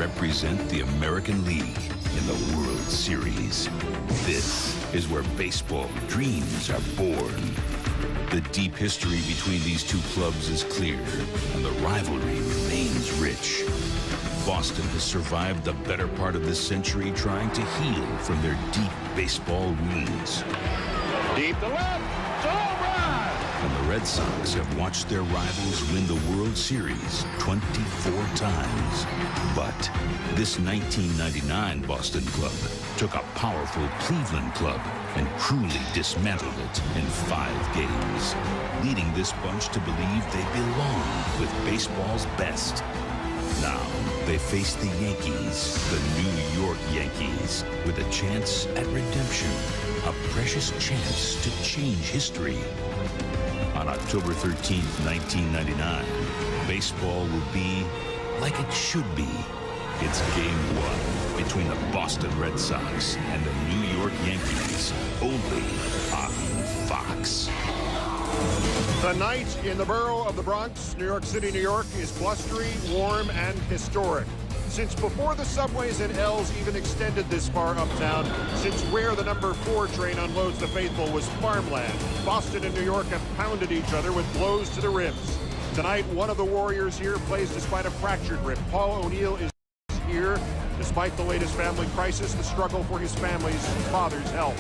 represent the American League in the World Series. This is where baseball dreams are born. The deep history between these two clubs is clear, and the rivalry remains rich. Boston has survived the better part of this century trying to heal from their deep baseball wounds. Deep to left, it's a home run! And the Red Sox have watched their rivals win the World Series 24 times. But this 1999 Boston club took a powerful Cleveland club and cruelly dismantled it in 5 games, leading this bunch to believe they belong with baseball's best. Now, they face the Yankees, the New York Yankees, with a chance at redemption, a precious chance to change history. On October 13th, 1999, baseball will be like it should be. It's Game 1 between the Boston Red Sox and the New York Yankees, only on Fox. The night in the borough of the Bronx, New York City, New York, is blustery, warm, and historic. Since before the subways and L's even extended this far uptown, since where the number 4 train unloads the faithful was farmland, Boston and New York have pounded each other with blows to the ribs. Tonight, one of the Warriors here plays despite a fractured rib. Paul O'Neill is here. Despite the latest family crisis, the struggle for his family's father's health.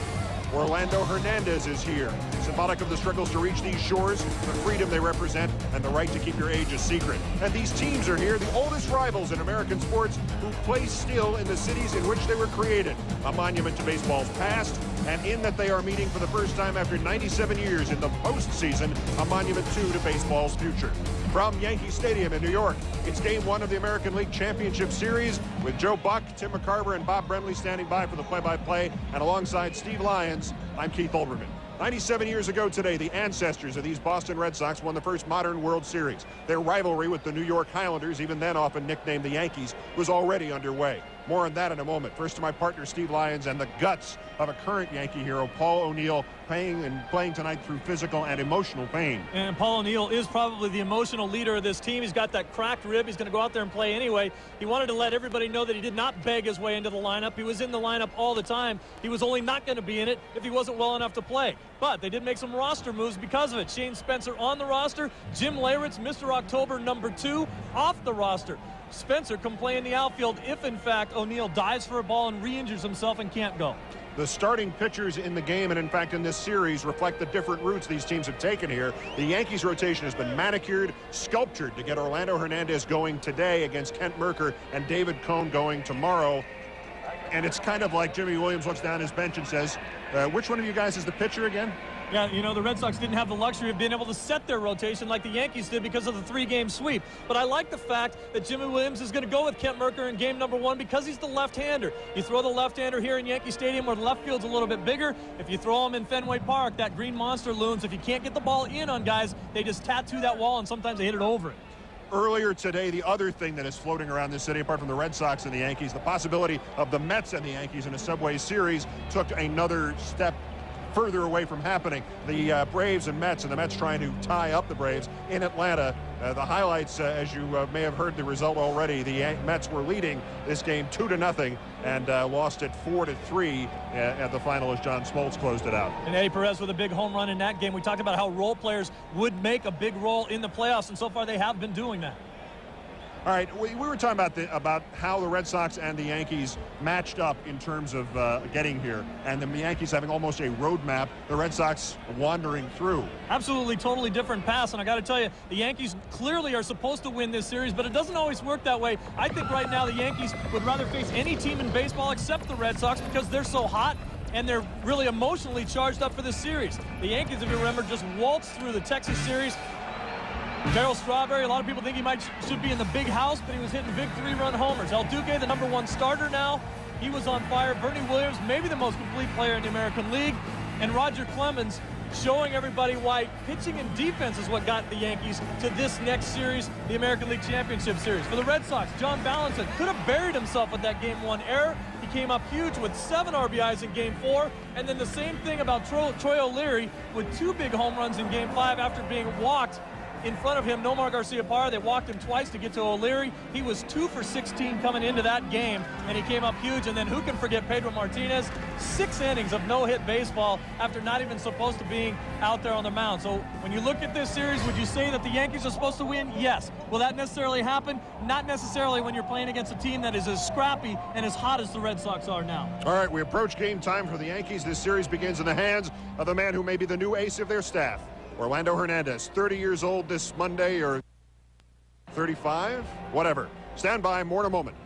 Orlando Hernandez is here, symbolic of the struggles to reach these shores, the freedom they represent, and the right to keep your age a secret. And these teams are here, the oldest rivals in American sports, who play still in the cities in which they were created. A monument to baseball's past, and in that they are meeting for the first time after 97 years in the postseason, a monument too to baseball's future. From Yankee Stadium in New York, it's Game 1 of the American League Championship Series with Joe Buck, Tim McCarver, and Bob Brenly standing by for the play-by-play, and alongside Steve Lyons, I'm Keith Olbermann. 97 years ago today, the ancestors of these Boston Red Sox won the first modern World Series. Their rivalry with the New York Highlanders, even then often nicknamed the Yankees, was already underway. More on that in a moment. First to my partner, Steve Lyons, and the guts of a current Yankee hero, Paul O'Neill, playing tonight through physical and emotional pain. And Paul O'Neill is probably the emotional leader of this team. He's got that cracked rib. He's going to go out there and play anyway. He wanted to let everybody know that he did not beg his way into the lineup. He was in the lineup all the time. He was only not going to be in it if he wasn't well enough to play. But they did make some roster moves because of it. Shane Spencer on the roster. Jim Leyritz, Mr. October #2, off the roster. Spencer can play in the outfield if, in fact, O'Neill dives for a ball and re-injures himself and can't go. The starting pitchers in the game and, in fact, in this series reflect the different routes these teams have taken here. The Yankees' rotation has been manicured, sculptured to get Orlando Hernandez going today against Kent Mercker and David Cone going tomorrow. And it's kind of like Jimmy Williams looks down his bench and says, which one of you guys is the pitcher again? Yeah, you know, the Red Sox didn't have the luxury of being able to set their rotation like the Yankees did because of the 3-game sweep. But I like the fact that Jimmy Williams is going to go with Kent Mercker in game #1 because he's the left-hander. You throw the left-hander here in Yankee Stadium where the left field's a little bit bigger. If you throw him in Fenway Park, that green monster looms. If you can't get the ball in on guys, they just tattoo that wall and sometimes they hit it over it. Earlier today, the other thing that is floating around this city, apart from the Red Sox and the Yankees, the possibility of the Mets and the Yankees in a Subway Series took another step further away from happening. The Braves and Mets, and the Mets trying to tie up the Braves in Atlanta. The highlights, as you may have heard the result already, the Mets were leading this game 2-0 and lost it 4-3 at the final as John Smoltz closed it out. And Eddie Perez with a big home run in that game. We talked about how role players would make a big role in the playoffs, and so far they have been doing that. All right, we were talking about how the Red Sox and the Yankees matched up in terms of getting here, and the Yankees having almost a roadmap, the Red Sox wandering through. Absolutely, totally different pass, and I got to tell you, the Yankees clearly are supposed to win this series, but it doesn't always work that way. I think right now the Yankees would rather face any team in baseball except the Red Sox because they're so hot and they're really emotionally charged up for this series. The Yankees, if you remember, just waltzed through the Texas series. Darryl Strawberry, a lot of people think he should be in the big house, but he was hitting big 3-run homers. El Duque, the #1 starter now, he was on fire. Bernie Williams, maybe the most complete player in the American League. And Roger Clemens showing everybody why pitching and defense is what got the Yankees to this next series, the American League Championship Series. For the Red Sox, John Valentin could have buried himself with that Game 1 error. He came up huge with 7 RBIs in Game 4. And then the same thing about Troy O'Leary with 2 big home runs in Game 5 after being walked In front of him, Nomar Garciaparra, they walked him twice to get to O'Leary. He was 2 for 16 coming into that game, and he came up huge. And then who can forget Pedro Martinez? 6 innings of no-hit baseball after not even supposed to being out there on the mound. So when you look at this series, would you say that the Yankees are supposed to win? Yes. Will that necessarily happen? Not necessarily when you're playing against a team that is as scrappy and as hot as the Red Sox are now. All right, we approach game time for the Yankees. This series begins in the hands of the man who may be the new ace of their staff, Orlando Hernandez, 30 years old this Monday, or 35, whatever. Stand by, more in a moment.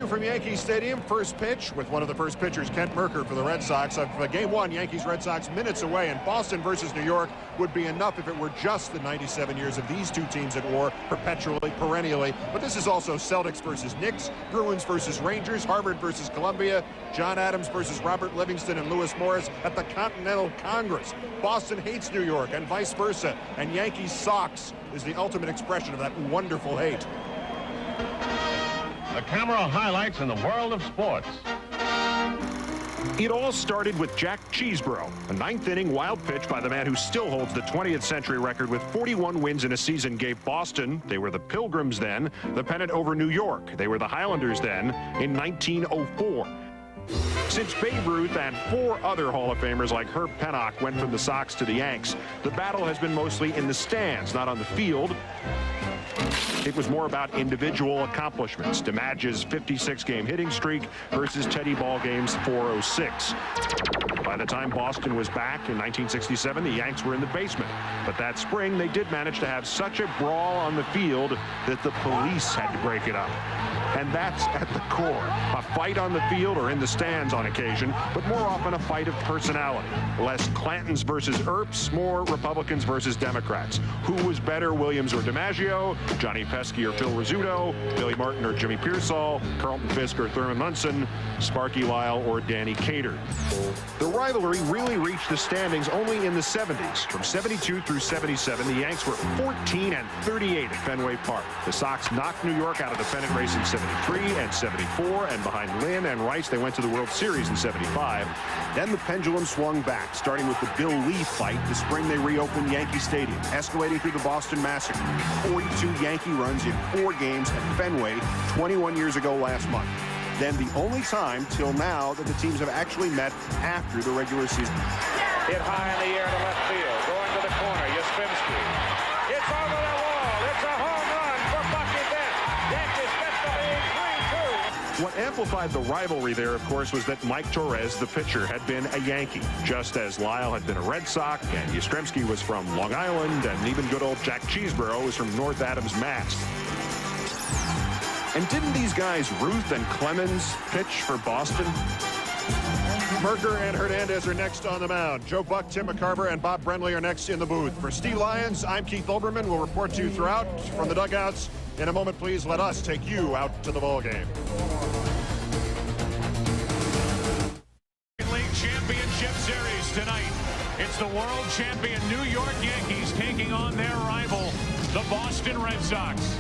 From Yankee Stadium, first pitch with one of the first pitchers, Kent Mercker, for the Red Sox of Game 1. Yankees-Red Sox minutes away, and Boston versus New York would be enough if it were just the 97 years of these two teams at war, perpetually, perennially. But this is also Celtics versus Knicks, Bruins versus Rangers, Harvard versus Columbia, John Adams versus Robert Livingston and Lewis Morris at the Continental Congress. Boston hates New York and vice versa, and Yankees Sox is the ultimate expression of that wonderful hate. The camera highlights in the world of sports. It all started with Jack Cheeseborough, a ninth-inning wild pitch by the man who still holds the 20th century record with 41 wins in a season gave Boston, they were the Pilgrims then, the pennant over New York. They were the Highlanders then in 1904. Since Babe Ruth and 4 other Hall of Famers like Herb Pennock went from the Sox to the Yanks, the battle has been mostly in the stands, not on the field. It was more about individual accomplishments. DiMaggio's 56-game hitting streak versus Teddy Ballgame's 406. By the time Boston was back in 1967, the Yanks were in the basement. But that spring, they did manage to have such a brawl on the field that the police had to break it up. And that's at the core. A fight on the field or in the stands on occasion, but more often a fight of personality. Less Clantons versus Earps, more Republicans versus Democrats. Who was better, Williams or DiMaggio, Johnny Pesky or Phil Rizzuto, Billy Martin or Jimmy Pearsall, Carlton Fisk or Thurman Munson, Sparky Lyle or Danny Cater? The rivalry really reached the standings only in the 70s. From 72 through 77, the Yanks were 14 and 38 at Fenway Park. The Sox knocked New York out of the pennant race in 73 and 74, and behind Lynn and Rice, they went to the World Series in 75. Then the pendulum swung back, starting with the Bill Lee fight. The spring they reopened Yankee Stadium, escalating through the Boston Massacre. 42 Yankee runs in 4 games at Fenway 21 years ago last month. Then the only time till now that the teams have actually met after the regular season. Hit high in the air to left field, going to the corner, Yastrzemski. It's over the wall. It's a home run for Bucky Dent. Yankees get the lead 3-2. What amplified the rivalry there, of course, was that Mike Torres, the pitcher, had been a Yankee, just as Lyle had been a Red Sox, and Yastrzemski was from Long Island, and even good old Jack Cheeseborough was from North Adams, Mass. And didn't these guys, Ruth and Clemens, pitch for Boston? Mercker and Hernandez are next on the mound. Joe Buck, Tim McCarver, and Bob Brenly are next in the booth. For Steve Lyons, I'm Keith Olbermann. We'll report to you throughout from the dugouts. In a moment, please let us take you out to the ball game. League Championship Series tonight. It's the world champion New York Yankees taking on their rival, the Boston Red Sox.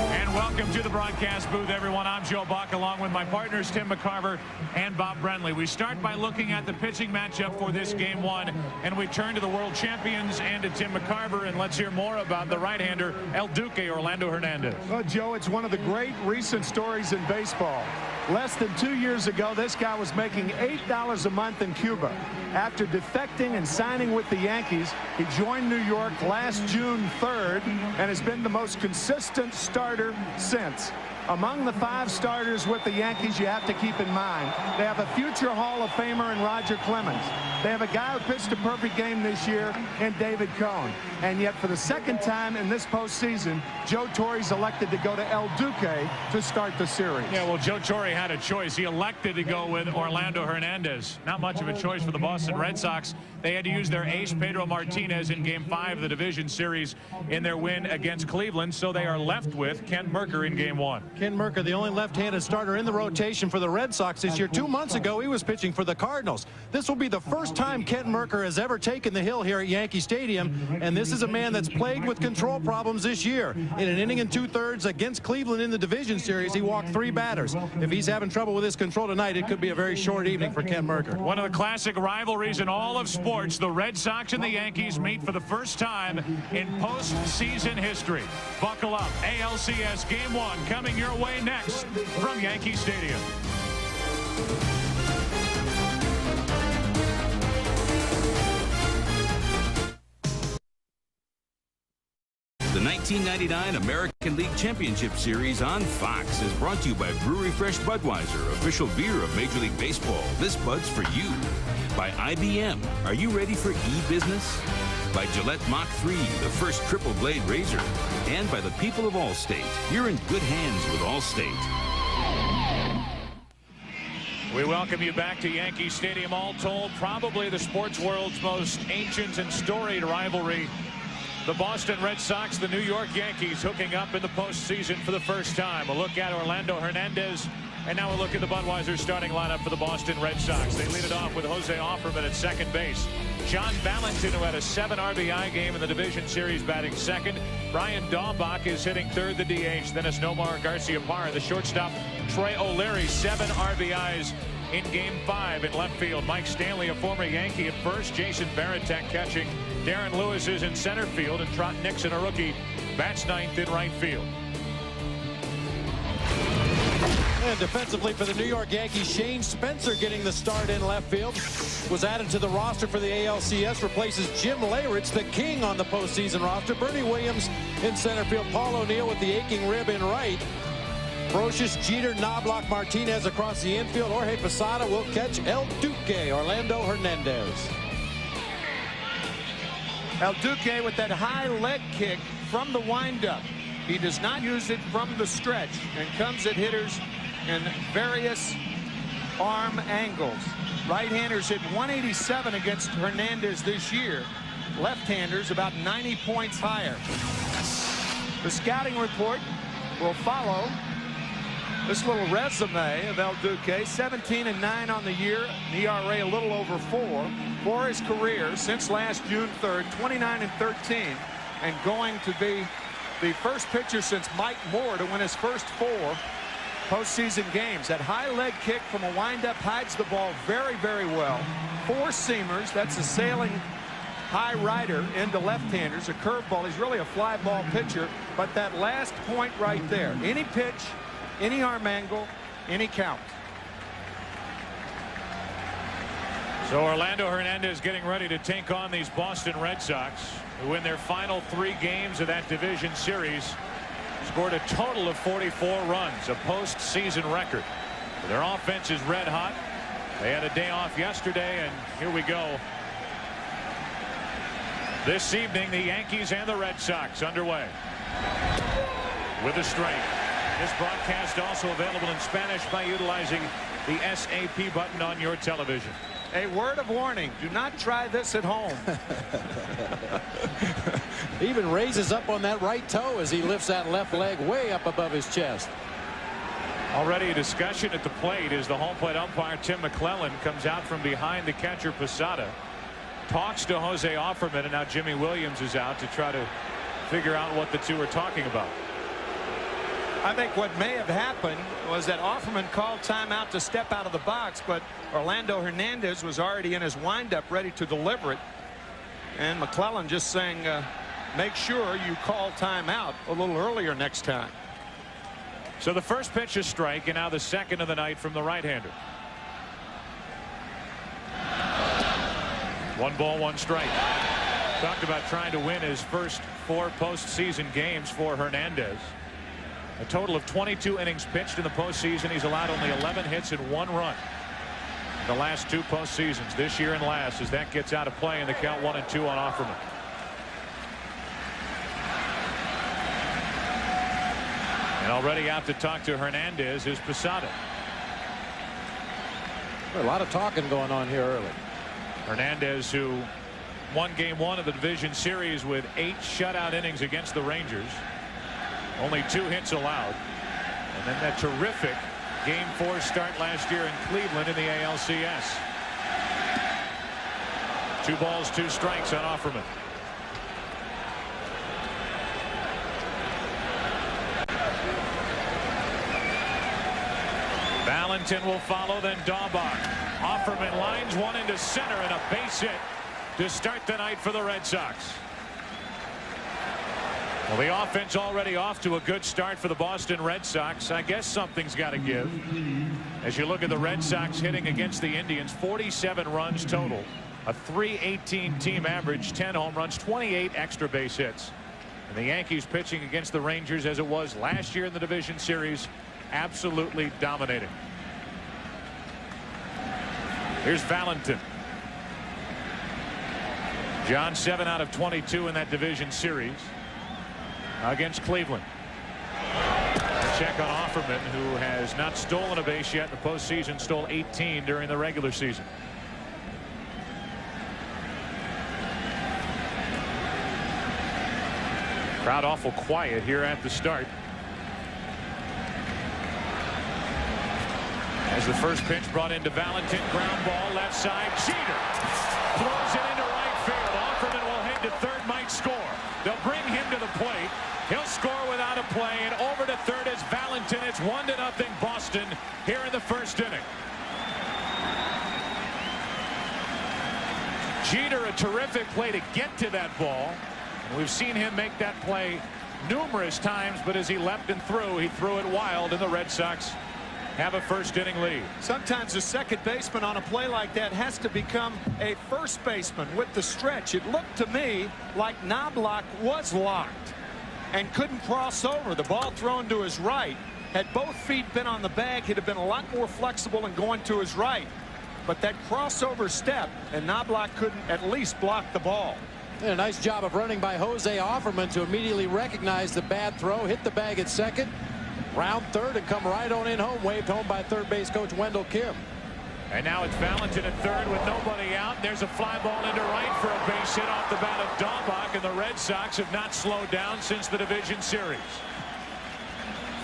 And welcome to the broadcast booth, everyone. I'm Joe Buck, along with my partners Tim McCarver and Bob Brenly. We start by looking at the pitching matchup for this Game 1, and we turn to the world champions and to Tim McCarver, and let's hear more about the right-hander El Duque, Orlando Hernandez. Well, Joe, it's one of the great recent stories in baseball. Less than 2 years ago, this guy was making $8 a month in Cuba. After defecting and signing with the Yankees, he joined New York last June 3rd and has been the most consistent starter since. Among the 5 starters with the Yankees, you have to keep in mind, they have a future Hall of Famer in Roger Clemens. They have a guy who pitched a perfect game this year in David Cohn. And yet, for the second time in this postseason, Joe Torre's elected to go to El Duque to start the series. Yeah, well, Joe Torre had a choice. He elected to go with Orlando Hernandez. Not much of a choice for the Boston Red Sox. They had to use their ace, Pedro Martinez, in Game 5 of the division series in their win against Cleveland, so they are left with Kent Mercker in Game 1. Ken Mercker, the only left-handed starter in the rotation for the Red Sox this year. 2 months ago, he was pitching for the Cardinals. This will be the first time Ken Mercker has ever taken the hill here at Yankee Stadium, and this is a man that's plagued with control problems this year. In an inning and 2/3 against Cleveland in the division series, he walked 3 batters. If he's having trouble with his control tonight, it could be a very short evening for Ken Mercker. One of the classic rivalries in all of sports, the Red Sox and the Yankees meet for the first time in postseason history. Buckle up. ALCS Game 1 coming your way next from Yankee Stadium. The 1999 American League Championship Series on Fox is brought to you by Brewery Fresh Budweiser, official beer of Major League Baseball. This Bud's for you. By IBM, are you ready for e-business? By Gillette Mach 3, the first triple blade razor. And by the people of Allstate. You're in good hands with Allstate. We welcome you back to Yankee Stadium. All told, probably the sports world's most ancient and storied rivalry. The Boston Red Sox, the New York Yankees hooking up in the postseason for the first time. A look at Orlando Hernandez, and now a look at the Budweiser starting lineup for the Boston Red Sox. They lead it off with Jose Offerman at second base. John Valentin, who had a 7 RBI game in the division series, batting second. Brian Daubach is hitting third, the DH. Then it's Nomar Garciaparra, the shortstop. Troy O'Leary, 7 RBIs in Game 5 in left field. Mike Stanley, a former Yankee, at first. Jason Varitek catching. Darren Lewis is in center field, and Trot Nixon, a rookie, bats 9th in right field. And defensively for the New York Yankees, Shane Spencer getting the start in left field. Was added to the roster for the ALCS, replaces Jim Leyritz, the king on the postseason roster. Bernie Williams in center field. Paul O'Neill with the aching rib in right. Brocious, Jeter, Knobloch, Martinez across the infield. Jorge Posada will catch El Duque, Orlando Hernandez. El Duque with that high leg kick from the windup. He does not use it from the stretch and comes at hitters in various arm angles. Right-handers hit 187 against Hernandez this year. Left-handers about 90 points higher. The scouting report will follow this little resume of El Duque. 17-9 on the year, an ERA a little over 4 for his career since last June 3rd. 29-13, and going to be the first pitcher since Mike Moore to win his first 4 postseason games. That high leg kick from a windup hides the ball very, very well. 4 seamers. That's a sailing high rider into left-handers. A curveball. He's really a fly ball pitcher, but that last point right there, any pitch, any arm angle, any count. So Orlando Hernandez getting ready to take on these Boston Red Sox, who in their final 3 games of that division series scored a total of 44 runs, a postseason record. Their offense is red hot. They had a day off yesterday, and here we go. This evening, the Yankees and the Red Sox underway with a strike. This broadcast also available in Spanish by utilizing the SAP button on your television. A word of warning, do not try this at home. He even raises up on that right toe as he lifts that left leg way up above his chest. Already a discussion at the plate as the home plate umpire Tim McClellan comes out from behind the catcher Posada, talks to Jose Offerman, and now Jimmy Williams is out to try to figure out what the two are talking about. I think what may have happened was that Offerman called timeout to step out of the box, but Orlando Hernandez was already in his windup ready to deliver it. And McClellan just saying, make sure you call timeout a little earlier next time. So the first pitch is strike, and now the second of the night from the right-hander. 1 ball, 1 strike. Talked about trying to win his first 4 postseason games for Hernandez. A total of 22 innings pitched in the postseason. He's allowed only 11 hits and 1 run in the last 2 postseasons, this year and last, as that gets out of play in the count 1-2 on Offerman. And already out to talk to Hernandez is Posada. A lot of talking going on here early. Hernandez, who won Game 1 of the division series with 8 shutout innings against the Rangers. Only 2 hits allowed. And then that terrific Game 4 start last year in Cleveland in the ALCS. 2 balls, 2 strikes on Offerman. Valentin will follow, then Daubach. Offerman lines one into center and a base hit to start the night for the Red Sox. Well, the offense already off to a good start for the Boston Red Sox. I guess something's got to give. As you look at the Red Sox hitting against the Indians, 47 runs total, a .318 team average, 10 home runs, 28 extra base hits. And the Yankees pitching against the Rangers as it was last year in the division series, absolutely dominating. Here's Valentin. John, 7 out of 22 in that division series against Cleveland. A check on Offerman, who has not stolen a base yet in the postseason, stole 18 during the regular season. Crowd awful quiet here at the start. As the first pitch brought into Valentin, ground ball left side. Jeter throws it into right field. Offerman will head to third, might score. They'll bring him to the plate. He'll score without a play, and over to third is Valentin. It's 1-0 Boston here in the first inning. Jeter, a terrific play to get to that ball. And we've seen him make that play numerous times, but as he leapt and threw, he threw it wild, and the Red Sox have a first inning lead. Sometimes a second baseman on a play like that has to become a first baseman with the stretch. It looked to me like Knobloch was locked and couldn't cross over. The ball thrown to his right. Had both feet been on the bag, he'd have been a lot more flexible in going to his right. But that crossover step, and Knobloch couldn't at least block the ball. And a nice job of running by Jose Offerman to immediately recognize the bad throw, hit the bag at second, round third, and come right on in home, waved home by third base coach Wendell Kim. And now it's Valentin at third with nobody out. There's a fly ball into right for a base hit off the bat of Daubach, and the Red Sox have not slowed down since the division series.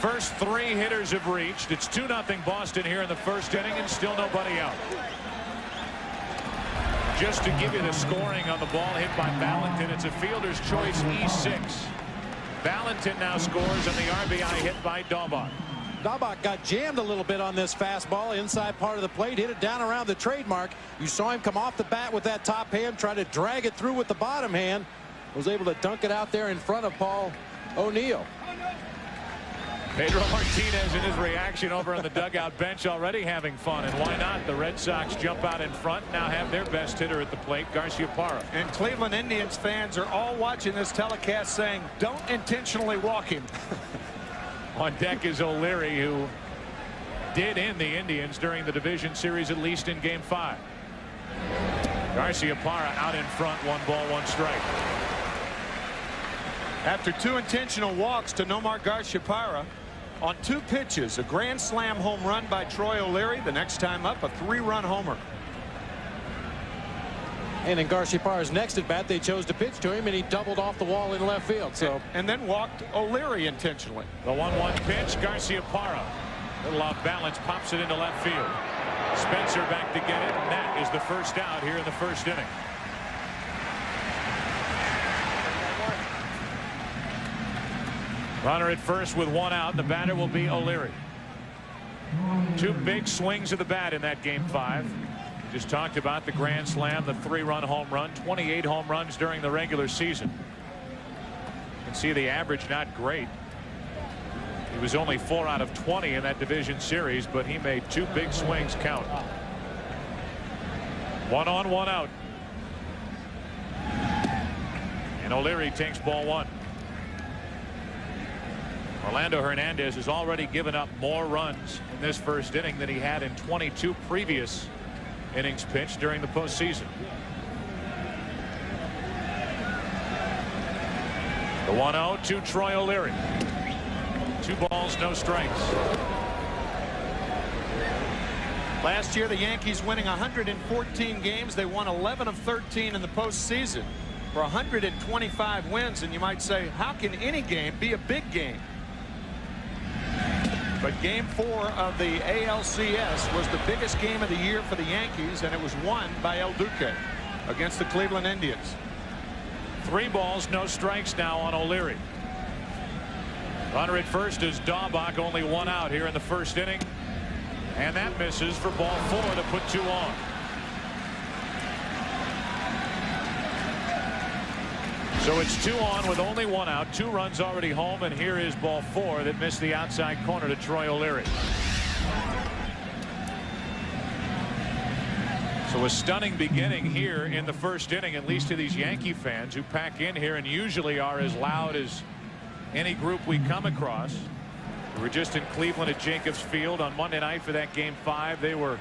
First 3 hitters have reached. It's 2-0 Boston here in the first inning, and still nobody out. Just to give you the scoring on the ball hit by Valentin, it's a fielder's choice E6. Valentin now scores on the RBI hit by Daubach. Daubach got jammed a little bit on this fastball inside part of the plate, hit it down around the trademark. You saw him come off the bat with that top hand, try to drag it through with the bottom hand. Was able to dunk it out there in front of Paul O'Neill. Pedro Martinez in his reaction over on the dugout bench already having fun, and why not? The Red Sox jump out in front, now have their best hitter at the plate, Garciaparra. And Cleveland Indians fans are all watching this telecast saying, don't intentionally walk him. On deck is O'Leary, who did end the Indians during the division series, at least in Game 5. Garciaparra out in front, 1 ball, 1 strike. After 2 intentional walks to Nomar Garciaparra, on 2 pitches, a grand slam home run by Troy O'Leary. The next time up, a 3-run homer. And in Garciaparra's next at bat, they chose to pitch to him, and he doubled off the wall in left field. So and then walked O'Leary intentionally. The 1-1 pitch, Garciaparra, little off balance, pops it into left field. Spencer back to get it, and that is the first out here in the first inning. Runner at first with 1 out. The batter will be O'Leary. 2 big swings of the bat in that Game 5. We just talked about the grand slam, the 3-run home run, 28 home runs during the regular season. You can see the average not great. He was only 4 out of 20 in that division series, but he made 2 big swings count. 1 on, 1 out. And O'Leary takes ball 1. Orlando Hernandez has already given up more runs in this first inning than he had in 22 previous innings pitched during the postseason. The 1-0 to Troy O'Leary. 2 balls, no strikes. Last year, the Yankees winning 114 games. They won 11 of 13 in the postseason for 125 wins. And you might say, how can any game be a big game? But Game 4 of the ALCS was the biggest game of the year for the Yankees, and it was won by El Duque against the Cleveland Indians. 3 balls, no strikes now on O'Leary. Runner at first is Daubach, only 1 out here in the first inning. And that misses for ball 4 to put 2 on. So it's 2 on with only 1 out. 2 runs already home, and here is ball 4 that missed the outside corner to Troy O'Leary. So a stunning beginning here in the first inning, at least to these Yankee fans who pack in here and usually are as loud as any group we come across. We were just in Cleveland at Jacobs Field on Monday night for that Game 5. They were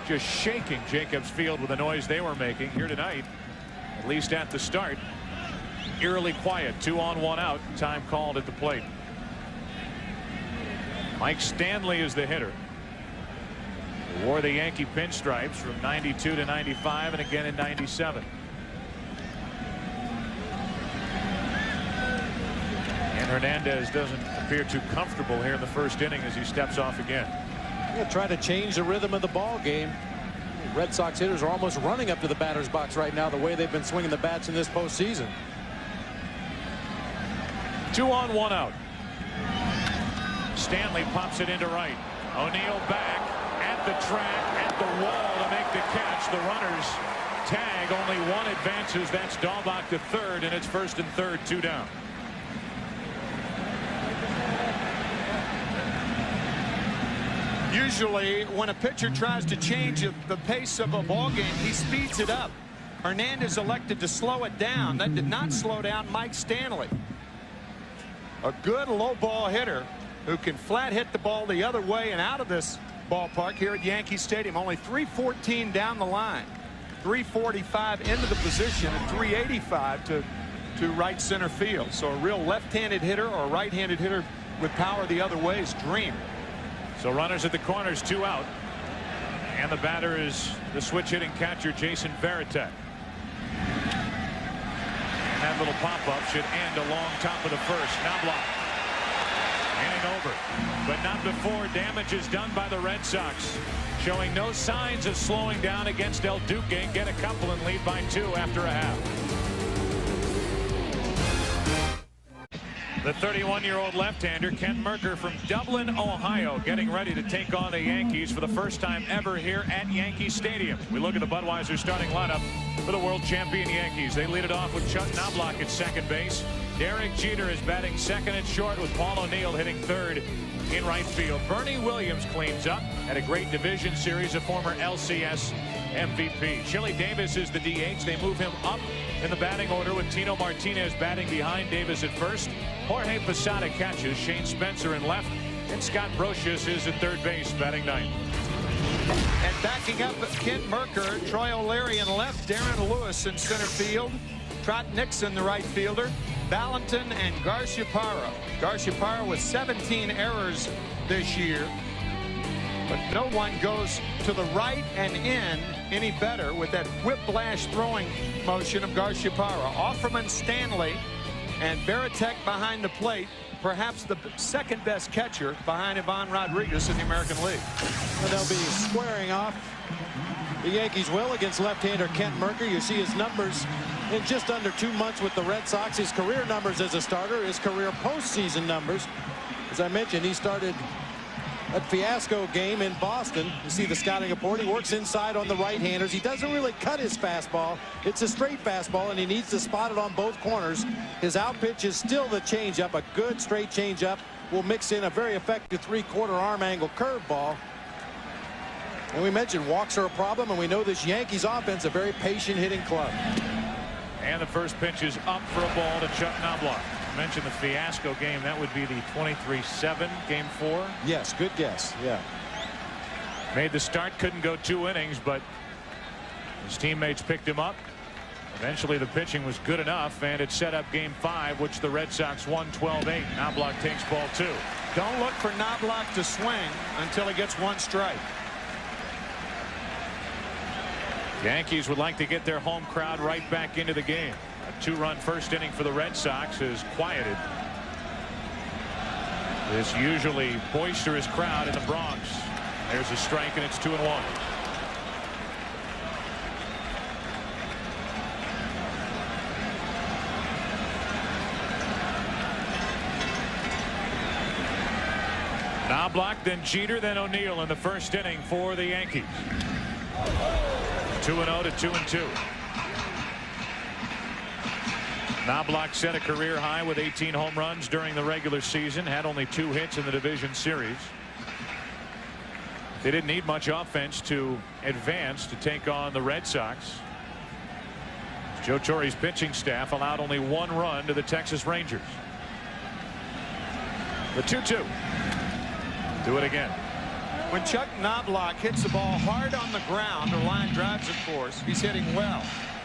just shaking Jacobs Field with the noise they were making. Here tonight, at least at the start, eerily quiet. 2 on 1 out. Time called at the plate. Mike Stanley is the hitter. He wore the Yankee pinstripes from 92 to 95 and again in 97. And Hernandez doesn't appear too comfortable here in the first inning as he steps off again. He'll try to change the rhythm of the ball game. Red Sox hitters are almost running up to the batter's box right now, the way they've been swinging the bats in this postseason. 2 on 1 out. Stanley pops it into right. O'Neill back at the track, at the wall to make the catch. The runners tag. Only 1 advances. That's Daubach to third, and it's first and third, 2 down. Usually when a pitcher tries to change the pace of a ball game, he speeds it up. Hernandez elected to slow it down. That did not slow down Mike Stanley. A good low ball hitter who can flat hit the ball the other way and out of this ballpark here at Yankee Stadium. Only 314 down the line, 345 into the position, and 385 to right center field. So a real left-handed hitter or a right-handed hitter with power the other way is dream. So runners at the corners, 2 out, and the batter is the switch hitting catcher Jason Varitek. And that little pop-up should end along top of the first. Knobloch inning over, but not before damage is done by the Red Sox, showing no signs of slowing down against El Duque. Get a couple and lead by 2 after a half. The 31-year-old left-hander Ken Mercker from Dublin, Ohio, getting ready to take on the Yankees for the first time ever here at Yankee Stadium. We look at the Budweiser starting lineup for the world champion Yankees. They lead it off with Chuck Knobloch at second base. Derek Jeter is batting second and short, with Paul O'Neill hitting third in right field. Bernie Williams cleans up. Had a great division series, a former LCS MVP. Chili Davis is the DH. They move him up in the batting order with Tino Martinez batting behind Davis at first. Jorge Posada catches. Shane Spencer in left, and Scott Brocious is at third base batting ninth. And backing up Kent Mercker, Troy O'Leary in left, Darren Lewis in center field, Trot Nixon the right fielder, Valentin and Garciaparra. Garciaparra with 17 errors this year, but no one goes to the right and in any better with that whiplash throwing motion of Garciaparra. Offerman, Stanley, and Varitek behind the plate. Perhaps the second best catcher behind Ivan Rodriguez in the American League. And they'll be squaring off. The Yankees will against left-hander Kent Mercker. You see his numbers in just under 2 months with the Red Sox. His career numbers as a starter, his career postseason numbers. As I mentioned, he started that fiasco game in Boston. You see the scouting report. He works inside on the right-handers. He doesn't really cut his fastball. It's a straight fastball, and he needs to spot it on both corners. His out pitch is still the changeup. A good straight changeup will mix in a very effective 3/4 arm angle curveball. And we mentioned walks are a problem, and we know this Yankees offense a very patient hitting club. And the first pitch is up for a ball to Chuck Knobloch. Mentioned the fiasco game. That would be the 23-7 game 4. Yes, good guess. Yeah. Made the start, couldn't go 2 innings, but his teammates picked him up. Eventually the pitching was good enough, and it set up game 5, which the Red Sox won 12-8. Knobloch takes ball 2. Don't look for Knobloch to swing until he gets 1 strike. Yankees would like to get their home crowd right back into the game. A 2-run first inning for the Red Sox is quieted. This usually boisterous crowd in the Bronx. There's a strike, and it's 2-1. Knobloch, then Jeter, then O'Neill in the first inning for the Yankees. 2-0 to 2-2. Knobloch set a career high with 18 home runs during the regular season. Had only 2 hits in the division series. They didn't need much offense to advance to take on the Red Sox. Joe Torre's pitching staff allowed only 1 run to the Texas Rangers. The 2-2. Do it again. When Chuck Knobloch hits the ball hard on the ground, or line drives, of course, he's hitting well.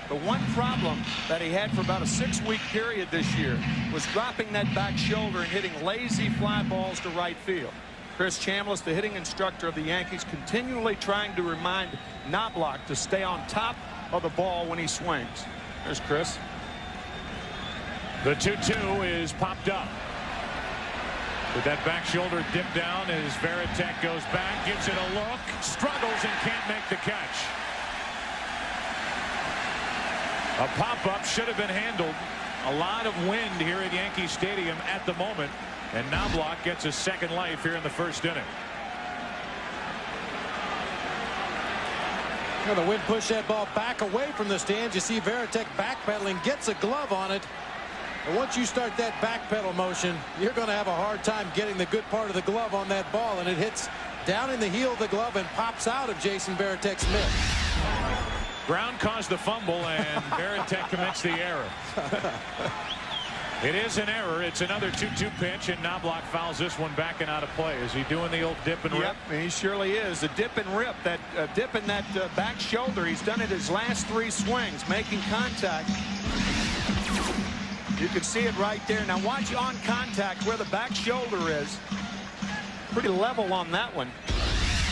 The one problem that he had for about a 6-week period this year was dropping that back shoulder and hitting lazy fly balls to right field. Chris Chambliss, the hitting instructor of the Yankees, continually trying to remind Knobloch to stay on top of the ball when he swings. There's Chris. The 2-2 is popped up. With that back shoulder dip down as Veritek goes back, gives it a look, struggles and can't make the catch. A pop-up should have been handled. A lot of wind here at Yankee Stadium at the moment, and Knobloch gets a second life here in the first inning. Well, the wind pushed that ball back away from the stands. You see Veritek backpedaling, gets a glove on it. And once you start that backpedal motion, you're going to have a hard time getting the good part of the glove on that ball, and it hits down in the heel of the glove and pops out of Jason Veritek's mitt. Brown caused the fumble, and Veritek commits the error. It is an error. It's another 2-2 pitch, and Knobloch fouls this one back and out of play. Is he doing the old dip and rip? Yep, he surely is. A dip and rip. That dip in that back shoulder. He's done it his last 3 swings, making contact. You can see it right there. Now watch on contact where the back shoulder is. Pretty level on that one.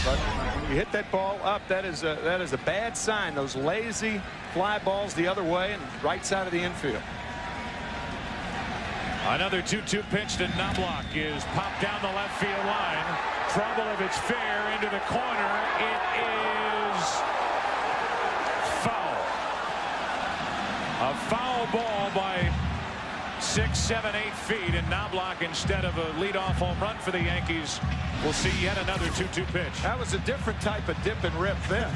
But when you hit that ball up, that is a bad sign. Those lazy fly balls the other way and right side of the infield. Another 2-2 pitch to Knobloch is popped down the left field line. Trouble if it's fair into the corner. It is foul. A foul ball by 6, 7, 8 feet, and Knobloch, instead of a leadoff home run for the Yankees, will see yet another 2-2 pitch. That was a different type of dip and rip then.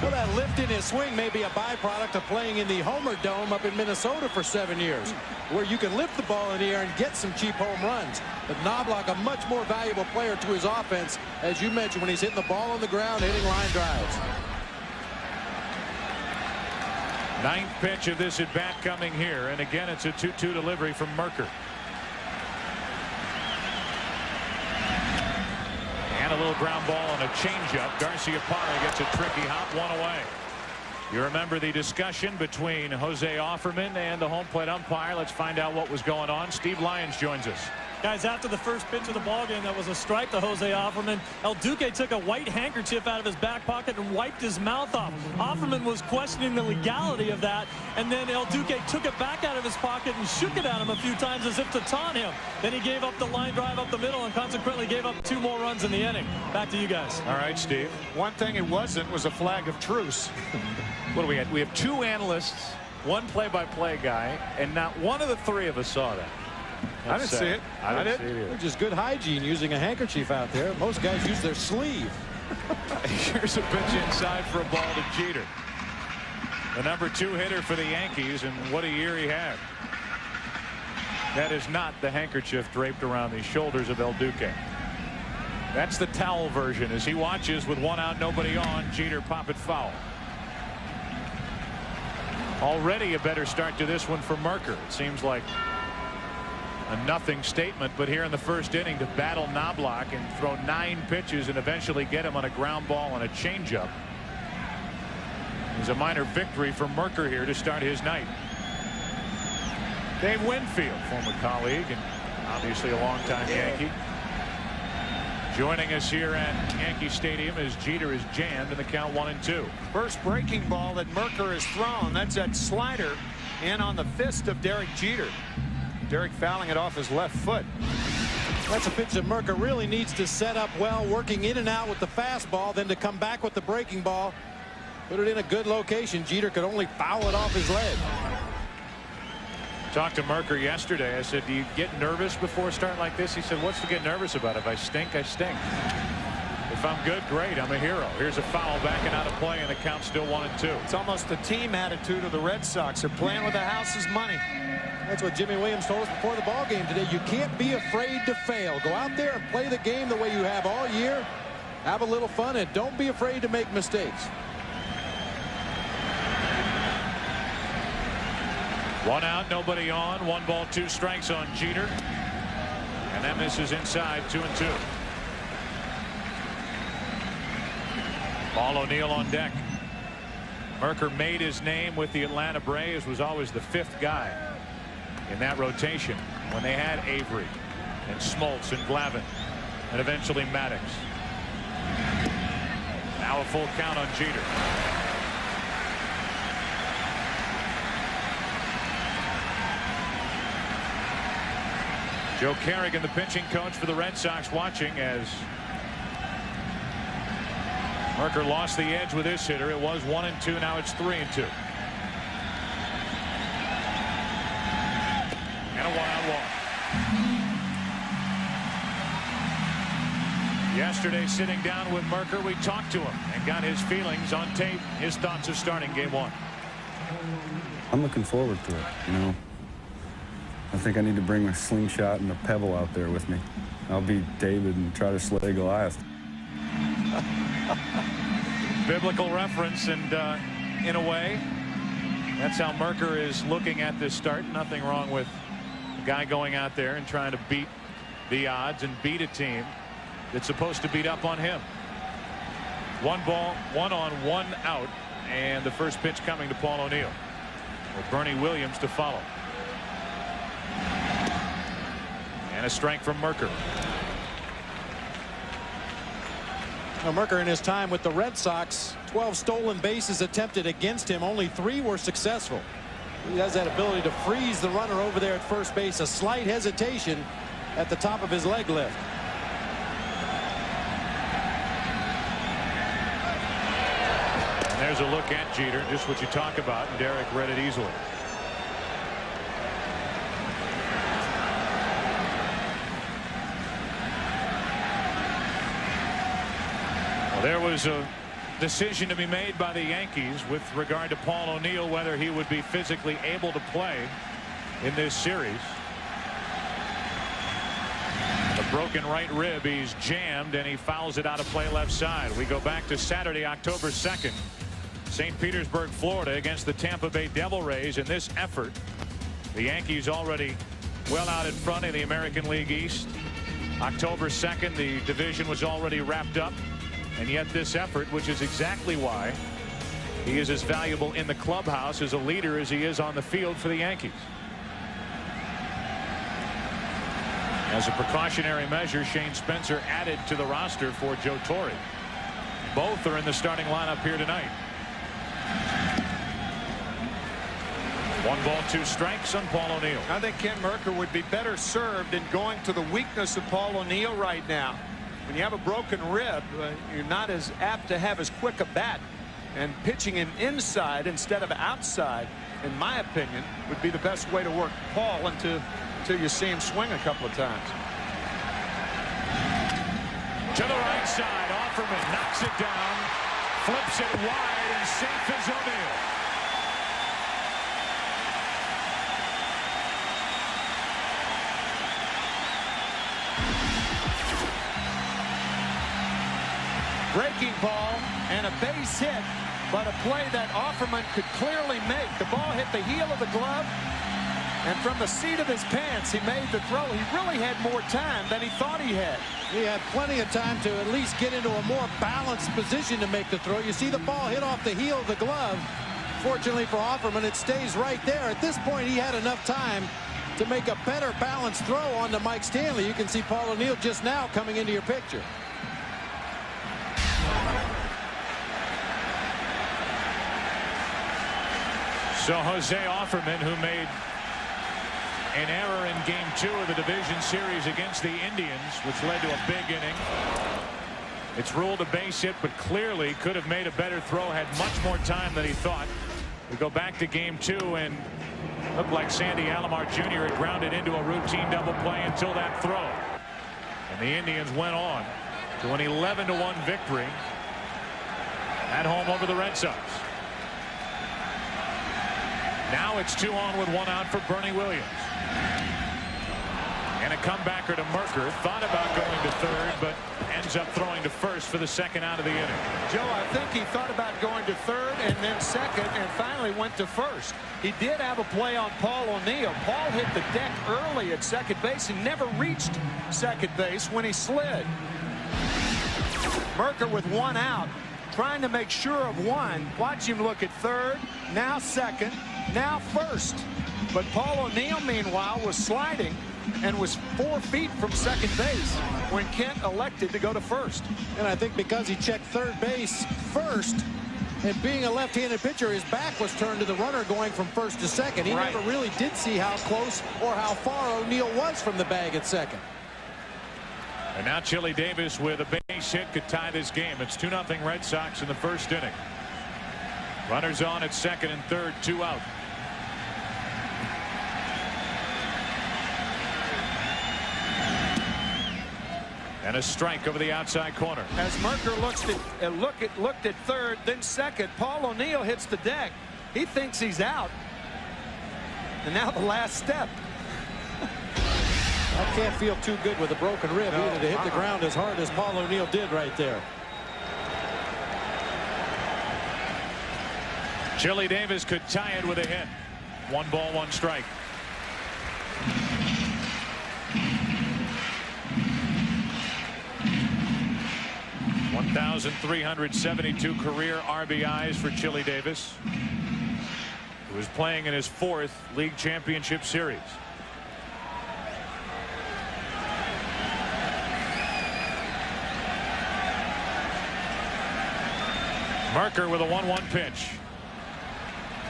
Well, that lift in his swing may be a byproduct of playing in the Homer Dome up in Minnesota for 7 years, where you can lift the ball in the air and get some cheap home runs. But Knobloch, a much more valuable player to his offense, as you mentioned, when he's hitting the ball on the ground, hitting line drives. 9th pitch of this at bat coming here, and again it's a 2-2 delivery from Merker. And a little ground ball on a changeup. Garciaparra gets a tricky hop, 1 away. You remember the discussion between Jose Offerman and the home plate umpire. Let's find out what was going on. Steve Lyons joins us. Guys, after the first pitch of the ballgame, that was a strike to Jose Offerman. El Duque took a white handkerchief out of his back pocket and wiped his mouth off. Offerman was questioning the legality of that, and then El Duque took it back out of his pocket and shook it at him a few times as if to taunt him. Then he gave up the line drive up the middle and consequently gave up 2 more runs in the inning. Back to you guys. All right, Steve. One thing it wasn't was a flag of truce. What do we have? We have 2 analysts, 1 play-by-play guy, and not one of the 3 of us saw that. I didn't see it. I didn't see it either. Which is good hygiene, using a handkerchief out there. Most guys use their sleeve. Here's a pitch inside for a ball to Jeter. The number 2 hitter for the Yankees, and what a year he had. That is not the handkerchief draped around the shoulders of El Duque. That's the towel version as he watches with 1 out, nobody on. Jeter pop it foul. Already a better start to this one for Merker. It seems like a nothing statement, but here in the first inning to battle Knobloch and throw 9 pitches and eventually get him on a ground ball and a changeup. It's a minor victory for Merker here to start his night. Dave Winfield, former colleague and obviously a longtime Yankee, joining us here at Yankee Stadium as Jeter is jammed in the count 1-2. First breaking ball that Merker has thrown. That's that slider in on the fist of Derek Jeter. Derek fouling it off his left foot. That's a pitch that Merker really needs to set up well, working in and out with the fastball, then to come back with the breaking ball. Put it in a good location. Jeter could only foul it off his leg. Talked to Merker yesterday. I said, do you get nervous before a start like this? He said, what's to get nervous about? If I stink, I stink. If I'm good, great. I'm a hero. Here's a foul backing out of play, and the count's still 1-2. It's almost the team attitude of the Red Sox. They're playing with the house's money. That's what Jimmy Williams told us before the ball game today. You can't be afraid to fail. Go out there and play the game the way you have all year. Have a little fun, and don't be afraid to make mistakes. 1 out, nobody on. 1 ball, 2 strikes on Jeter. And that misses inside. 2-2. Paul O'Neill on deck. Merker made his name with the Atlanta Braves, was always the 5th guy in that rotation when they had Avery and Smoltz and Glavine and eventually Maddox. Now a full count on Jeter. Joe Kerrigan, the pitching coach for the Red Sox, watching as Merker lost the edge with this hitter. It was 1-2. Now it's 3-2. And a 1-on-1. Yesterday, sitting down with Merker, we talked to him and got his feelings on tape. His thoughts of starting game 1. I'm looking forward to it. You know, I think I need to bring a slingshot and a pebble out there with me. I'll be David and try to slay Goliath. Biblical reference, and in a way, that's how Merker is looking at this start. Nothing wrong with a guy going out there and trying to beat the odds and beat a team that's supposed to beat up on him. 1 ball, 1 on, 1 out, and the first pitch coming to Paul O'Neill with Bernie Williams to follow. And a strike from Merker. Now, Merker in his time with the Red Sox, 12 stolen bases attempted against him. Only 3 were successful. He has that ability to freeze the runner over there at first base. A slight hesitation at the top of his leg lift. And there's a look at Jeter, just what you talk about, and Derek read it easily. There was a decision to be made by the Yankees with regard to Paul O'Neill, whether he would be physically able to play in this series. A broken right rib, he's jammed, and he fouls it out of play left side. We go back to Saturday, October 2nd, St. Petersburg, Florida, against the Tampa Bay Devil Rays. In this effort, the Yankees already well out in front in the American League East. October 2nd, the division was already wrapped up. And yet this effort, which is exactly why he is as valuable in the clubhouse as a leader as he is on the field for the Yankees. As a precautionary measure, Shane Spencer added to the roster for Joe Torre. Both are in the starting lineup here tonight. 1 ball, 2 strikes on Paul O'Neill. I think Ken Merker would be better served in going to the weakness of Paul O'Neill right now. When you have a broken rib, you're not as apt to have as quick a bat, and pitching him inside instead of outside, in my opinion, would be the best way to work Paul until you see him swing a couple of times. To the right side, Offerman knocks it down, flips it wide, and safe is O'Neill. Breaking ball and a base hit, but a play that Offerman could clearly make. The ball hit the heel of the glove, and from the seat of his pants, he made the throw. He really had more time than he thought he had. He had plenty of time to at least get into a more balanced position to make the throw. You see the ball hit off the heel of the glove. Fortunately for Offerman, it stays right there. At this point, he had enough time to make a better balanced throw onto Mike Stanley. You can see Paul O'Neill just now coming into your picture. So Jose Offerman, who made an error in game 2 of the division series against the Indians, which led to a big inning. It's ruled a base hit, but clearly could have made a better throw, had much more time than he thought. We go back to game 2, and looked like Sandy Alomar Jr. had grounded into a routine double play until that throw. And the Indians went on to an 11-1 victory at home over the Red Sox. Now it's 2 on with 1 out for Bernie Williams. And a comebacker to Merker. Thought about going to third, but ends up throwing to first for the second out of the inning. Joe, I think he thought about going to third and then second and finally went to first. He did have a play on Paul O'Neill. Paul hit the deck early at second base and never reached second base when he slid. Merker with 1 out, trying to make sure of 1. Watch him look at third, now second, now first. But Paul O'Neill, meanwhile, was sliding and was 4 feet from second base when Kent elected to go to first. And I think because he checked third base first, and being a left-handed pitcher, his back was turned to the runner going from first to second. He never really did see how close or how far O'Neill was from the bag at second. And now Chili Davis with a base hit could tie this game. It's 2-0 Red Sox in the first inning. Runners on at second and third, 2 out. And a strike over the outside corner. As Merker looked at third, then second, Paul O'Neill hits the deck. He thinks he's out. And now the last step. I can't feel too good with a broken rib either to hit the ground as hard as Paul O'Neill did right there. Chili Davis could tie it with a hit. 1 ball, 1 strike. (1,372) career RBIs for Chili Davis, who is playing in his 4th league championship series. Merker with a 1-1 pitch.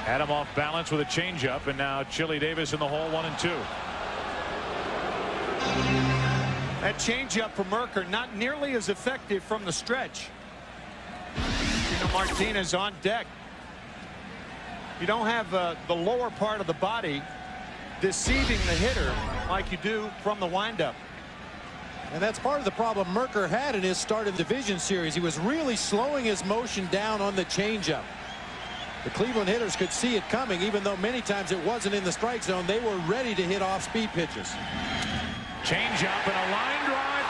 Had him off balance with a changeup, and now Chili Davis in the hole, 1-2. That changeup for Merker not nearly as effective from the stretch. Tino Martinez on deck. You don't have the lower part of the body deceiving the hitter like you do from the windup. And that's part of the problem Merker had in his start of the division series. He was really slowing his motion down on the changeup. The Cleveland hitters could see it coming, even though many times it wasn't in the strike zone. They were ready to hit off-speed pitches. Changeup and a line drive.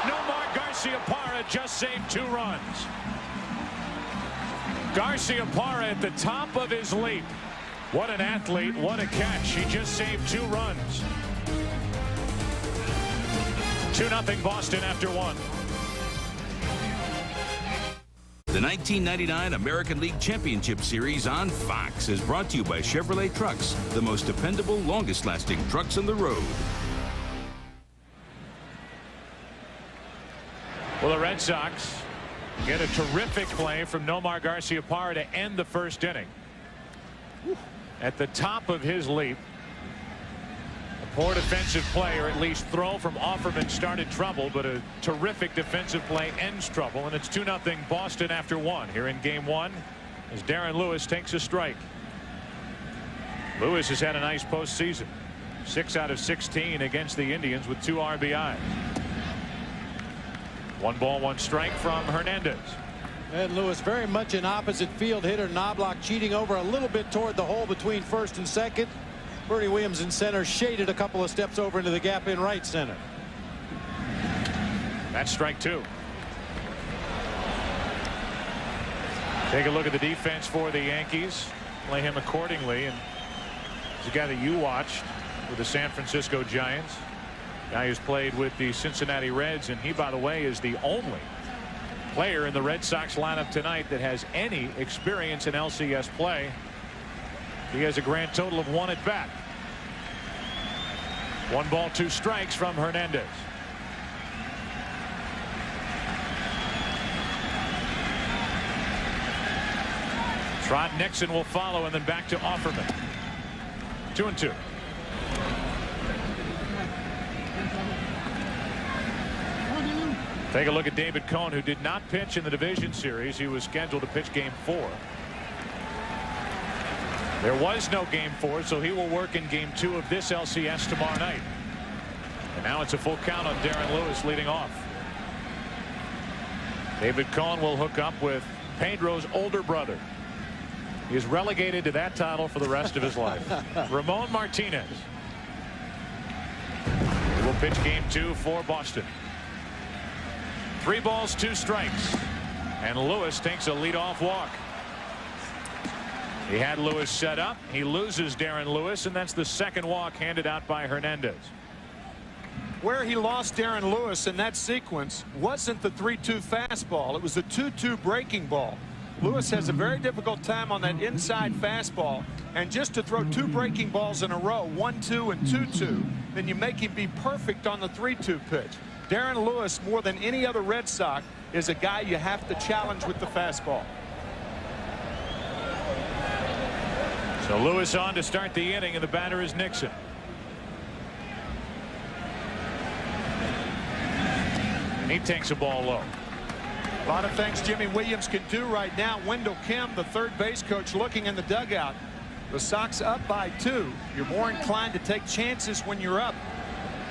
Nomar Garciaparra just saved 2 runs. Garciaparra at the top of his leap. What an athlete, what a catch. He just saved 2 runs. 2-0 Boston after 1. The 1999 American League Championship Series on Fox is brought to you by Chevrolet Trucks, the most dependable, longest-lasting trucks on the road. Well, the Red Sox get a terrific play from Nomar Garciaparra to end the first inning. At the top of his leap, a poor defensive play, or at least throw from Offerman, started trouble, but a terrific defensive play ends trouble, and it's 2-0 Boston after 1 here in game 1 as Darren Lewis takes a strike. Lewis has had a nice postseason. 6 out of 16 against the Indians with 2 RBIs. 1 ball, 1 strike from Hernandez. And Lewis very much an opposite field hitter. Knobloch cheating over a little bit toward the hole between first and second. Bernie Williams in center, shaded a couple of steps over into the gap in right center. That's strike 2. Take a look at the defense for the Yankees. Play him accordingly, and he's a guy that you watched with the San Francisco Giants. Guy who's played with the Cincinnati Reds, and he, by the way, is the only player in the Red Sox lineup tonight that has any experience in LCS play. He has a grand total of 1 at bat. 1 ball, 2 strikes from Hernandez. Trot Nixon will follow, and then back to Offerman. 2-2. Take a look at David Cone, who did not pitch in the division series. He was scheduled to pitch game 4. There was no game 4, so he will work in game 2 of this LCS tomorrow night. And now it's a full count on Darren Lewis leading off. David Cone will hook up with Pedro's older brother. He is relegated to that title for the rest of his life. Ramon Martinez. He will pitch game 2 for Boston. 3 balls, 2 strikes. And Lewis takes a leadoff walk. He had Lewis set up. He loses Darren Lewis, and that's the second walk handed out by Hernandez. Where he lost Darren Lewis in that sequence wasn't the 3-2 fastball. It was the 2-2 breaking ball. Lewis has a very difficult time on that inside fastball, and just to throw 2 breaking balls in a row, 1-2 and 2-2, then you make him be perfect on the 3-2 pitch. Darren Lewis, more than any other Red Sox, is a guy you have to challenge with the fastball. So Lewis on to start the inning, and the batter is Nixon. And he takes a ball low. A lot of things Jimmy Williams can do right now. Wendell Kim, the third base coach, looking in the dugout. The Sox up by 2. You're more inclined to take chances when you're up.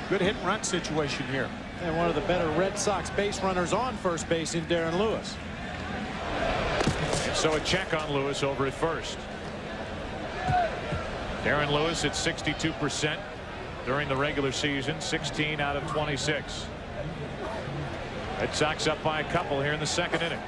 Good hit and run situation here. And one of the better Red Sox base runners on first base in Darren Lewis. And so a check on Lewis over at first. Darren Lewis at 62% during the regular season, 16 out of 26. Red Sox up by a couple here in the second inning.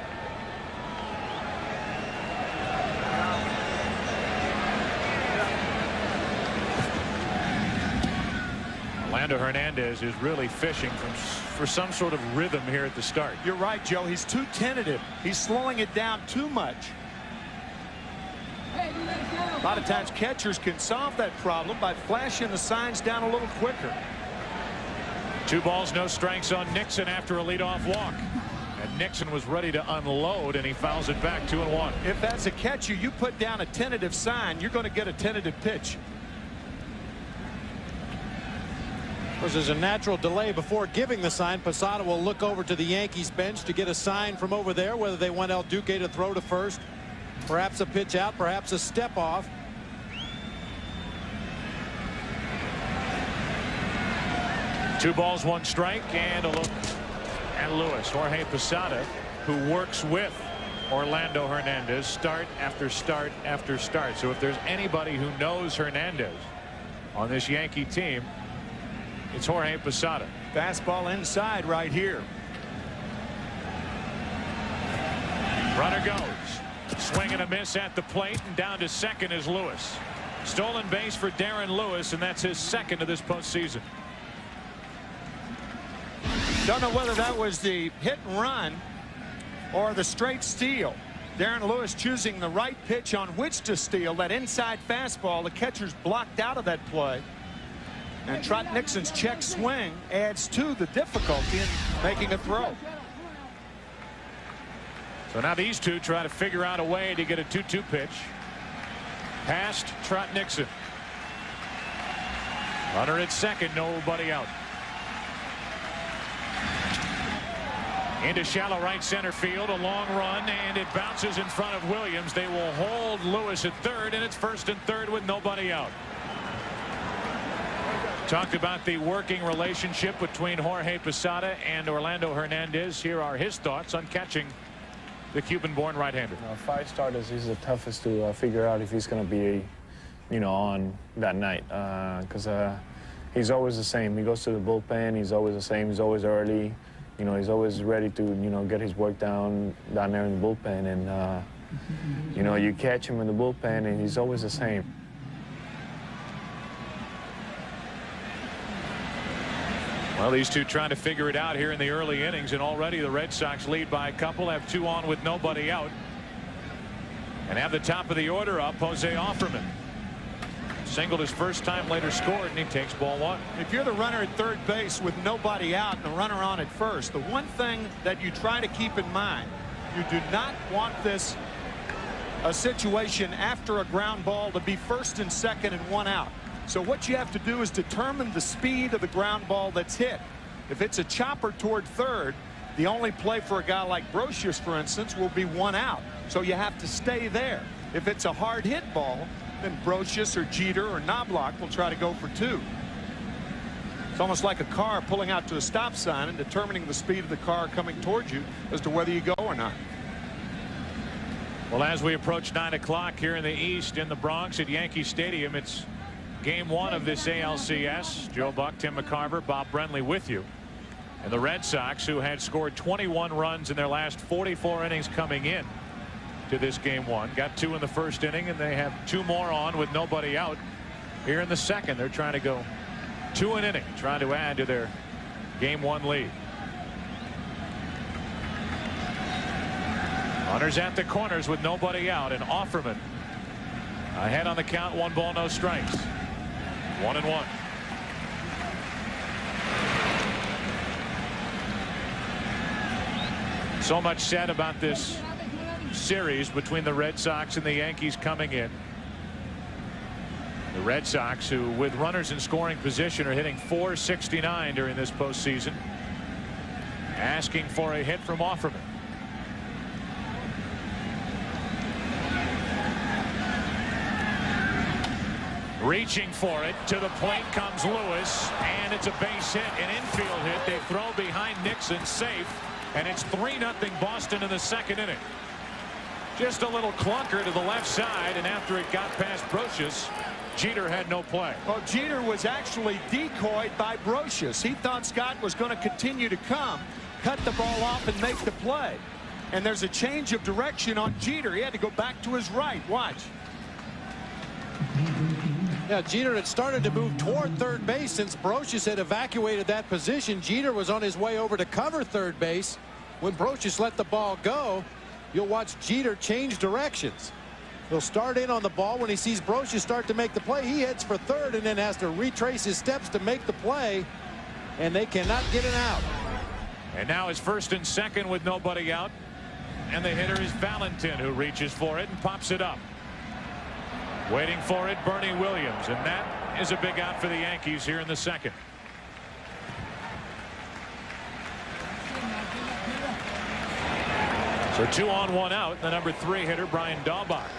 Orlando Hernandez is really fishing for some sort of rhythm here at the start. You're right, Joe. He's too tentative. He's slowing it down too much. A lot of times catchers can solve that problem by flashing the signs down a little quicker. 2 balls, no strikes on Nixon after a leadoff walk. And Nixon was ready to unload, and he fouls it back 2-1. If as a catcher you put down a tentative sign, you're going to get a tentative pitch. Because there's a natural delay before giving the sign. Posada will look over to the Yankees bench to get a sign from over there, whether they want El Duque to throw to first, perhaps a pitch out, perhaps a step off. Two balls, 1 strike, and a look at Lewis. Jorge Posada, who works with Orlando Hernandez start after start after start. So if there's anybody who knows Hernandez on this Yankee team, it's Jorge Posada. Fastball inside right here. Runner goes. Swing and a miss at the plate, and down to second is Lewis. Stolen base for Darren Lewis, and that's his second of this postseason. Don't know whether that was the hit and run or the straight steal. Darren Lewis choosing the right pitch on which to steal that inside fastball. The catcher's blocked out of that play. And Trot Nixon's check swing adds to the difficulty in making a throw. So now these two try to figure out a way to get a 2-2 pitch past Trot Nixon. Runner at second, nobody out. Into shallow right center field, a long run, and it bounces in front of Williams. They will hold Lewis at third, and it's first and third with nobody out. Talked about the working relationship between Jorge Posada and Orlando Hernandez. Here are his thoughts on catching the Cuban-born right-hander. 5 starters, he's the toughest to figure out if he's going to be, on that night. Because he's always the same. He goes to the bullpen. He's always the same. He's always early. He's always ready to, get his work down there in the bullpen. And, you catch him in the bullpen, and he's always the same. Well, these two trying to figure it out here in the early innings, and already the Red Sox lead by a couple, have 2 on with nobody out, and have the top of the order up. Jose Offerman singled his first time, later scored, and he takes ball 1. If you're the runner at third base with nobody out and the runner on at first, the one thing that you try to keep in mind, you do not want this a situation after a ground ball to be first and second and 1 out. So what you have to do is determine the speed of the ground ball that's hit. If it's a chopper toward third, The only play for a guy like Brocious, for instance, will be 1 out. So you have to stay there. If it's a hard hit ball, then Brocious or Jeter or Knobloch will try to go for 2. It's almost like a car pulling out to a stop sign and determining the speed of the car coming towards you as to whether you go or not. Well, as we approach 9 o'clock here in the East in the Bronx at Yankee Stadium, it's game 1 of this ALCS. Joe Buck, Tim McCarver, Bob Brenly with you. And the Red Sox, who had scored 21 runs in their last 44 innings coming in to this game 1, got 2 in the first inning, and they have 2 more on with nobody out here in the second. They're trying to go 2 an inning, trying to add to their game 1 lead. Runners at the corners with nobody out, and Offerman ahead on the count. 1 ball, no strikes. 1-1. So much said about this series between the Red Sox and the Yankees coming in. The Red Sox, who with runners in scoring position, are hitting .469 during this postseason, asking for a hit from Offerman. Reaching for it, to the plate comes Lewis, and it's a base hit, an infield hit. They throw behind Nixon, safe, and it's 3-0 Boston in the second inning. Just a little clunker to the left side, and after it got past Brocious, Jeter had no play. Well, Jeter was actually decoyed by Brocious. He thought Scott was going to continue to come, cut the ball off, and make the play. And there's a change of direction on Jeter. He had to go back to his right. Watch. Yeah, Jeter had started to move toward third base since Brocious had evacuated that position. Jeter was on his way over to cover third base. When Brocious let the ball go, you'll watch Jeter change directions. He'll start in on the ball. When he sees Brocious start to make the play, he heads for third and then has to retrace his steps to make the play, and they cannot get it out. And now it's first and second with nobody out, and the hitter is Valentin, who reaches for it and pops it up. Waiting for it, Bernie Williams, and that is a big out for the Yankees here in the second. So 2 on, 1 out. The number 3 hitter, Brian Daubach,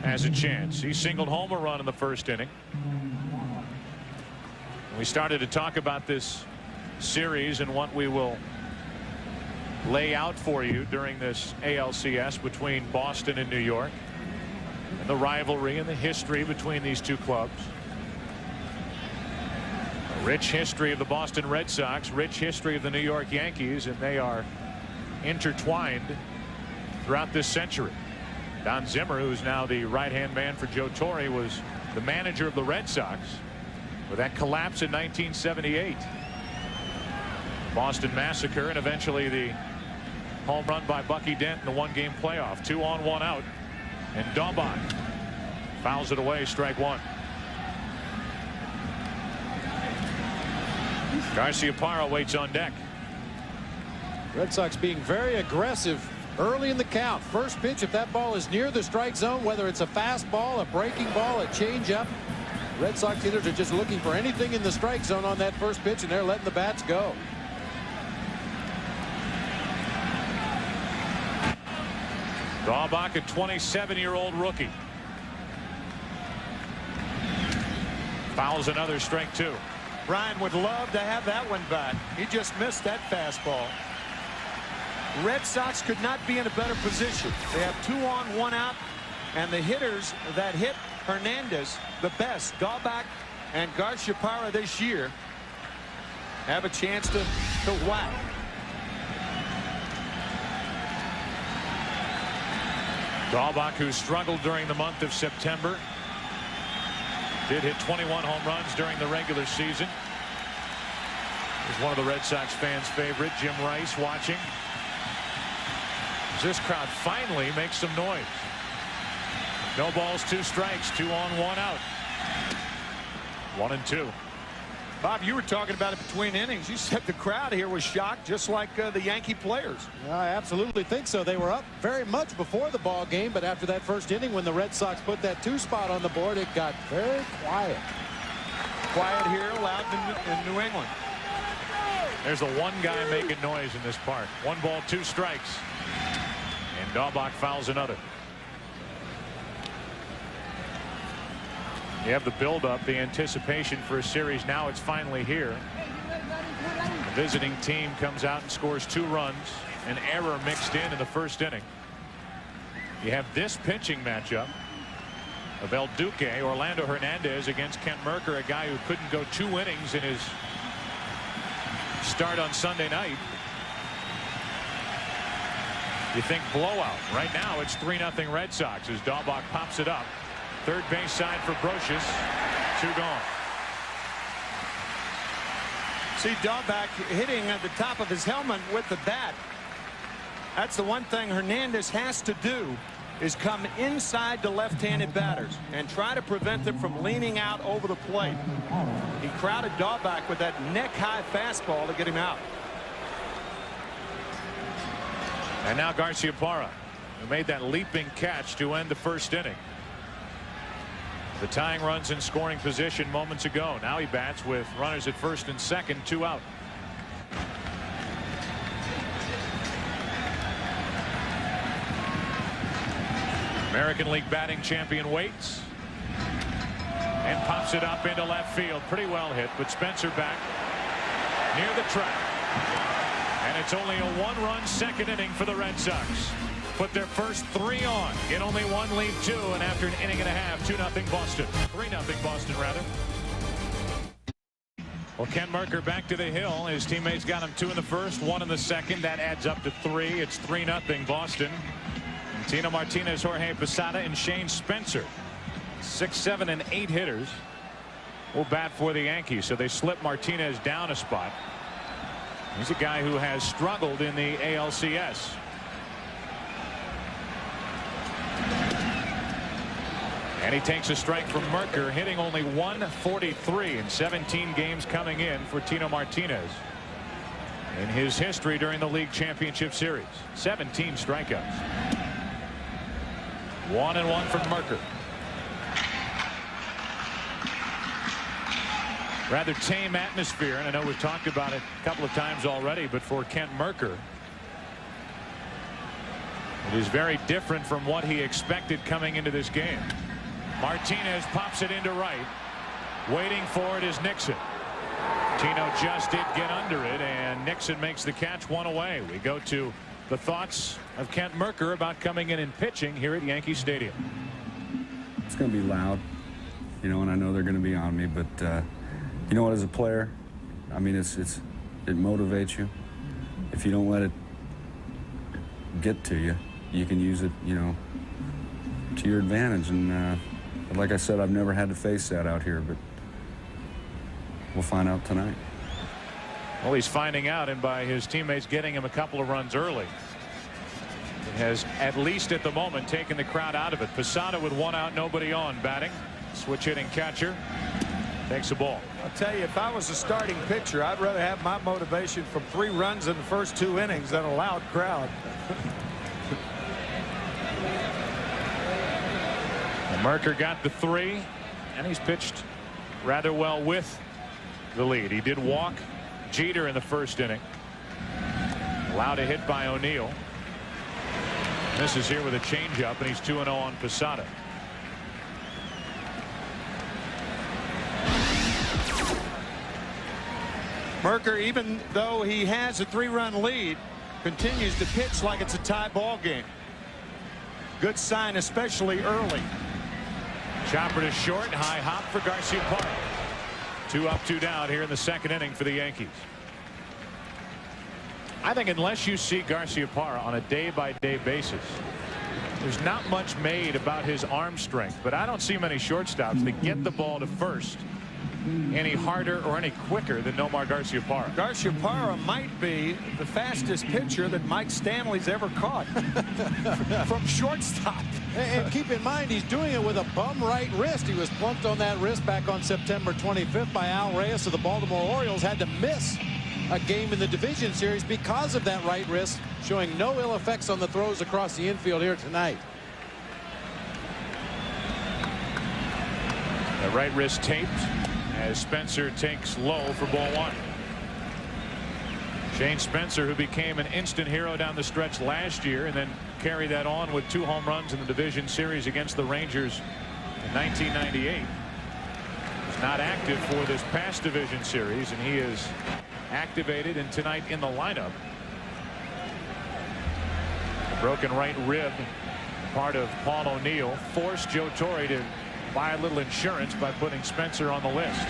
has a chance. He singled home a run in the first inning. We started to talk about this series and what we will lay out for you during this ALCS between Boston and New York, and the rivalry and the history between these two clubs. A rich history of the Boston Red Sox, rich history of the New York Yankees, and they are intertwined throughout this century. Don Zimmer, who's now the right-hand man for Joe Torre, was the manager of the Red Sox with that collapse in 1978. Boston Massacre, and eventually the home run by Bucky Dent in the 1-game playoff. 2 on, 1 out. And Daubach fouls it away, strike 1. Garciaparra waits on deck. Red Sox being very aggressive early in the count. First pitch, if that ball is near the strike zone, whether it's a fastball, a breaking ball, a changeup, Red Sox hitters are just looking for anything in the strike zone on that first pitch, and they're letting the bats go. Daubach, a 27-year-old rookie. Fouls another, strike 2. Brian would love to have that one back. He just missed that fastball. Red Sox could not be in a better position. They have 2 on, 1 out, and the hitters that hit Hernandez the best, Daubach and Garciaparra this year, have a chance to whack. Daubach, who struggled during the month of September, did hit 21 home runs during the regular season. Is one of the Red Sox fans' favorite. Jim Rice watching. This crowd finally makes some noise. No balls, 2 strikes, 2 on, 1 out. 1 and 2. Bob, you were talking about it between innings. You said the crowd here was shocked, just like the Yankee players. I absolutely think so. They were up very much before the ball game, but after that first inning, when the Red Sox put that 2 spot on the board, it got very quiet. Quiet here, loud in New England. There's the one guy making noise in this park. 1 ball, 2 strikes. And Daubach fouls another. You have the buildup, the anticipation for a series. Now it's finally here. The visiting team comes out and scores 2 runs. An error mixed in the first inning. You have this pitching matchup of El Duque, Orlando Hernandez, against Kent Mercker, a guy who couldn't go 2 innings in his start on Sunday night. You think blowout. Right now it's 3-0 Red Sox as Daubach pops it up. Third base side for Brocious. 2 gone. See Daubach hitting at the top of his helmet with the bat. That's the one thing Hernandez has to do, is come inside the left-handed batters and try to prevent them from leaning out over the plate. He crowded Daubach with that neck-high fastball to get him out. And now Garciaparra, who made that leaping catch to end the first inning. The tying runs in scoring position moments ago. Now he bats with runners at first and second, 2 out. American League batting champion waits and pops it up into left field. Pretty well hit, but Spencer back near the track. And it's only a 1-run second inning for the Red Sox. Put their first 3 on. Get only 1, leave 2, and after an inning and a half, 2-0 Boston. 3-0 Boston, rather. Well, Kent Mercker back to the hill. His teammates got him 2 in the first, 1 in the second. That adds up to 3. It's 3-0 Boston. And Tino Martinez, Jorge Posada, and Shane Spencer, 6, 7, and 8 hitters, will bat for the Yankees. So they slip Martinez down a spot. He's a guy who has struggled in the ALCS. And he takes a strike from Mercker, hitting only 143 in 17 games coming in for Tino Martinez. In his history during the League Championship Series, 17 strikeouts. 1-1 from Mercker. Rather tame atmosphere, and I know we've talked about it a couple of times already, but for Kent Mercker, it is very different from what he expected coming into this game. Martinez pops it into right. Waiting for it is Nixon. Tino just did get under it, and Nixon makes the catch, 1 away. We go to the thoughts of Kent Mercker about coming in and pitching here at Yankee Stadium. It's going to be loud, you know, and I know they're going to be on me, but you know what, as a player, I mean, it motivates you. If you don't let it get to you, you can use it, you know, to your advantage. And like I said, I've never had to face that out here, but we'll find out tonight. Well, he's finding out, and by his teammates getting him a couple of runs early, it has, at least at the moment, taken the crowd out of it. Posada with 1 out, nobody on, batting. Switch hitting catcher takes the ball. I'll tell you, if I was a starting pitcher, I'd rather have my motivation from 3 runs in the first 2 innings than a loud crowd. Mercker got the 3, and he's pitched rather well with the lead. He did walk Jeter in the first inning. Allowed a hit by O'Neill. This is here with a changeup, and he's 2-0 on Posada. Mercker, even though he has a 3-run lead, continues to pitch like it's a tie ball game. Good sign, especially early. Chopper to short, high hop for Garciaparra. 2 up, 2 down here in the second inning for the Yankees. I think unless you see Garciaparra on a day-by-day basis, there's not much made about his arm strength, but I don't see many shortstops that get the ball to first any harder or any quicker than Nomar Garciaparra. Garciaparra might be the fastest pitcher that Mike Stanley's ever caught from shortstop. And keep in mind, he's doing it with a bum right wrist. He was plunked on that wrist back on September 25th by Al Reyes, so the Baltimore Orioles had to miss a game in the division series because of that right wrist, showing no ill effects on the throws across the infield here tonight. The right wrist taped as Spencer takes low for ball 1. Shane Spencer, who became an instant hero down the stretch last year and then carried that on with 2 home runs in the division series against the Rangers in 1998. He's not active for this past division series, and he is activated and tonight in the lineup. A broken right rib, part of Paul O'Neill, forced Joe Torre to buy a little insurance by putting Spencer on the list.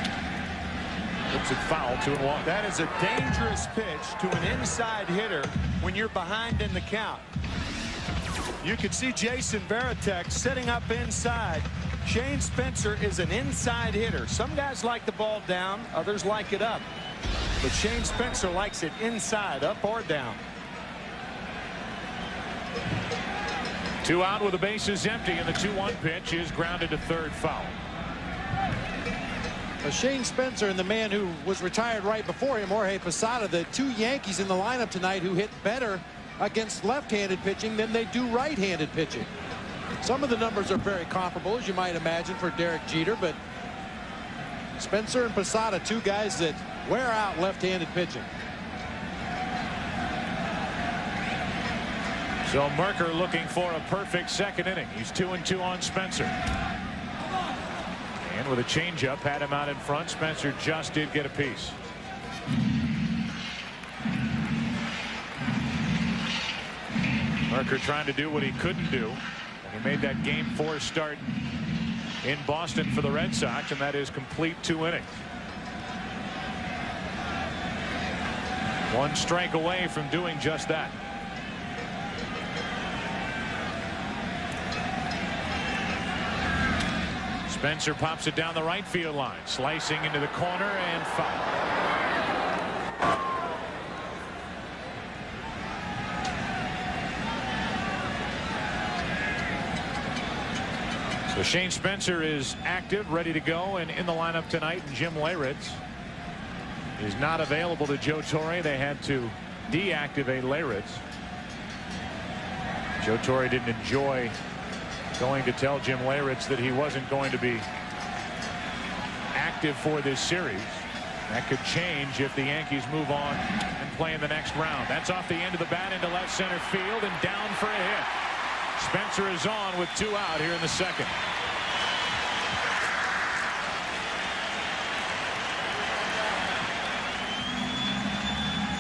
Looks at foul, 2-1. That is a dangerous pitch to an inside hitter when you're behind in the count. You could see Jason Varitek setting up inside. Shane Spencer is an inside hitter. Some guys like the ball down, others like it up. But Shane Spencer likes it inside, up or down. 2 out with the bases empty, and the 2-1 pitch is grounded to third, foul. Shane Spencer and the man who was retired right before him, Jorge Posada, the 2 Yankees in the lineup tonight who hit better against left-handed pitching than they do right-handed pitching. Some of the numbers are very comparable, as you might imagine, for Derek Jeter, but Spencer and Posada, 2 guys that wear out left-handed pitching. So Merker looking for a perfect second inning. He's 2-2 on Spencer. And with a changeup, had him out in front. Spencer just did get a piece. Merker trying to do what he couldn't do. And he made that Game 4 start in Boston for the Red Sox, and that is complete 2 innings. 1 strike away from doing just that. Spencer pops it down the right field line, slicing into the corner, and foul. So Shane Spencer is active, ready to go, and in the lineup tonight. Jim Leyritz is not available to Joe Torre. They had to deactivate Leyritz. Joe Torre didn't enjoy going to tell Jim Leyritz that he wasn't going to be active for this series. That could change if the Yankees move on and play in the next round. That's off the end of the bat into left center field and down for a hit. Spencer is on with 2 out here in the second.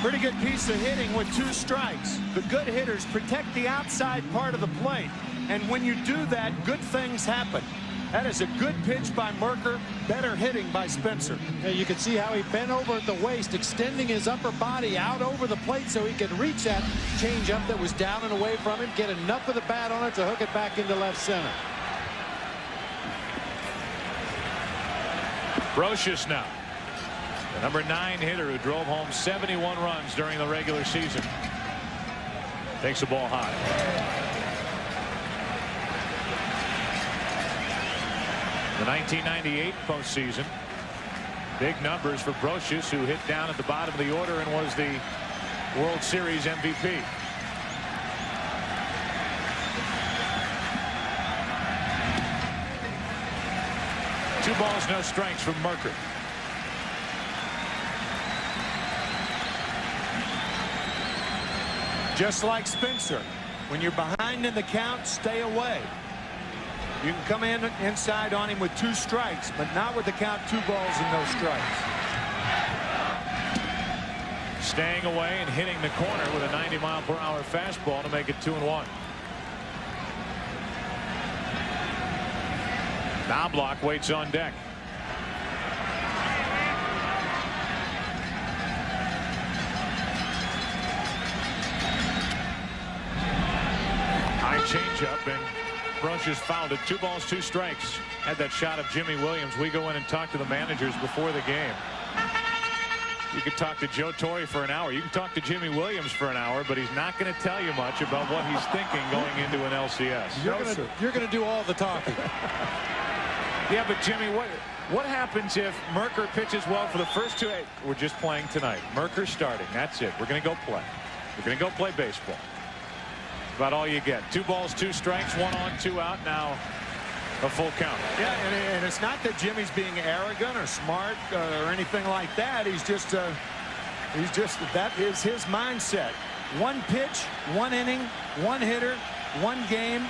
Pretty good piece of hitting with 2 strikes. The good hitters protect the outside part of the plate. And when you do that, good things happen. That is a good pitch by Merker. Better hitting by Spencer. Yeah, you can see how he bent over at the waist, extending his upper body out over the plate so he could reach that changeup that was down and away from him, get enough of the bat on it to hook it back into left center. Brocious now. The number 9 hitter who drove home 71 runs during the regular season. Takes the ball high. The 1998 postseason. Big numbers for Brocious, who hit down at the bottom of the order and was the World Series MVP. Two balls, no strikes from Merker. Just like Spencer, when you're behind in the count, stay away. You can come in inside on him with 2 strikes, but not with the count 2 balls and no strikes. Staying away and hitting the corner with a 90-mile-per-hour fastball to make it 2-1. Knobloch waits on deck. High changeup, and Brocious fouled it. 2 balls, 2 strikes. Had that shot of Jimmy Williams. We go in and talk to the managers before the game. You could talk to Joe Torre for an hour. You can talk to Jimmy Williams for an hour, but he's not going to tell you much about what he's thinking going into an LCS. You're going to do all the talking. Yeah, but Jimmy, what happens if Merker pitches well for the first 2? We're just playing tonight. Merker starting. That's it. We're going to go play. We're going to go play baseball. About all you get. 2 balls, 2 strikes, 1 on, 2 out. Now a full count. Yeah, and it's not that Jimmy's being arrogant or smart or anything like that. He's just That is his mindset. One pitch, one inning, one hitter, one game.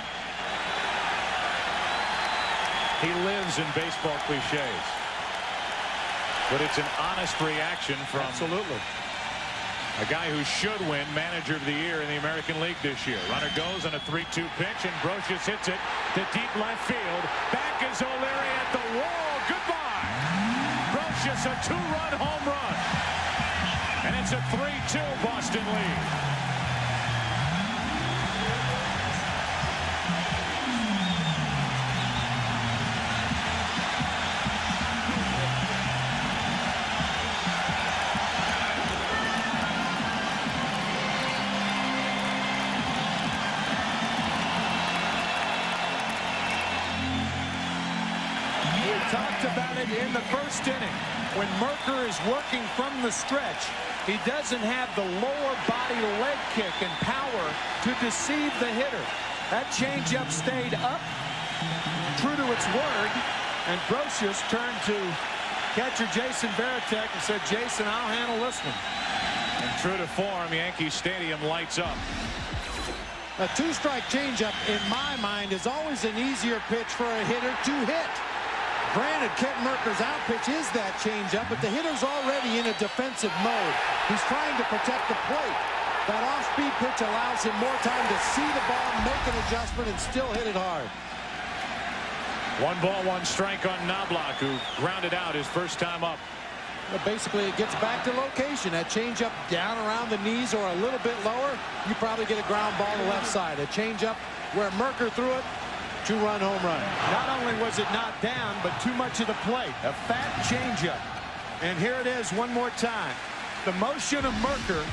He lives in baseball cliches. But it's an honest reaction from a guy who should win Manager of the Year in the American League this year. Runner goes on a 3-2 pitch, and Brocious hits it to deep left field. Back is O'Leary at the wall. Goodbye. Brocious, a 2-run home run. And it's a 3-2 Boston lead. Talked about it in the first inning. When Merker is working from the stretch, he doesn't have the lower body leg kick and power to deceive the hitter. That changeup stayed up, true to its word, and Brocious turned to catcher Jason Varitek and said, Jason, I'll handle this one. And true to form, Yankee Stadium lights up. A 2-strike changeup, in my mind, is always an easier pitch for a hitter to hit. Granted, Kent Merker's out pitch is that changeup, but the hitter's already in a defensive mode. He's trying to protect the plate. That off-speed pitch allows him more time to see the ball, make an adjustment, and still hit it hard. 1 ball, 1 strike on Knobloch, who grounded out his first time up. But basically, it gets back to location. That changeup down around the knees or a little bit lower, you probably get a ground ball to left side. A changeup where Merker threw it, 2-run home run. Not only was it not down, but too much of the plate. A fat changeup. And here it is one more time. The motion of Merker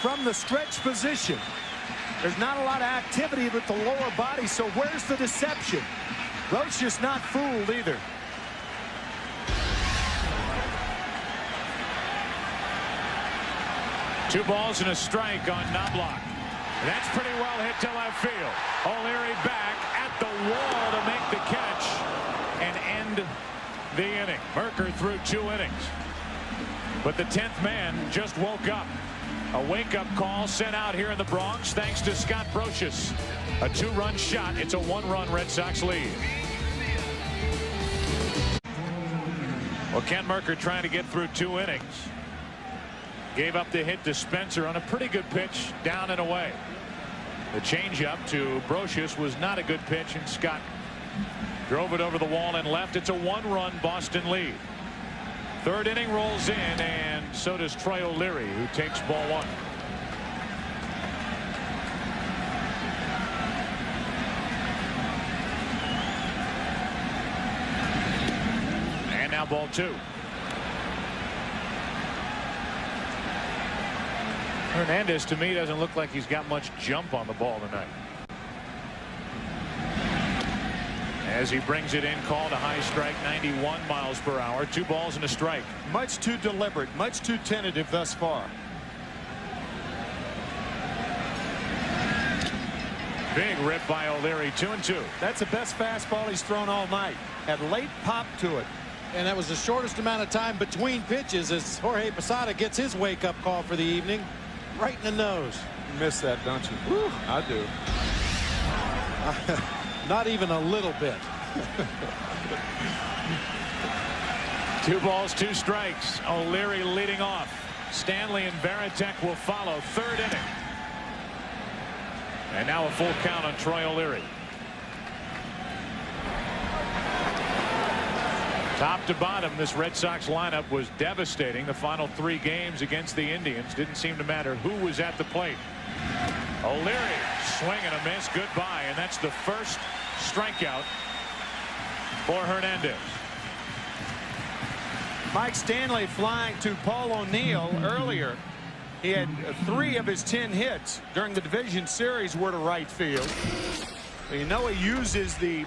from the stretch position. There's not a lot of activity with the lower body, so where's the deception? Brocious not fooled either. Two balls and a strike on Knobloch. That's pretty well hit to left field. O'Leary back at the wall to make the catch and end the inning. Merker threw 2 innings. But the 10th man just woke up. A wake-up call sent out here in the Bronx thanks to Scott Brocious. A 2-run shot. It's a 1-run Red Sox lead. Well, Kent Merker trying to get through 2 innings. Gave up the hit to Spencer on a pretty good pitch down and away. The changeup to Brocious was not a good pitch, and Scott drove it over the wall and left. It's a 1-run Boston lead. 3rd inning rolls in, and so does Troy O'Leary, who takes ball 1. And now ball 2. Hernandez, to me, doesn't look like he's got much jump on the ball tonight. As he brings it in, called a high strike, 91 miles per hour. 2 balls and a strike. Much too deliberate, much too tentative thus far. Big rip by O'Leary, 2-2. That's the best fastball he's thrown all night. Had late pop to it. And that was the shortest amount of time between pitches as Jorge Posada gets his wake-up call for the evening. Right in the nose. You miss that, don't you? Whew, I do. Not even a little bit. 2 balls, 2 strikes. O'Leary leading off. Stanley and Varitek will follow. 3rd inning. And now a full count on Troy O'Leary. Top to bottom, this Red Sox lineup was devastating. The final 3 games against the Indians didn't seem to matter who was at the plate. O'Leary swing and a miss. Goodbye. And that's the first strikeout for Hernandez. Mike Stanley flying to Paul O'Neill earlier. He had 3 of his 10 hits during the division series were to right field. You know he uses the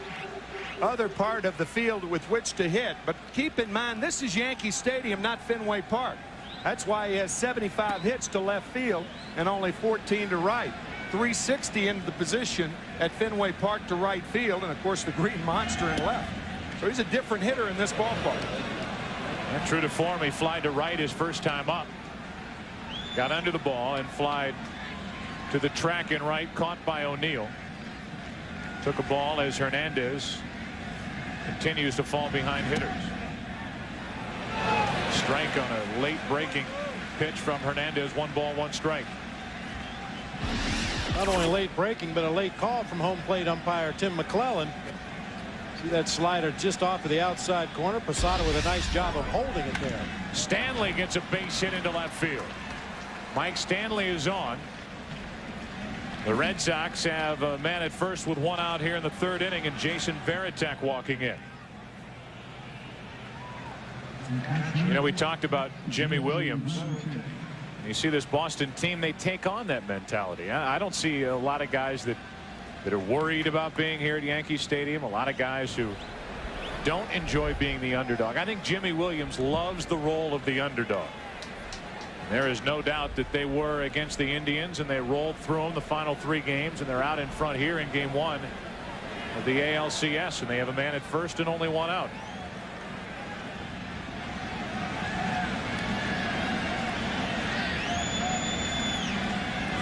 other part of the field with which to hit, but keep in mind this is Yankee Stadium, not Fenway Park. That's why he has 75 hits to left field and only 14 to right. 360 into the position at Fenway Park to right field, and of course the green monster in left. So he's a different hitter in this ballpark. And true to form, he flied to right his first time up. got under the ball and flied to the track and right, caught by O'Neill. Took a ball as Hernandez continues to fall behind hitters. Strike on a late breaking pitch from Hernandez. 1 ball, 1 strike. Not only late breaking, but a late call from home plate umpire Tim McClellan. See that slider just off of the outside corner. Posada with a nice job of holding it there. Stanley gets a base hit into left field. Mike Stanley is on. The Red Sox have a man at first with 1 out here in the 3rd inning, and Jason Varitek walking in. You know, we talked about Jimmy Williams. You see this Boston team, they take on that mentality. I don't see a lot of guys that are worried about being here at Yankee Stadium. A lot of guys who don't enjoy being the underdog. I think Jimmy Williams loves the role of the underdog. There is no doubt that they were against the Indians, and they rolled through them the final 3 games, and they're out in front here in game 1 of the ALCS, and they have a man at first and only 1 out.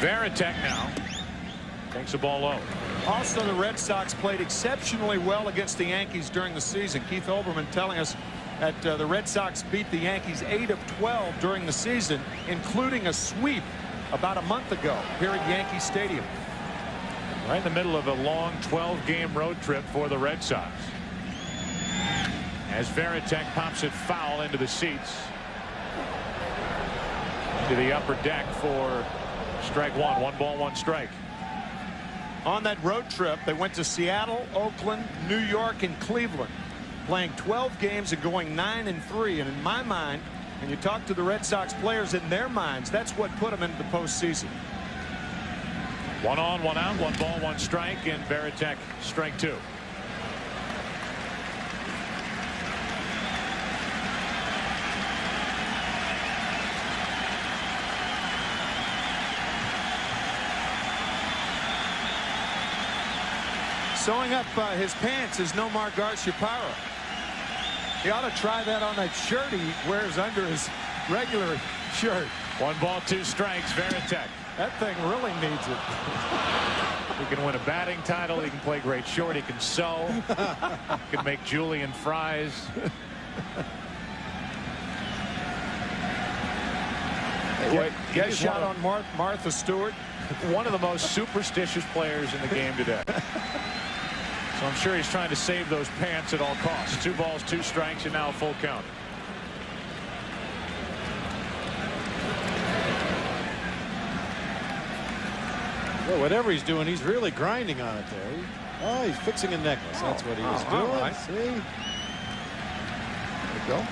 Varitek now takes the ball low. Also, the Red Sox played exceptionally well against the Yankees during the season. Keith Olbermann telling us that the Red Sox beat the Yankees 8 of 12 during the season, including a sweep about a month ago here at Yankee Stadium. Right in the middle of a long 12-game road trip for the Red Sox. As Varitek pops it foul into the seats. To the upper deck for strike 1. 1 ball, 1 strike. On that road trip, they went to Seattle, Oakland, New York, and Cleveland, playing 12 games and going 9-3. And in my mind, and you talk to the Red Sox players, in their minds, that's what put them into the postseason. 1 on, 1 out, 1 ball, 1 strike, and Varitek strike 2. Sewing up his pants is Nomar Garciaparra. He ought to try that on that shirt he wears under his regular shirt. 1 ball, 2 strikes, Varitek. That thing really needs it. He can win a batting title. He can play great short. He can sew. He can make julienne fries. Get a shot on Martha Stewart. One of the most superstitious players in the game today. So I'm sure he's trying to save those pants at all costs. 2 balls, 2 strikes, and now a full count. Well, whatever he's doing, he's really grinding on it there. Oh, he's fixing a necklace. That's what he was doing. Right. See? There you go.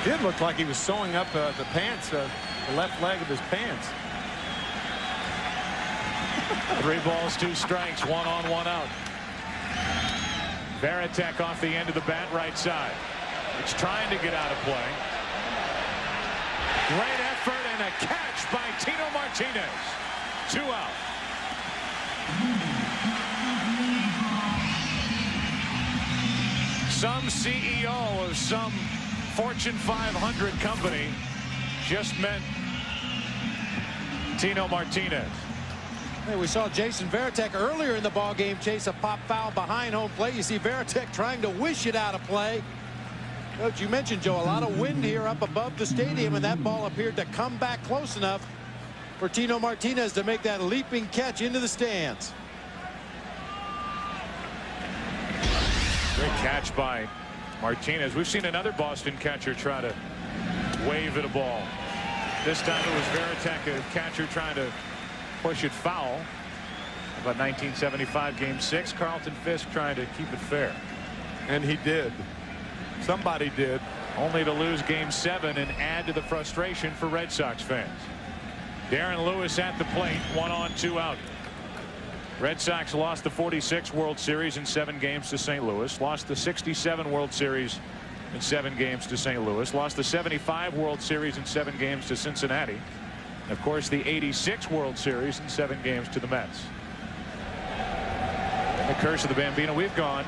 Did look like he was sewing up the pants, the left leg of his pants. 3 balls, 2 strikes, 1 on, 1 out. Varitek off the end of the bat, right side. It's trying to get out of play. Great effort and a catch by Tino Martinez. 2 out. Some CEO of some Fortune 500 company just met Tino Martinez. Hey, we saw Jason Varitek earlier in the ball game chase a pop foul behind home plate. You see Varitek trying to wish it out of play. Coach, you mentioned, Joe, a lot of wind here up above the stadium, and that ball appeared to come back close enough for Tino Martinez to make that leaping catch into the stands. Great catch by Martinez. We've seen another Boston catcher try to wave at a ball. This time it was Varitek, a catcher, trying to push it foul. About 1975 Game 6, Carlton Fisk trying to keep it fair. And he did. Somebody did. Only to lose Game 7 and add to the frustration for Red Sox fans. Darren Lewis at the plate, 1 on, 2 out. Red Sox lost the 46 World Series in 7 games to St. Louis. Lost the 67 World Series in 7 games to St. Louis. Lost the 75 World Series in 7 games to Cincinnati. Of course, the 86 World Series in 7 games to the Mets. The curse of the Bambino. We've gone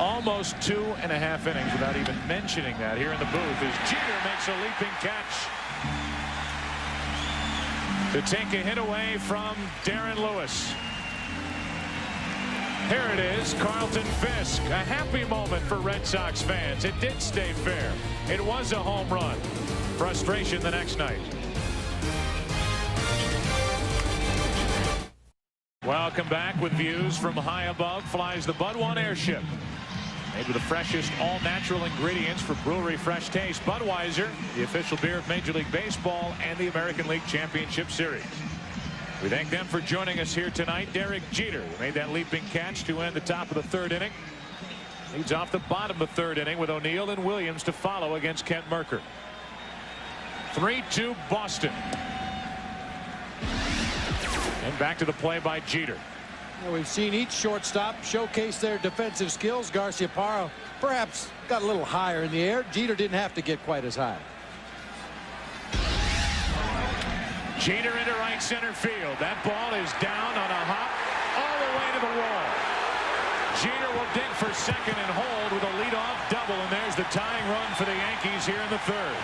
almost 2.5 innings without even mentioning that here in the booth as Jeter makes a leaping catch to take a hit away from Darren Lewis. Here it is, Carlton Fisk. A happy moment for Red Sox fans. It did stay fair. It was a home run. Frustration the next night. Welcome back. With views from high above flies the Bud One airship. Made with the freshest all-natural ingredients for brewery fresh taste. Budweiser, the official beer of Major League Baseball and the American League Championship Series. We thank them for joining us here tonight. Derek Jeter made that leaping catch to end the top of the third inning. Leads off the bottom of the third inning with O'Neill and Williams to follow against Kent Mercker. 3-2 Boston. And back to the play by Jeter. Well, we've seen each shortstop showcase their defensive skills. Garciaparra perhaps got a little higher in the air. Jeter didn't have to get quite as high. Jeter into right center field. That ball is down on a hop all the way to the wall. Jeter will dig for second and hold with a leadoff double, and there's the tying run for the Yankees here in the third.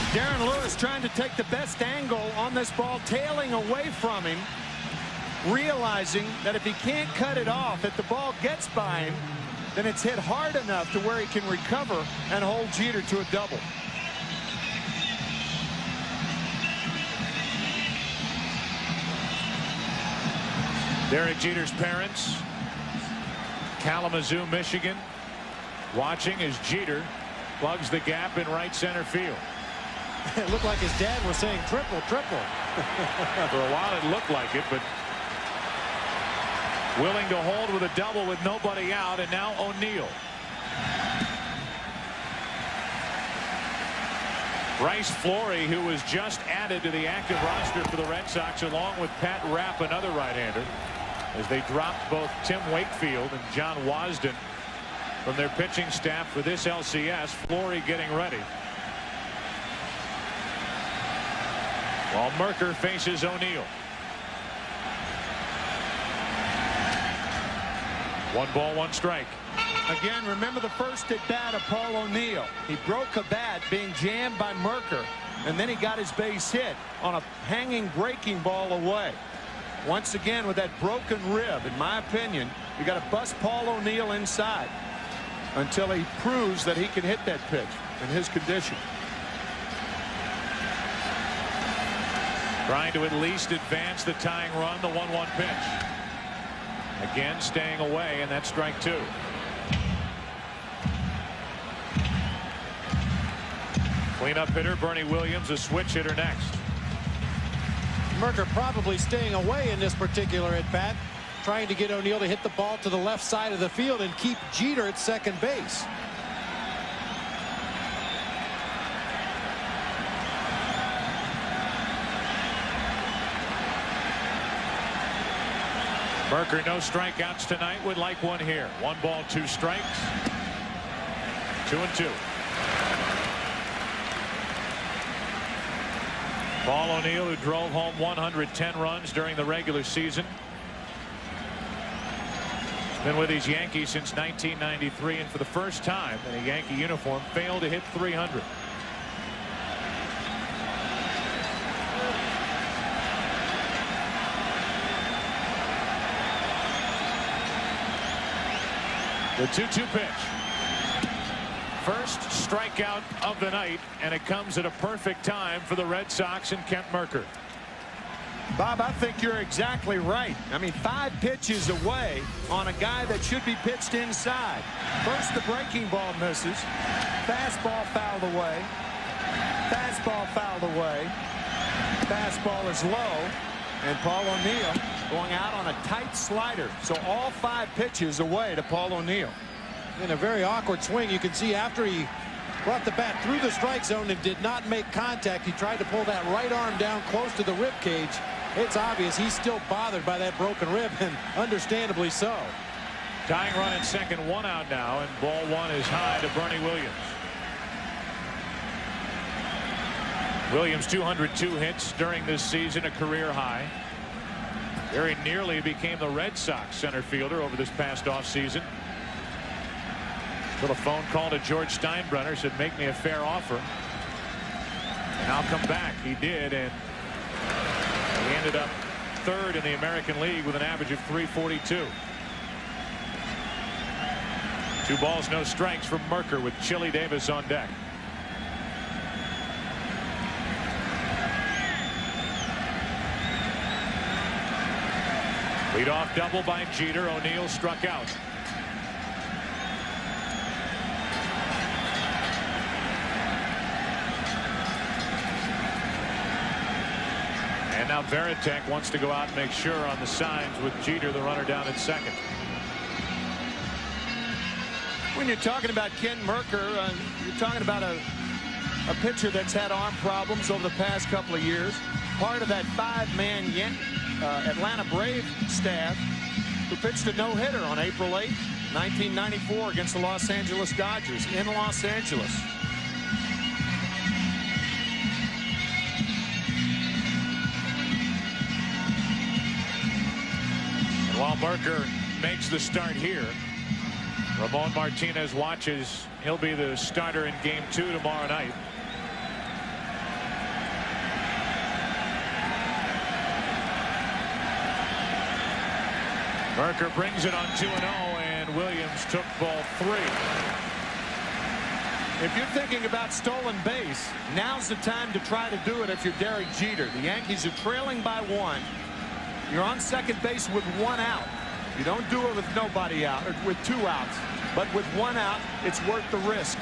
Darren Lewis trying to take the best angle on this ball, tailing away from him, realizing that if he can't cut it off, if the ball gets by him, then it's hit hard enough to where he can recover and hold Jeter to a double. Derek Jeter's parents, Kalamazoo, Michigan, watching as Jeter plugs the gap in right center field. It looked like his dad was saying triple, triple. For a while it looked like it, but willing to hold with a double with nobody out, and now O'Neill. Bryce Flory, who was just added to the active roster for the Red Sox, along with Pat Rapp, another right-hander, as they dropped both Tim Wakefield and John Wasden from their pitching staff for this LCS. Flory getting ready, while Mercker faces O'Neill. 1 ball, 1 strike. Again, remember the first at bat of Paul O'Neill. He broke a bat being jammed by Mercker, and then he got his base hit on a hanging breaking ball away. Once again, with that broken rib, in my opinion, you got to bust Paul O'Neill inside until he proves that he can hit that pitch in his condition. Trying to at least advance the tying run, the 1-1 pitch. Again, staying away, and that's strike 2. Cleanup hitter Bernie Williams, a switch hitter next. Mercker probably staying away in this particular at bat, trying to get O'Neill to hit the ball to the left side of the field and keep Jeter at second base. Mercker, no strikeouts tonight, would like one here. 1 ball, 2 strikes. 2-2. Paul O'Neill, who drove home 110 runs during the regular season, has been with his Yankees since 1993, and for the first time in a Yankee uniform failed to hit 300. The 2-2 pitch. First strikeout of the night, and it comes at a perfect time for the Red Sox and Kent Mercker. Bob, I think you're exactly right. I mean, 5 pitches away on a guy that should be pitched inside. First, the breaking ball misses. Fastball fouled away. Fastball fouled away. Fastball is low. And Paul O'Neill going out on a tight slider. So all 5 pitches away to Paul O'Neill. In a very awkward swing. You can see after he brought the bat through the strike zone and did not make contact, he tried to pull that right arm down close to the rib cage. It's obvious he's still bothered by that broken rib, and understandably so. Tying run at second, 1 out now, and ball 1 is high to Bernie Williams. Williams 202 hits during this season, a career high. Very nearly became the Red Sox center fielder over this past offseason. Little phone call to George Steinbrenner, said make me a fair offer and I'll come back. He did, and he ended up third in the American League with an average of 342. 2 balls, no strikes from Merker with Chili Davis on deck. Leadoff double by Jeter. O'Neill struck out. And now Veritek wants to go out and make sure on the signs with Jeter, the runner, down at second. When you're talking about Ken Merker, you're talking about a pitcher that's had arm problems over the past couple of years. Part of that 5-man Atlanta Brave staff who pitched a no-hitter on April 8, 1994 against the Los Angeles Dodgers in Los Angeles. And while Merker makes the start here, Ramon Martinez watches. He'll be the starter in Game 2 tomorrow night. Merker brings it on 2-0, and Williams took ball 3. If you're thinking about stolen base, now's the time to try to do it if you're Derek Jeter. The Yankees are trailing by 1. You're on second base with 1 out. You don't do it with nobody out, or with 2 outs. But with 1 out, it's worth the risk.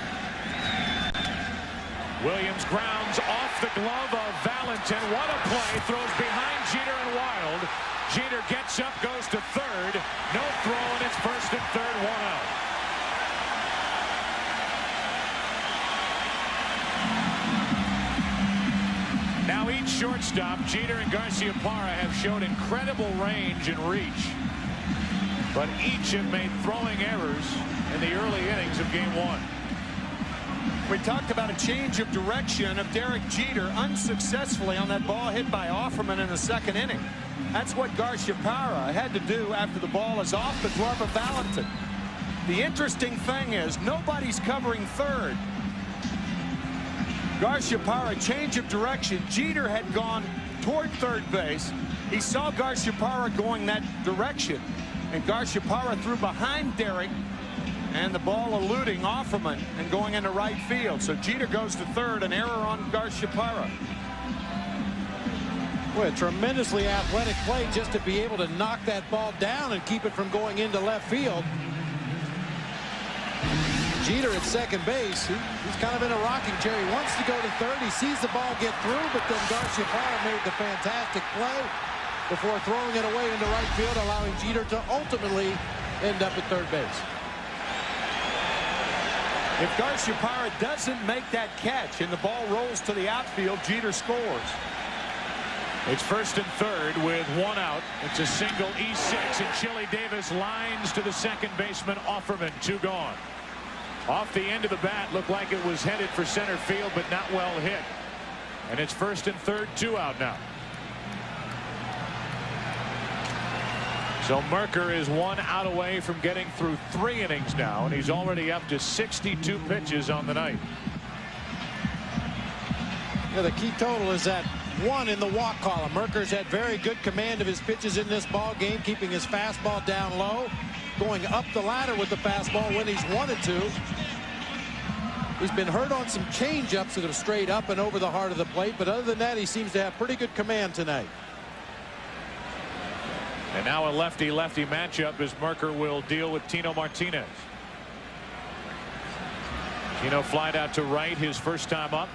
Williams grounds off the glove of Valentin. What a play. Throws behind Jeter and Wild. Jeter gets up, goes to third. No throw, and it's first and third, 1 out. Now each shortstop, Jeter and Garciaparra, have shown incredible range and reach. But each have made throwing errors in the early innings of Game 1. We talked about a change of direction of Derek Jeter unsuccessfully on that ball hit by Offerman in the second inning. That's what Garciaparra had to do after the ball is off the glove of Valentin. The interesting thing is nobody's covering third. Garciaparra, change of direction. Jeter had gone toward third base. He saw Garciaparra going that direction, and Garciaparra threw behind Derek, and the ball eluding Offerman and going into right field. So Jeter goes to third, an error on Garciaparra. Boy, a tremendously athletic play just to be able to knock that ball down and keep it from going into left field. Jeter at second base, he's kind of in a rocking chair. He wants to go to third. He sees the ball get through, but then Garciaparra made the fantastic play before throwing it away into right field, allowing Jeter to ultimately end up at third base. If Garciaparra doesn't make that catch and the ball rolls to the outfield, Jeter scores. It's first and third with 1 out. It's a single E6, and Chili Davis lines to the second baseman Offerman. 2 gone. Off the end of the bat, looked like it was headed for center field, but not well hit. And it's first and third, 2 out now. So Merker is 1 out away from getting through 3 innings now, and he's already up to 62 pitches on the night. Yeah, the key total is at 1 in the walk column. Merker's had very good command of his pitches in this ball game, keeping his fastball down low, going up the ladder with the fastball when he's wanted to. He's been hurt on some changeups that have strayed up and over the heart of the plate, but other than that, he seems to have pretty good command tonight. And now a lefty-lefty matchup as Merker will deal with Tino Martinez. Tino flied out to right his first time up.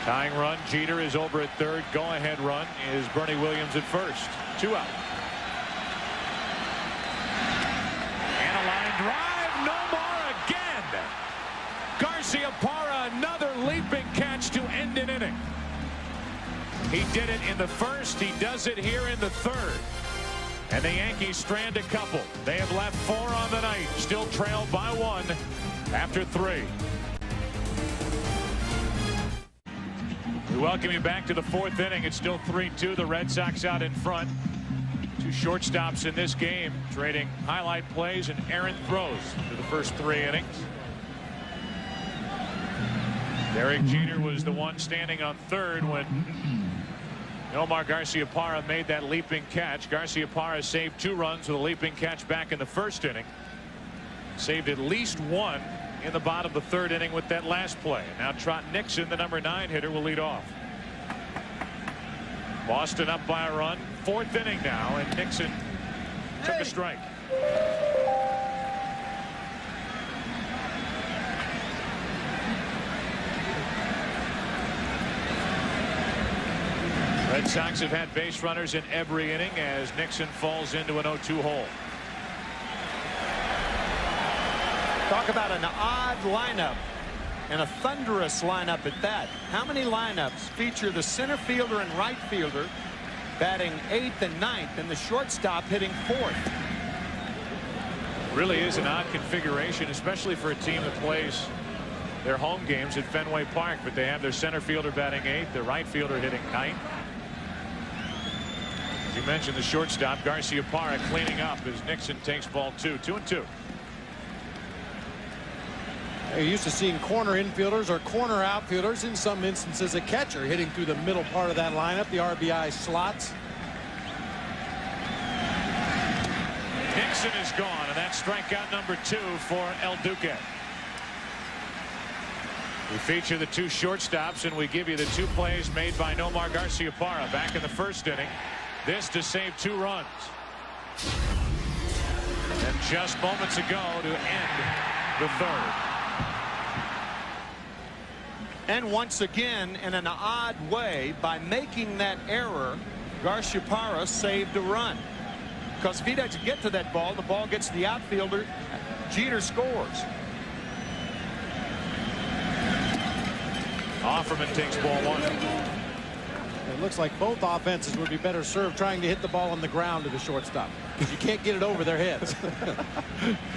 Tying run, Jeter is over at third. Go-ahead run is Bernie Williams at first. 2 out. And a line drive, no more again. Garciaparra, another leaping catch to end an inning. He did it in the first. He does it here in the third. And the Yankees strand a couple. They have left 4 on the night. Still trailed by 1 after 3. We welcome you back to the 4th inning. It's still 3-2. The Red Sox out in front. 2 shortstops in this game, trading highlight plays and errant throws through the first 3 innings. Derek Jeter was the one standing on third when Omar Garciaparra made that leaping catch. Garciaparra saved 2 runs with a leaping catch back in the 1st inning. Saved at least 1 in the bottom of the 3rd inning with that last play. Now Trot Nixon, the number 9 hitter, will lead off. Boston up by a run. 4th inning now, and Nixon took a strike. Red Sox have had base runners in every inning as Nixon falls into an 0-2 hole. Talk about an odd lineup, and a thunderous lineup at that. How many lineups feature the center fielder and right fielder batting 8th and 9th, and the shortstop hitting 4th? Really is an odd configuration, especially for a team that plays their home games at Fenway Park, but they have their center fielder batting 8th, their right fielder hitting 9th. As you mentioned, the shortstop Garciaparra cleaning up as Nixon takes ball 2. 2-2. You're used to seeing corner infielders or corner outfielders, in some instances a catcher hitting through the middle part of that lineup, the RBI slots. Nixon is gone, and that's strikeout number 2 for El Duque. We feature the 2 shortstops, and we give you the 2 plays made by Nomar Garciaparra back in the 1st inning. This to save 2 runs. And just moments ago to end the 3rd. And once again, in an odd way, by making that error, Garciaparra saved a run. Because if he doesn't get to that ball, the ball gets the outfielder. Jeter scores. Offerman takes ball 1. It looks like both offenses would be better served trying to hit the ball on the ground to the shortstop, because you can't get it over their heads.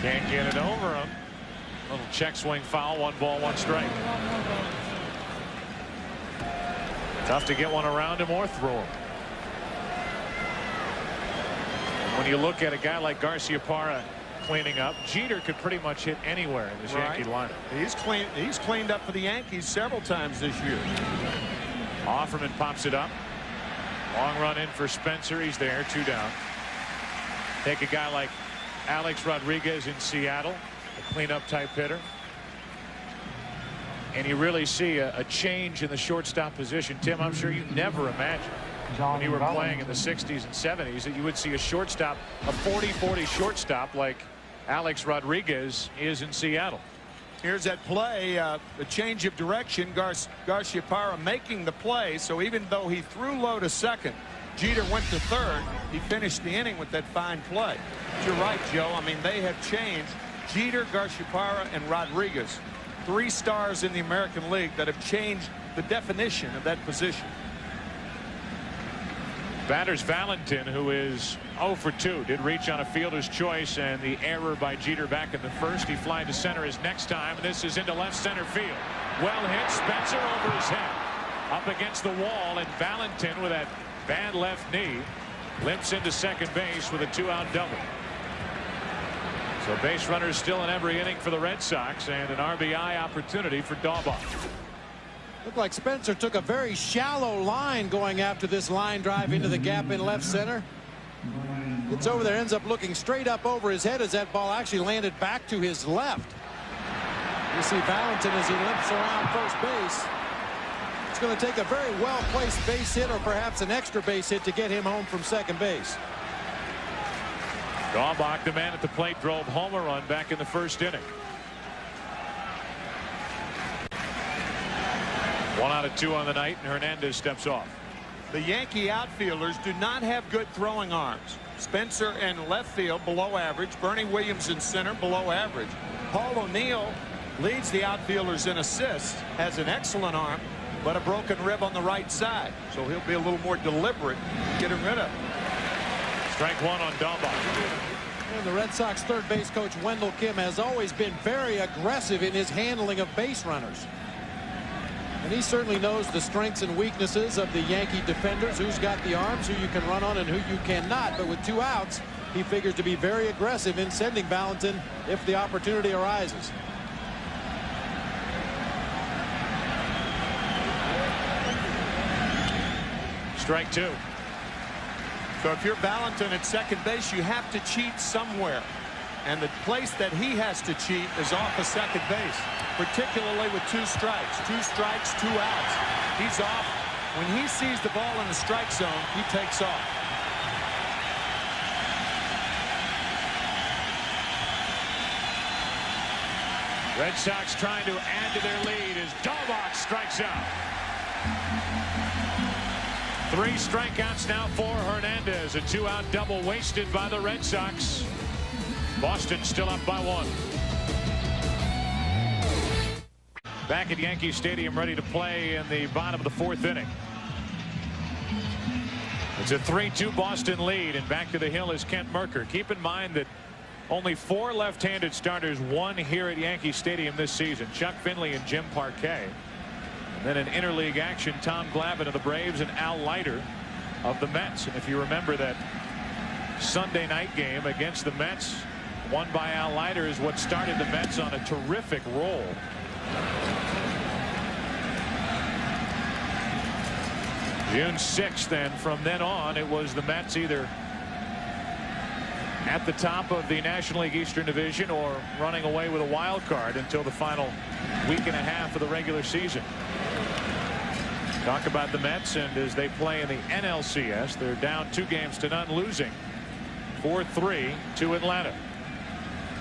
Can't get it over them. Little check swing foul. 1 ball, 1 strike. Tough to get one around him or through him. And when you look at a guy like Garciaparra cleaning up, Jeter could pretty much hit anywhere in this Yankee lineup. He's cleaned up for the Yankees several times this year. Offerman pops it up. Long run in for Spencer. He's there, 2 down. Take a guy like Alex Rodriguez in Seattle, a cleanup type hitter. And you really see a change in the shortstop position. Tim, I'm sure you never imagined when you were playing in the 60s and 70s that you would see a shortstop, a 40-40 shortstop like Alex Rodriguez is in Seattle. Here's that play, a change of direction. Garciaparra making the play, so even though he threw low to second, Jeter went to third. He finished the inning with that fine play. But you're right, Joe. I mean, they have changed. Jeter, Garciaparra, and Rodriguez, 3 stars in the American League that have changed the definition of that position. Batters Valentin, who is 0 for 2, did reach on a fielder's choice, and the error by Jeter back in the 1st. He flied to center his next time, and this is into left center field. Well hit. Spencer over his head, up against the wall, and Valentin with that bad left knee limps into second base with a 2-out double. So base runners still in every inning for the Red Sox, and an RBI opportunity for Daubach. Looked like Spencer took a very shallow line going after this line drive into the gap in left center. Gets over there, ends up looking straight up over his head as that ball actually landed back to his left. You see Valentin as he limps around first base. It's going to take a very well-placed base hit or perhaps an extra base hit to get him home from second base. Daubach, the man at the plate, drove home a run back in the 1st inning. 1 out of 2 on the night, and Hernandez steps off. The Yankee outfielders do not have good throwing arms. Spencer in left field below average. Bernie Williams in center below average. Paul O'Neill leads the outfielders in assists, has an excellent arm, but a broken rib on the right side. So he'll be a little more deliberate getting rid of it. Strike 1 on Daubach. And the Red Sox third base coach Wendell Kim has always been very aggressive in his handling of base runners. And he certainly knows the strengths and weaknesses of the Yankee defenders, who's got the arms, who you can run on, and who you cannot. But with 2 outs, he figures to be very aggressive in sending Valentin if the opportunity arises. Strike 2. So if you're Valentin at second base, you have to cheat somewhere. And the place that he has to cheat is off of second base, particularly with 2 strikes. 2 strikes, 2 outs. He's off. When he sees the ball in the strike zone, he takes off. Red Sox trying to add to their lead as Dalbach strikes out. 3 strikeouts now for Hernandez. A 2-out double wasted by the Red Sox. Boston still up by 1. Back at Yankee Stadium, ready to play in the bottom of the 4th inning. It's a 3-2 Boston lead, and back to the hill is Kent Mercker. Keep in mind that only 4 left-handed starters won here at Yankee Stadium this season. Chuck Finley and Jim Parquet. And then in interleague action, Tom Glavine of the Braves and Al Leiter of the Mets. And if you remember that Sunday night game against the Mets, won by Al Leiter, is what started the Mets on a terrific roll. June 6th, and from then on, it was the Mets either at the top of the National League Eastern Division or running away with a wild card until the final week and a half of the regular season. Talk about the Mets, and as they play in the NLCS, they're down 2-0, losing 4-3 to Atlanta.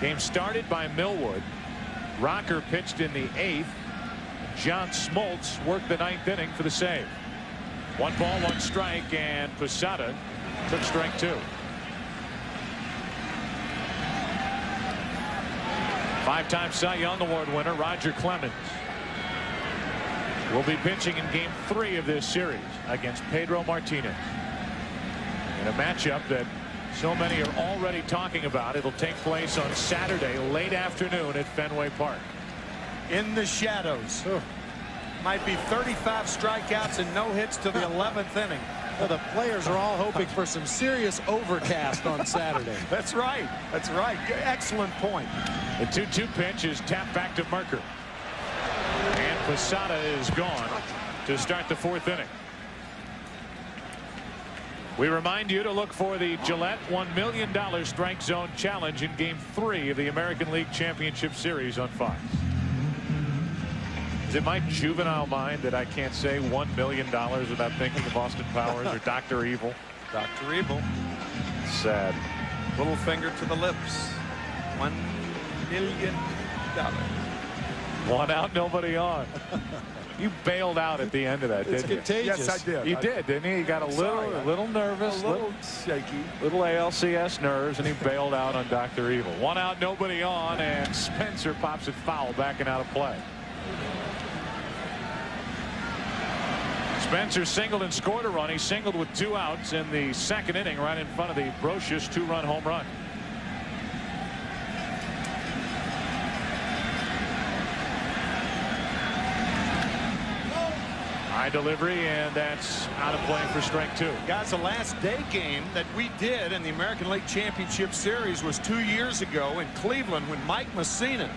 Game started by Millwood. Rocker pitched in the 8th. John Smoltz worked the 9th inning for the save. 1 ball, 1 strike, and Posada took strike 2. 5-time Cy Young Award winner Roger Clemens will be pitching in Game 3 of this series against Pedro Martinez in a matchup that so many are already talking about. It'll take place on Saturday late afternoon at Fenway Park. In the shadows. Might be 35 strikeouts and no hits to the 11th inning. Well, the players are all hoping for some serious overcast on Saturday. That's right. That's right. Excellent point. The 2-2 pitch is tapped back to Mercker. And Posada is gone to start the 4th inning. We remind you to look for the Gillette $1 million Strike Zone Challenge in Game 3 of the American League Championship Series on Fox. Is it my juvenile mind that I can't say $1 million without thinking of Austin Powers or Dr. Evil? Dr. Evil. Sad. Little finger to the lips. $1 million. 1 out, nobody on. You bailed out at the end of that, didn't you? It's contagious. Yes, I did. You did, didn't you? You got a little nervous, a little shaky, little ALCS nerves, and he bailed out on Dr. Evil. 1 out, nobody on, and Spencer pops it foul, backing out of play. Spencer singled and scored a run. He singled with 2 outs in the 2nd inning, right in front of the Brocious 2-run home run. High delivery, and that's out of play for strike 2. Guys, the last day game that we did in the American League Championship Series was 2 years ago in Cleveland when Mike Messina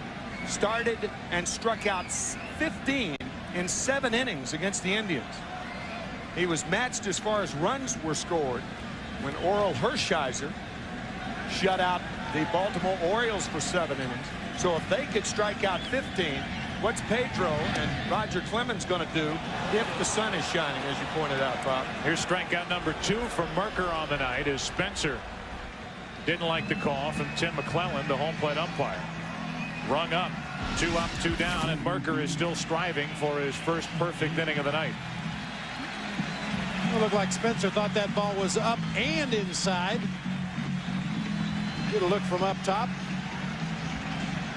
started and struck out 15 in 7 innings against the Indians. He was matched as far as runs were scored when Orel Hershiser shut out the Baltimore Orioles for 7 innings. So if they could strike out 15, what's Pedro and Roger Clemens going to do if the sun is shining, as you pointed out, Bob? Here's strikeout number 2 from Mercker on the night as Spencer didn't like the call from Tim McClellan, the home plate umpire. Rung up, 2 up, 2 down, and Mercker is still striving for his first perfect inning of the night. It looked like Spencer thought that ball was up and inside. Good look from up top.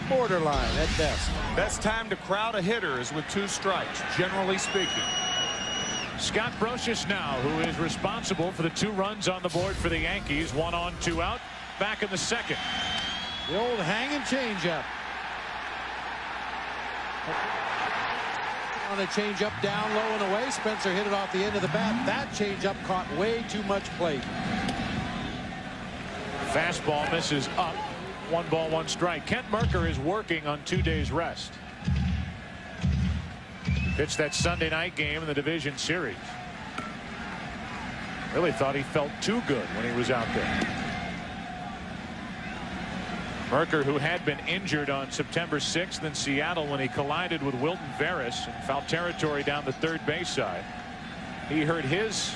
Borderline at best. Best time to crowd a hitter is with 2 strikes, generally speaking. Scott Brocious now, who is responsible for the 2 runs on the board for the Yankees. 1 on, 2 out. Back in the 2nd. The old hanging changeup. On a changeup down low and away. Spencer hit it off the end of the bat. That changeup caught way too much plate. Fastball misses up. 1 ball, 1 strike. Kent Mercker is working on 2 days rest. Pitched that Sunday night game in the division series. Really thought he felt too good when he was out there. Mercker, who had been injured on September 6th in Seattle when he collided with Wilton Veras in foul territory down the third base side. He hurt his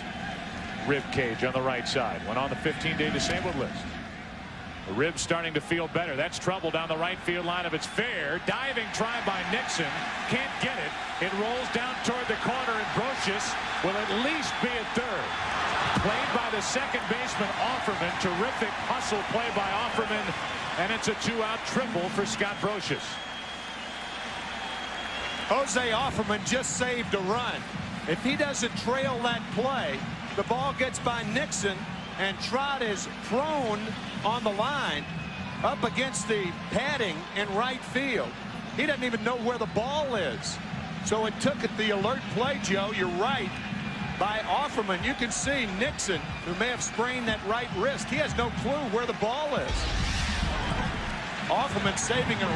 rib cage on the right side. Went on the 15-day disabled list. The ribs starting to feel better. That's trouble down the right field line. If it's fair, diving try by Nixon. Can't get it. It rolls down toward the corner, and Brocious will at least be at third. Played by the second baseman, Offerman. Terrific hustle play by Offerman. And it's a 2-out triple for Scott Brocious. Jose Offerman just saved a run. If he doesn't trail that play, the ball gets by Nixon, and Trott is prone on the line up against the padding in right field. He doesn't even know where the ball is. So it took the alert play, Joe. You're right. By Offerman, you can see Nixon, who may have sprained that right wrist. He has no clue where the ball is. Offerman saving a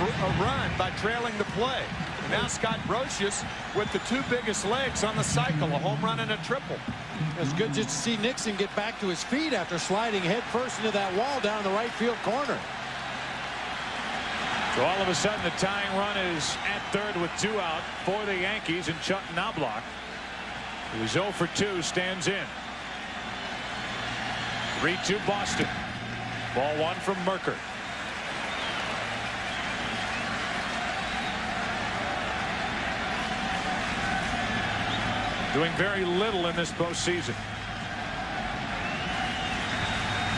run by trailing the play. Now Scott Brocious with the 2 biggest legs on the cycle, a home run and a triple. It's good just to see Nixon get back to his feet after sliding head first into that wall down the right field corner. So all of a sudden the tying run is at third with 2 out for the Yankees, and Chuck Knobloch, who's 0 for 2, stands in. 3-2 Boston. Ball 1 from Mercker. Doing very little in this postseason.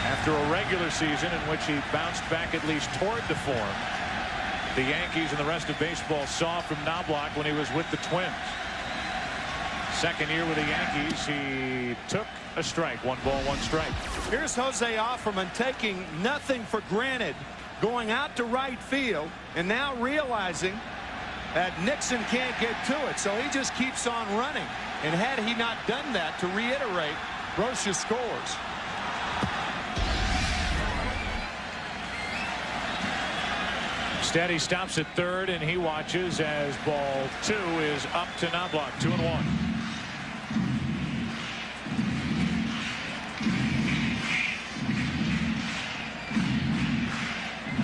After a regular season in which he bounced back at least toward the form the Yankees and the rest of baseball saw from Knobloch when he was with the Twins. Second year with the Yankees, he took a strike. 1 ball, 1 strike. Here's Jose Offerman taking nothing for granted, going out to right field, and now realizing that Nixon can't get to it, so he just keeps on running. And had he not done that, to reiterate, Brocious scores. Instead, he stops at third, and he watches as ball 2 is up to Knobloch. 2-1.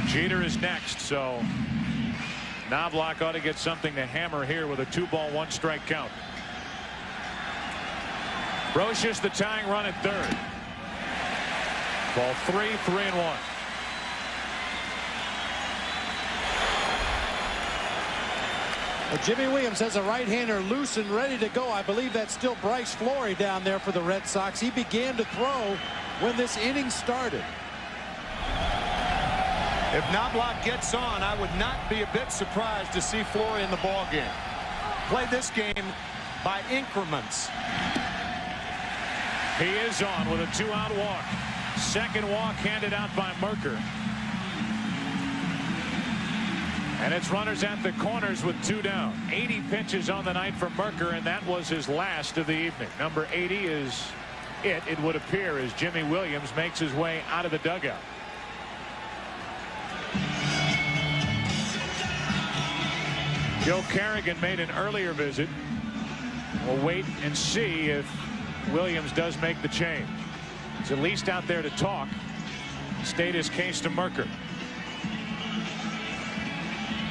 Jeter is next, so Knobloch ought to get something to hammer here with a 2-ball, 1 strike count. Brocious the tying run at third. Ball 3, 3-1. Well, Jimmy Williams has a right-hander loose and ready to go. I believe that's still Bryce Flory down there for the Red Sox. He began to throw when this inning started. If Knobloch gets on, I would not be a bit surprised to see Flory in the ball game. Play this game by increments. He is on with a 2-out walk. Second walk handed out by Mercker. And it's runners at the corners with 2 down. 80 pitches on the night for Mercker, and that was his last of the evening. Number 80 is it would appear, as Jimmy Williams makes his way out of the dugout. Joe Kerrigan made an earlier visit. We'll wait and see if Williams does make the change. He's at least out there to talk, state his case to Mercker.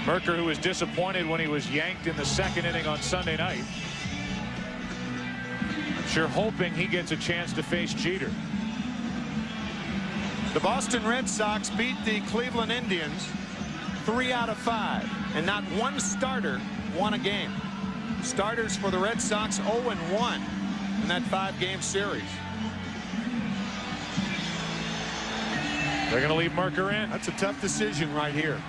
Mercker, who was disappointed when he was yanked in the second inning on Sunday night. I'm sure hoping he gets a chance to face Jeter. The Boston Red Sox beat the Cleveland Indians 3 out of 5, and not one starter won a game. Starters for the Red Sox 0-1 in that 5-game series. They're going to leave Mercker in. That's a tough decision right here.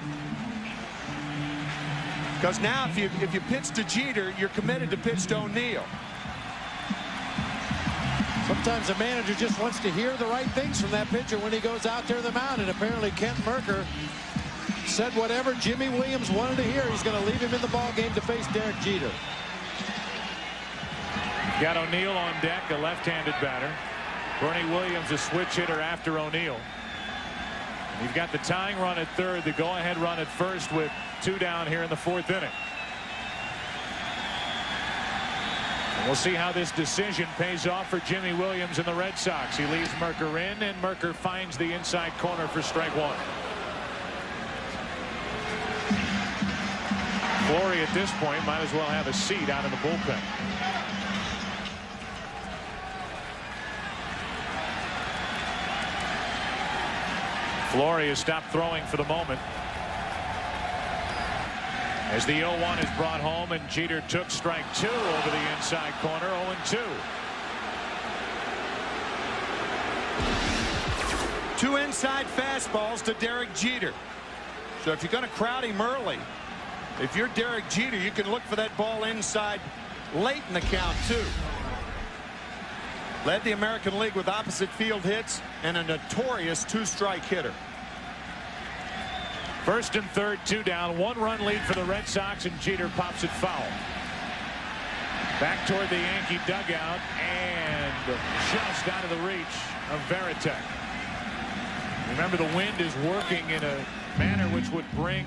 Because now if you pitch to Jeter, you're committed to pitch to O'Neill. Sometimes a manager just wants to hear the right things from that pitcher when he goes out there to the mound, and apparently Kent Mercker said whatever Jimmy Williams wanted to hear. He's going to leave him in the ball game to face Derek Jeter. Got O'Neill on deck, a left-handed batter. Bernie Williams, a switch hitter after O'Neill. You've got the tying run at third, the go-ahead run at first with 2 down here in the 4th inning. And we'll see how this decision pays off for Jimmy Williams and the Red Sox. He leaves Merker in, and Merker finds the inside corner for strike 1. Flory at this point might as well have a seat out in the bullpen. Flory has stopped throwing for the moment as the 0-1 is brought home, and Jeter took strike 2 over the inside corner. 0-2. 2 inside fastballs to Derek Jeter. So if you're going to crowd him early, if you're Derek Jeter, you can look for that ball inside late in the count too. Led the American League with opposite field hits and a notorious 2-strike hitter. First and third, 2 down, 1-run lead for the Red Sox, and Jeter pops it foul. Back toward the Yankee dugout, and just out of the reach of Veritek. Remember, the wind is working in a manner which would bring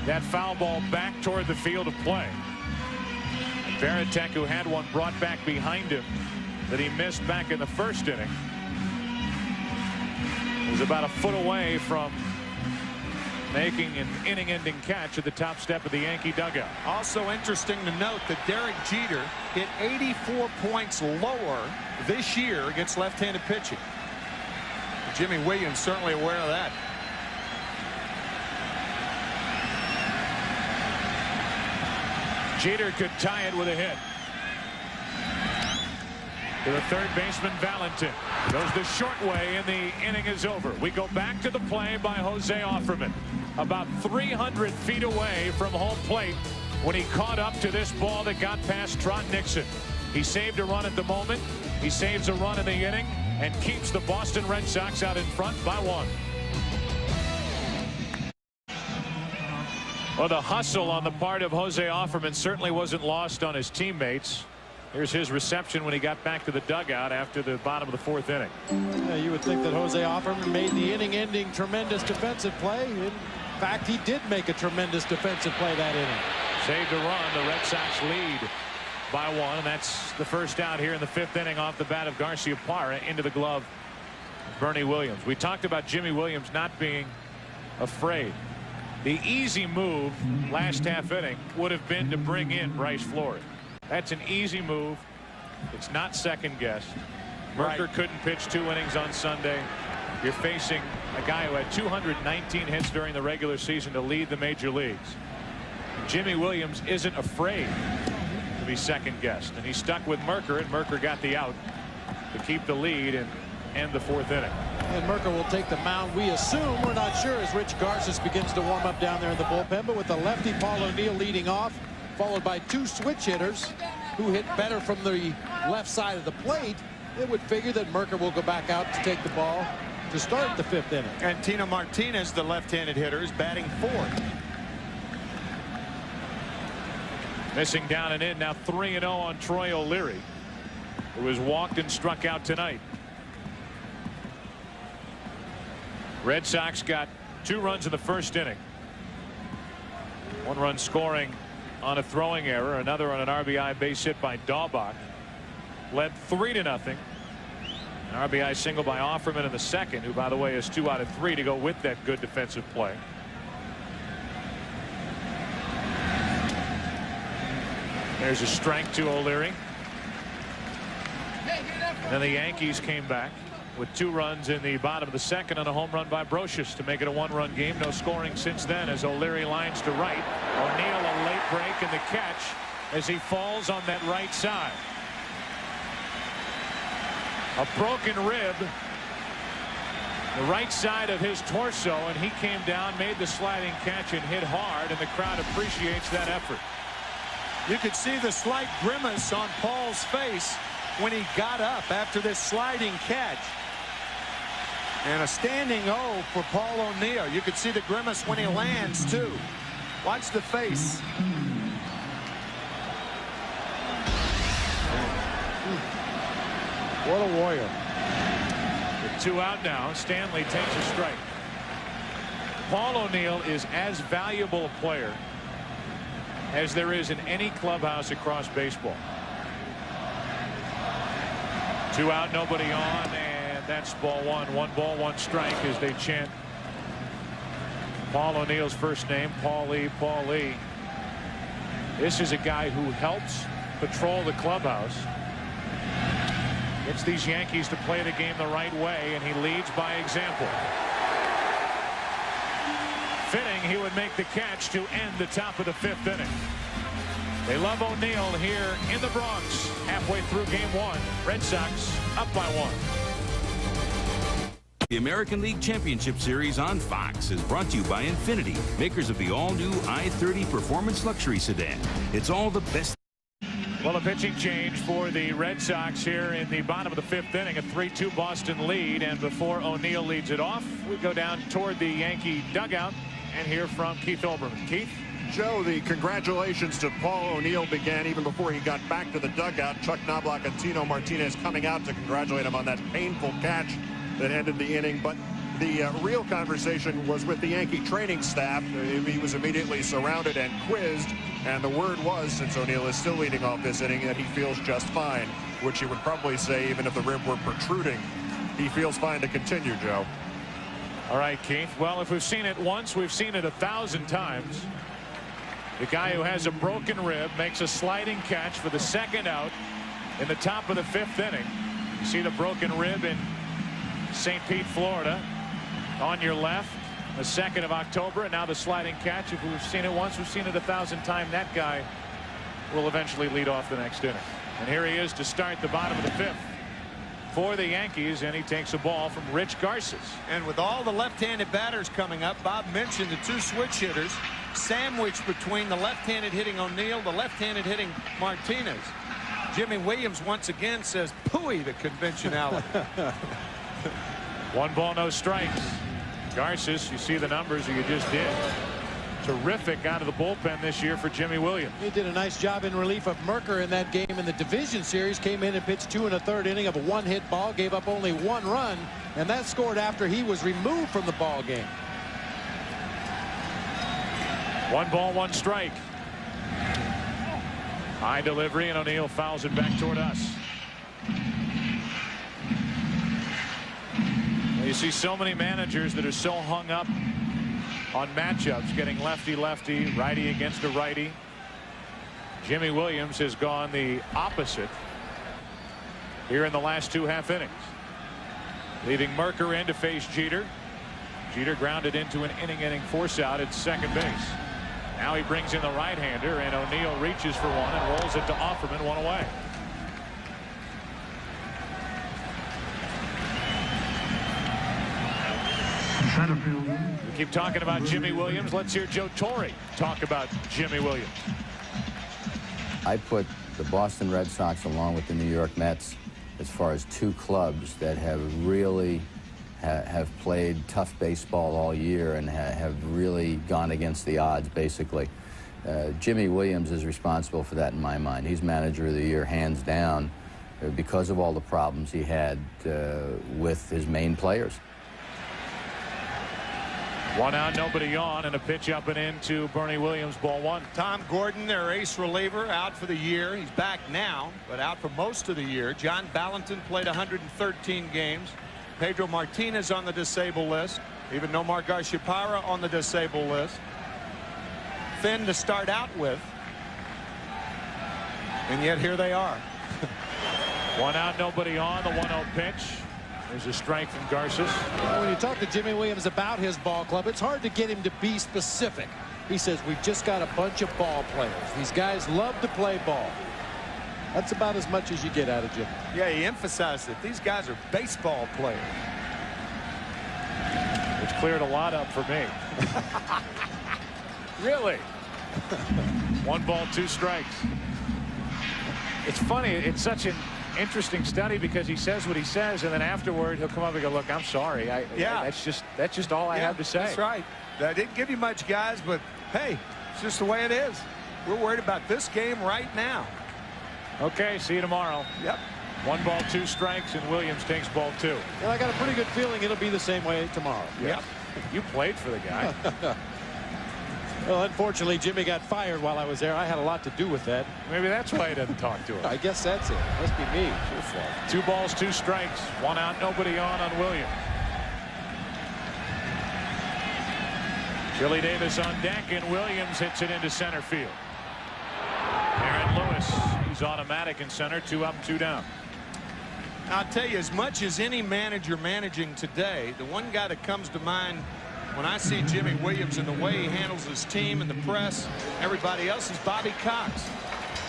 that foul ball back toward the field of play. Veritek, who had one brought back behind him that he missed back in the first inning, was about a foot away from making an inning-ending catch at the top step of the Yankee dugout. Also interesting to note that Derek Jeter hit 84 points lower this year against left-handed pitching. Jimmy Williams certainly aware of that. Jeter could tie it with a hit. To the third baseman, Valentin. Goes the short way, and the inning is over. We go back to the play by Jose Offerman. About 300 feet away from home plate when he caught up to this ball that got past Trot Nixon. He saved a run at the moment. He saves a run in the inning and keeps the Boston Red Sox out in front by 1. Well, the hustle on the part of Jose Offerman certainly wasn't lost on his teammates. Here's his reception when he got back to the dugout after the bottom of the 4th inning. Yeah, you would think that Jose Offerman made the inning-ending tremendous defensive play. In fact, he did make a tremendous defensive play that inning. Saved a run. The Red Sox lead by 1, and that's the first out here in the 5th inning off the bat of Garcia Parra into the glove of Bernie Williams. We talked about Jimmy Williams not being afraid. The easy move last half inning would have been to bring in Bryce Flory. That's an easy move. It's not second guessed. Merker couldn't pitch 2 innings on Sunday. You're facing a guy who had 219 hits during the regular season to lead the major leagues. Jimmy Williams isn't afraid to be second guessed, and he stuck with Merker, and Merker got the out to keep the lead and end the 4th inning. And Merker will take the mound, we assume. We're not sure, as Rich Garces begins to warm up down there in the bullpen, but with the lefty Paul O'Neill leading off, followed by 2 switch hitters who hit better from the left side of the plate, it would figure that Merker will go back out to take the ball to start the 5th inning. And Tino Martinez, the left-handed hitter, is batting 4th. Missing down and in, now 3-0 on Troy O'Leary, who was walked and struck out tonight. Red Sox got 2 runs in the 1st inning. 1 run scoring on a throwing error, another on an RBI base hit by Daubach. Led 3-0. An RBI single by Offerman in the 2nd, who, by the way, is 2 out of 3 to go with that good defensive play. There's a strike to O'Leary. And then the Yankees came back with 2 runs in the bottom of the 2nd on a home run by Brocious to make it a 1-run game. No scoring since then as O'Leary lines to right. O'Neill a late break and the catch as he falls on that right side. A broken rib, the right side of his torso, and he came down, made the sliding catch, and hit hard, and the crowd appreciates that effort. You could see the slight grimace on Paul's face when he got up after this sliding catch. And a standing O for Paul O'Neill. You could see the grimace when he lands, too. Watch the face. What a warrior. With 2 out now, Stanley takes a strike. Paul O'Neill is as valuable a player as there is in any clubhouse across baseball. 2 out, nobody on, and that's ball 1. 1 ball, 1 strike as they chant Paul O'Neill's first name, Paulie, Paulie. This is a guy who helps patrol the clubhouse. Gets these Yankees to play the game the right way, and he leads by example. Fitting he would make the catch to end the top of the 5th inning. They love O'Neill here in the Bronx. Halfway through game 1. Red Sox up by 1. The American League Championship Series on Fox is brought to you by Infiniti, makers of the all-new i30 Performance Luxury Sedan. It's all the best. Well, a pitching change for the Red Sox here in the bottom of the 5th inning. A 3-2 Boston lead, and before O'Neill leads it off, we go down toward the Yankee dugout and hear from Keith Olbermann. Keith? Joe, the congratulations to Paul O'Neill began even before he got back to the dugout. Chuck Knobloch and Tino Martinez coming out to congratulate him on that painful catch that ended the inning. But the real conversation was with the Yankee training staff. He was immediately surrounded and quizzed, and the word was, since O'Neill is still leading off this inning, that he feels just fine, which he would probably say even if the rib were protruding. He feels fine to continue, Joe. All right, Keith. Well, if we've seen it once, we've seen it 1,000 times. The guy who has a broken rib makes a sliding catch for the 2nd out in the top of the 5th inning. You see the broken rib in St. Pete, Florida, on your left, the 2nd of October, and now the sliding catch. If we've seen it once, we've seen it 1,000 times. That guy will eventually lead off the next inning. And here he is to start the bottom of the 5th for the Yankees, and he takes a ball from Rich Garces. And with all the left-handed batters coming up, Bob mentioned the 2 switch hitters sandwiched between the left-handed hitting O'Neill, the left-handed hitting Martinez. Jimmy Williams once again says pooey to conventionality. 1 ball, no strikes. Garces, you see the numbers you just did. Terrific out of the bullpen this year for Jimmy Williams. He did a nice job in relief of Merker in that game in the division series. Came in and pitched 2 1/3 inning of a 1-hit ball, gave up only 1 run, and that scored after he was removed from the ball game. 1 ball, 1 strike. High delivery, and O'Neill fouls it back toward us. You see so many managers that are so hung up on matchups, getting lefty-lefty, righty against a righty. Jimmy Williams has gone the opposite here in the last 2 half innings, leaving Merker in to face Jeter. Jeter grounded into an inning force out at second base. Now he brings in the right-hander, and O'Neill reaches for one and rolls it to Offerman, 1 away. We keep talking about Jimmy Williams. Let's hear Joe Torre talk about Jimmy Williams. I put the Boston Red Sox along with the New York Mets as far as 2 clubs that have really have played tough baseball all year and have really gone against the odds, basically. Jimmy Williams is responsible for that in my mind. He's manager of the year, hands down, because of all the problems he had with his main players. 1 out, nobody on, and a pitch up and into Bernie Williams, ball 1. Tom Gordon, their ace reliever, out for the year. He's back now, but out for most of the year. John Valentin played 113 games. Pedro Martinez on the disabled list. Even Nomar Garciaparra on the disabled list. Thin to start out with. And yet here they are. 1 out, nobody on, the 1-0 pitch. There's a strike from Garces. When you talk to Jimmy Williams about his ball club, it's hard to get him to be specific. He says, we've just got a bunch of ball players. These guys love to play ball. That's about as much as you get out of Jimmy. Yeah, he emphasized that these guys are baseball players. Which cleared a lot up for me. Really? 1 ball, 2 strikes. It's funny. It's such an interesting study because he says what he says, and then afterward he'll come up and go, look, I'm sorry. That's just all I have to say. That's right. I didn't give you much, guys, but hey, it's just the way it is. We're worried about this game right now. Okay, see you tomorrow. Yep. 1 ball, 2 strikes, and Williams takes ball 2. And I got a pretty good feeling it'll be the same way tomorrow. Yep. You played for the guy. Well, unfortunately, Jimmy got fired while I was there. I had a lot to do with that. Maybe that's why he doesn't talk to him. I guess that's it. Must be me. It's your fault. 2 balls, 2 strikes. 1 out, nobody on Williams. Chili Davis on deck, and Williams hits it into center field. Aaron Lewis, he's automatic in center. 2 up, 2 down. I'll tell you, as much as any manager managing today, the one guy that comes to mind when I see Jimmy Williams and the way he handles his team and the press, everybody else, is Bobby Cox.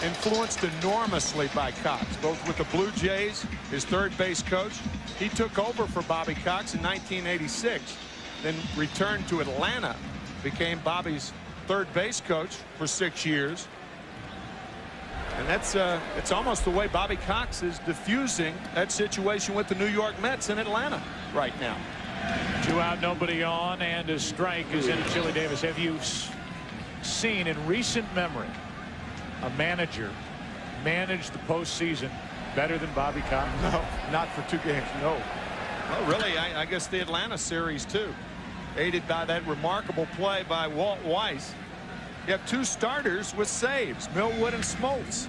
Influenced enormously by Cox, both with the Blue Jays, his third base coach. He took over for Bobby Cox in 1986, then returned to Atlanta, became Bobby's third base coach for 6 years. And that's it's almost the way Bobby Cox is diffusing that situation with the New York Mets in Atlanta right now. 2 out, nobody on, and a strike is into Chili Davis. Have you seen in recent memory a manager manage the postseason better than Bobby Cox? No, not for 2 games. No. Well, really, I guess the Atlanta series too, aided by that remarkable play by Walt Weiss. You have 2 starters with saves, Millwood and Smoltz.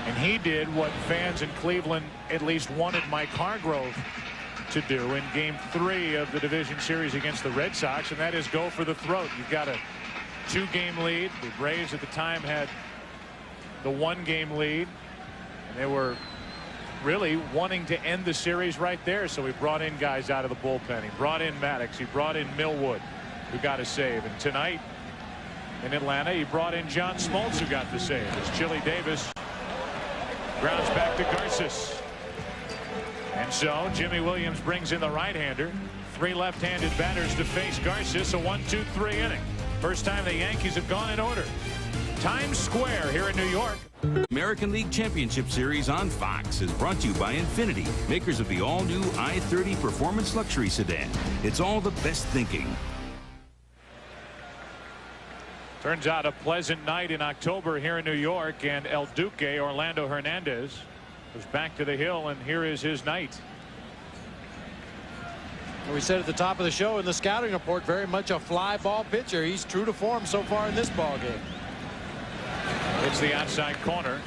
And he did what fans in Cleveland at least wanted Mike Hargrove to do in Game 3 of the division series against the Red Sox, and that is go for the throat. You've got a 2-game lead. The Braves at the time had the 1-game lead, and they were really wanting to end the series right there. So he brought in guys out of the bullpen. He brought in Maddox. He brought in Millwood, who got a save. And tonight in Atlanta, he brought in John Smoltz, who got the save, as Chili Davis grounds back to Garces. And so Jimmy Williams brings in the right-hander. 3 left-handed batters to face Garces. A 1-2-3 inning. First time the Yankees have gone in order. Times Square here in New York. American League Championship Series on Fox is brought to you by Infiniti, makers of the all-new i30 Performance Luxury Sedan. It's all the best thinking. Turns out a pleasant night in October here in New York, and El Duque, Orlando Hernandez, was back to the hill, and here is his night. We said at the top of the show in the scouting report, very much a fly ball pitcher. He's true to form so far in this ball game. It's the outside corner.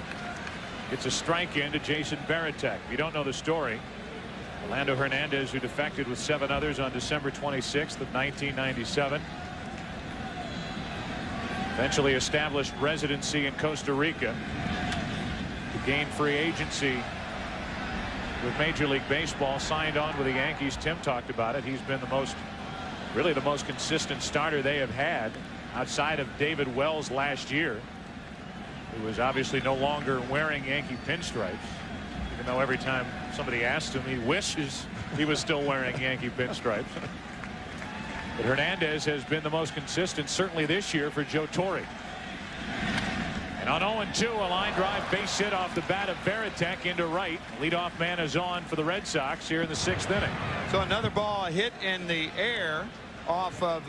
It's a strike in to Jason Varitek. If you don't know the story, Orlando Hernandez, who defected with 7 others on December 26th of 1997, eventually established residency in Costa Rica, to gain free agency with Major League Baseball, signed on with the Yankees. Tim talked about it. He's been really the most consistent starter they have had outside of David Wells last year, who was obviously no longer wearing Yankee pinstripes, even though every time somebody asked him, he wishes he was still wearing Yankee pinstripes. But Hernandez has been the most consistent, certainly this year, for Joe Torre. And on 0-2, a line drive base hit off the bat of Varitek into right. Leadoff man is on for the Red Sox here in the 6th inning. So another ball hit in the air off of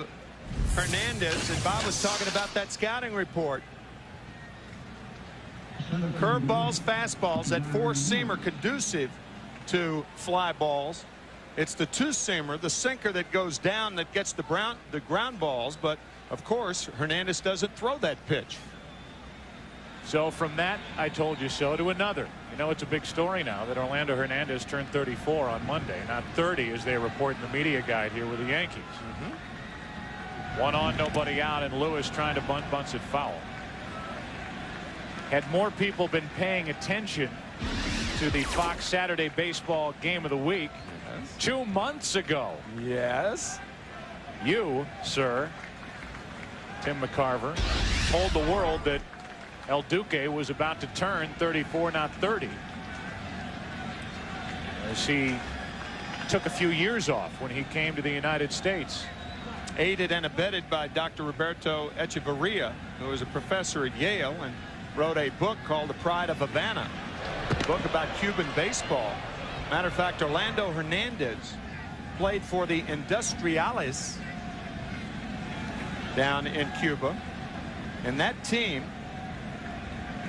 Hernandez, and Bob was talking about that scouting report. Curveballs, fastballs, that 4-seamer conducive to fly balls. It's the 2-seamer, the sinker, that goes down that gets the ground balls. But of course, Hernandez doesn't throw that pitch. So from that I told you so to another. You know, it's a big story now that Orlando Hernandez turned 34 on Monday, not 30 as they report in the media guide here with the Yankees. 1 on, nobody out, and Lewis trying to bunt, bunts it foul. Had more people been paying attention to the Fox Saturday Baseball Game of the Week 2 months ago. Yes. You, sir, Tim McCarver, told the world that El Duque was about to turn 34, not 30, as he took a few years off when he came to the United States. Aided and abetted by Dr. Roberto Echeverria, who is a professor at Yale and wrote a book called The Pride of Havana, a book about Cuban baseball. Matter of fact, Orlando Hernandez played for the Industriales down in Cuba, and that team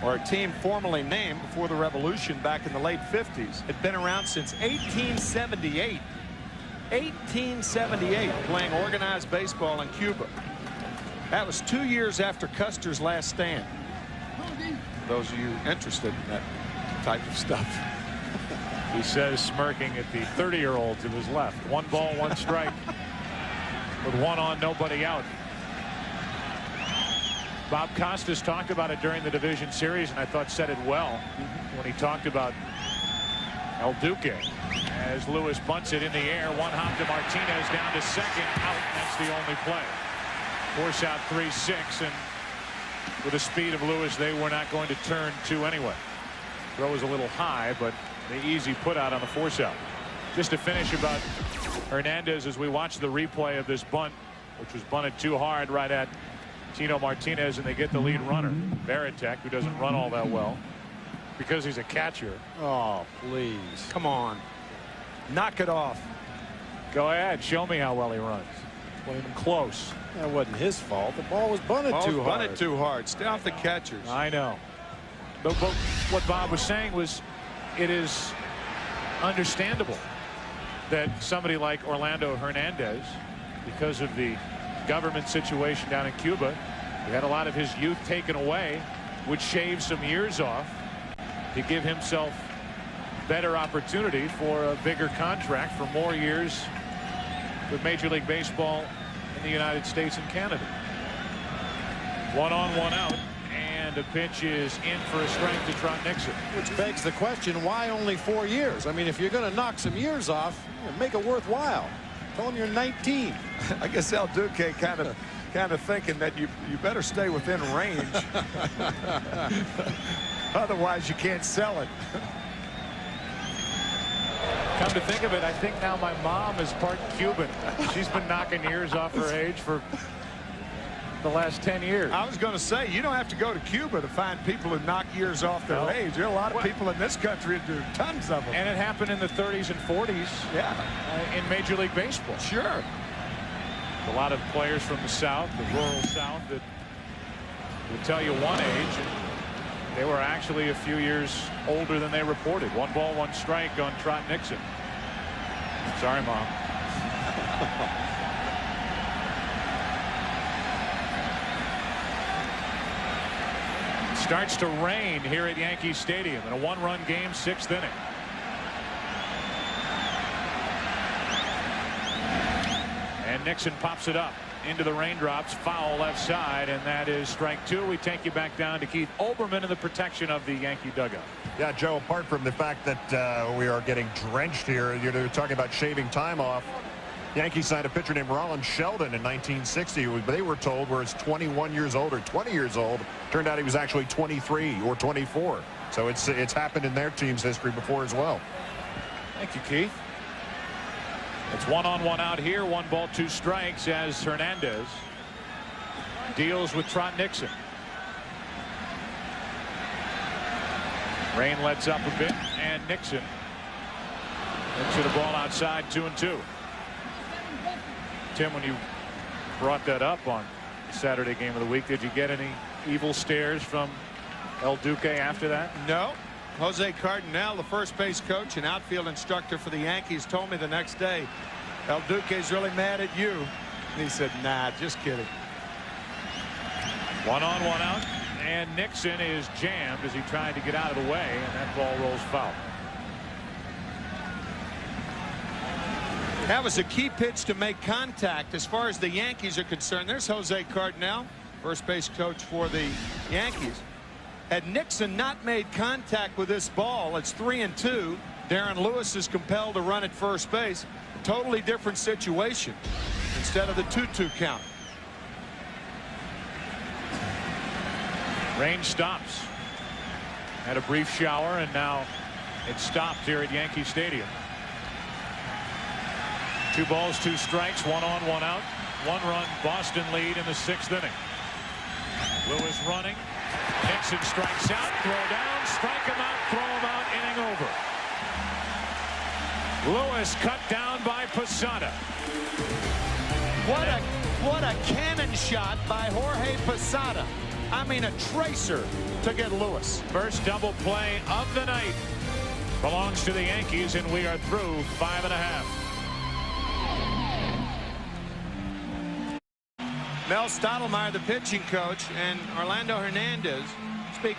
or a team formerly named before the revolution back in the late 50s. Had been around since 1878. 1878, playing organized baseball in Cuba. That was 2 years after Custer's last stand. For those of you interested in that type of stuff. He says, smirking at the 30-year-old to his left. 1 ball, 1 strike. With 1 on, nobody out. Bob Costas talked about it during the division series, and I thought said it well when he talked about El Duque. As Lewis bunts it in the air, 1 hop to Martinez, down to second, out. That's the only play. Force out 3-6, and with the speed of Lewis, they were not going to turn 2 anyway. Throw was a little high, but the easy put out on the force out. Just to finish about Hernandez, as we watch the replay of this bunt, which was bunted too hard right at Tino Martinez, and they get the lead runner, Varitek, who doesn't run all that well because he's a catcher. Oh, please. Come on. Knock it off. Go ahead. Show me how well he runs. Playing him close. That wasn't his fault. The ball was bunted too hard. Bunted too hard. Stay off the catchers. I know. But what Bob was saying was it is understandable that somebody like Orlando Hernandez, because of the government situation down in Cuba, he had a lot of his youth taken away, would shave some years off to give himself better opportunity for a bigger contract for more years with Major League Baseball in the United States and Canada. 1 on, 1 out, and the pitch is in for a strike to Trot Nixon. Which begs the question, why only 4 years? I mean, if you're going to knock some years off, make it worthwhile. Tell him you're 19. I guess El Duque kind of thinking that you better stay within range. Otherwise, you can't sell it. Come to think of it, I think now my mom is part Cuban. She's been knocking years off her age for the last 10 years. I was going to say, you don't have to go to Cuba to find people who knock years off their age. There are a lot of people in this country who do tons of them. And it happened in the 30s and 40s in Major League Baseball. Sure. A lot of players from the South, the rural South, that would tell you one age. And they were actually a few years older than they reported. 1 ball, 1 strike on Trot Nixon. Sorry, Mom. Starts to rain here at Yankee Stadium in a 1-run game, 6th inning. And Nixon pops it up into the raindrops, foul left side, and that is strike 2. We take you back down to Keith Olbermann in the protection of the Yankee dugout. Yeah, Joe, apart from the fact that we are getting drenched here, you're talking about shaving time off. Yankees signed a pitcher named Rollin Sheldon in 1960. They were told was 21 years old or 20 years old. Turned out he was actually 23 or 24. So it's happened in their team's history before as well. Thank you, Keith. It's 1 on, 1 out here. 1 ball, 2 strikes as Hernandez deals with Trot Nixon. Rain lets up a bit, and Nixon into the ball outside, 2-2. Tim, when you brought that up on Saturday game of the week, did you get any evil stares from El Duque after that? No. Jose Cardinal, the first base coach and outfield instructor for the Yankees, told me the next day, El Duque's really mad at you. And he said, nah, just kidding. 1 on, 1 out, and Nixon is jammed as he tried to get out of the way, and that ball rolls foul. That was a key pitch to make contact as far as the Yankees are concerned. There's Jose Cardinal, first base coach for the Yankees. Had Nixon not made contact with this ball, it's 3-2. Darren Lewis is compelled to run at first base. Totally different situation instead of the 2-2 count. Rain stops. Had a brief shower, and now it stopped here at Yankee Stadium. 2 balls, 2 strikes, 1 on, 1 out. 1-run Boston lead in the 6th inning. Lewis running. Nixon strikes out, throw down, strike him out, throw him out, inning over. Lewis cut down by Posada. What a cannon shot by Jorge Posada. I mean, a tracer to get Lewis. First double play of the night belongs to the Yankees, and we are through 5.5. Mel Stottlemyre, the pitching coach, and Orlando Hernandez speak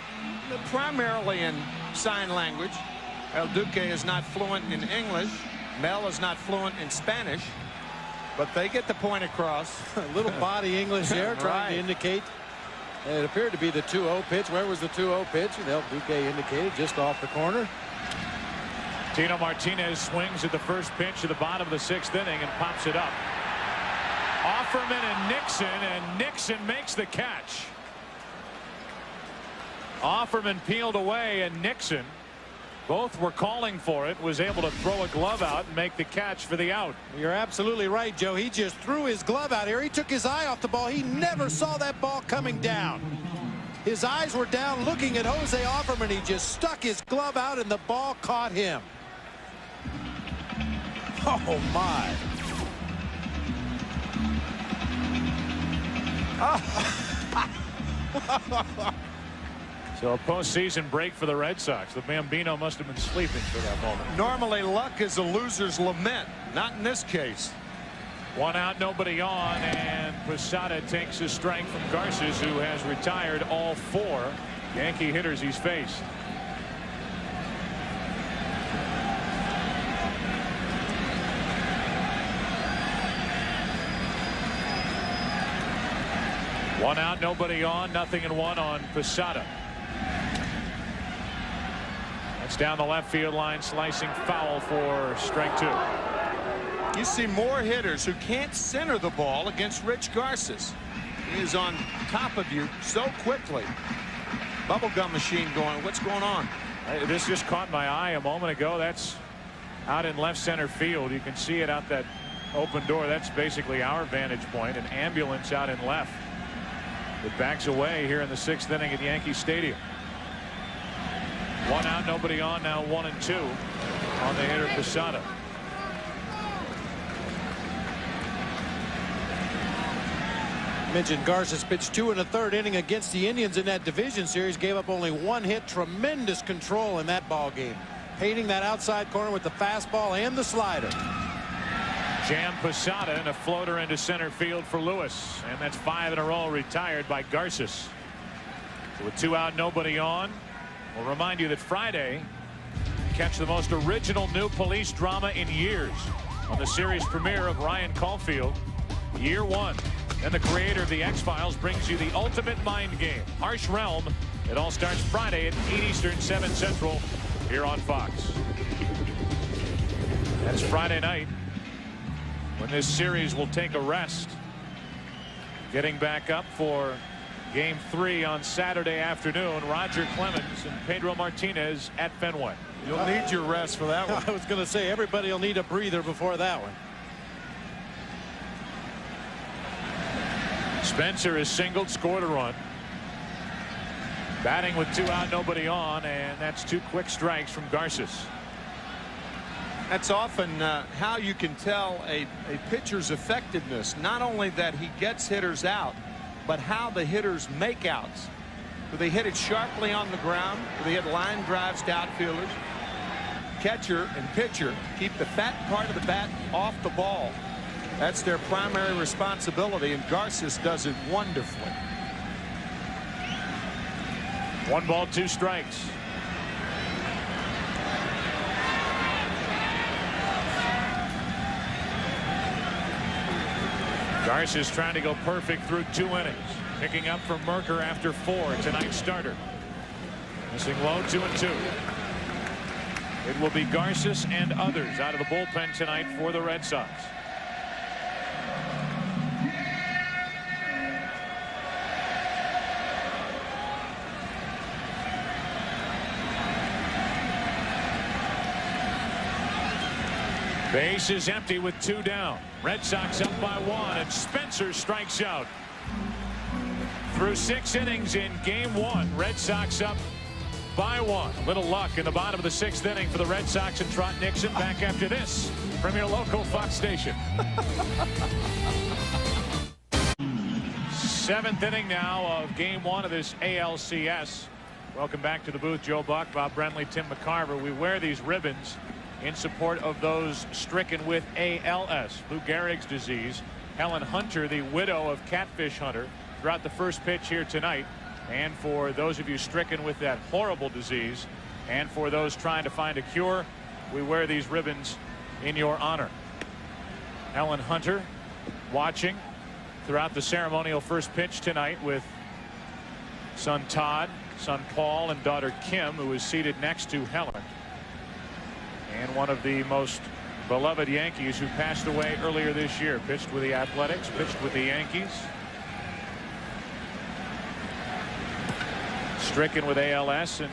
primarily in sign language. El Duque is not fluent in English. Mel is not fluent in Spanish. But they get the point across. A little body English there, trying to indicate. It appeared to be the 2-0 pitch. Where was the 2-0 pitch? And El Duque indicated just off the corner. Tino Martinez swings at the first pitch of the bottom of the 6th inning and pops it up. Offerman and Nixon makes the catch. Offerman peeled away, and Nixon, both were calling for it, was able to throw a glove out and make the catch for the out. You're absolutely right, Joe. He just threw his glove out here. He took his eye off the ball. He never saw that ball coming down. His eyes were down looking at Jose Offerman. He just stuck his glove out, and the ball caught him. Oh, my. So a postseason break for the Red Sox. The Bambino must have been sleeping for that moment. Normally, luck is a loser's lament. Not in this case. 1 out, nobody on, and Posada takes a strike from Garces, who has retired all 4 Yankee hitters he's faced. One out, nobody on, 0-1 on Posada. That's down the left field line, slicing foul for strike 2. You see more hitters who can't center the ball against Rich Garces. He is on top of you so quickly. Bubblegum machine going. What's going on? This just caught my eye a moment ago. That's out in left center field. You can see it out that open door. That's basically our vantage point. An ambulance out in left. It backs away here in the 6th inning at Yankee Stadium. 1 out, nobody on. Now 1-2 on the hitter Posada. Mentioned Garces pitched 2 1/3 inning against the Indians in that division series. Gave up only 1 hit. Tremendous control in that ball game. Painting that outside corner with the fastball and the slider. Jam Posada and a floater into center field for Lewis, and that's 5 in a row retired by Garces. So with 2 out, nobody on. We'll remind you that Friday, catch the most original new police drama in years on the series premiere of Ryan Caulfield, Year 1. And the creator of the X-Files brings you the ultimate mind game, Harsh Realm. It all starts Friday at 8 Eastern, 7 Central, here on Fox. That's Friday night, when this series will take a rest. Getting back up for Game 3 on Saturday afternoon, Roger Clemens and Pedro Martinez at Fenway. You'll need your rest for that one. I was going to say, everybody will need a breather before that one. Spencer has singled, scored a run. Batting with 2 out, nobody on, and that's 2 quick strikes from Garces. That's often how you can tell a pitcher's effectiveness. Not only that he gets hitters out, but how the hitters make outs. Do they hit it sharply on the ground? Do they hit line drives to outfielders? Catcher and pitcher keep the fat part of the bat off the ball. That's their primary responsibility, and Garces does it wonderfully. 1 ball, 2 strikes. Garces trying to go perfect through 2 innings. Picking up from Merker after 4, tonight's starter. Missing low, 2-2. It will be Garces and others out of the bullpen tonight for the Red Sox. Base is empty with 2 down. Red Sox up by 1, and Spencer strikes out. Through 6 innings in Game 1, Red Sox up by 1. A little luck in the bottom of the 6th inning for the Red Sox and Trot Nixon. Back after this from your local Fox station. 7th inning now of game 1 of this ALCS. Welcome back to the booth. Joe Buck, Bob Brentley, Tim McCarver. We wear these ribbons in support of those stricken with ALS, Lou Gehrig's disease. Helen Hunter, the widow of Catfish Hunter, throughout the first pitch here tonight. And for those of you stricken with that horrible disease, and for those trying to find a cure, we wear these ribbons in your honor. Helen Hunter watching throughout the ceremonial first pitch tonight with son Todd, son Paul, and daughter Kim, who is seated next to Helen. And one of the most beloved Yankees who passed away earlier this year. Pitched with the Athletics, pitched with the Yankees. Stricken with ALS, and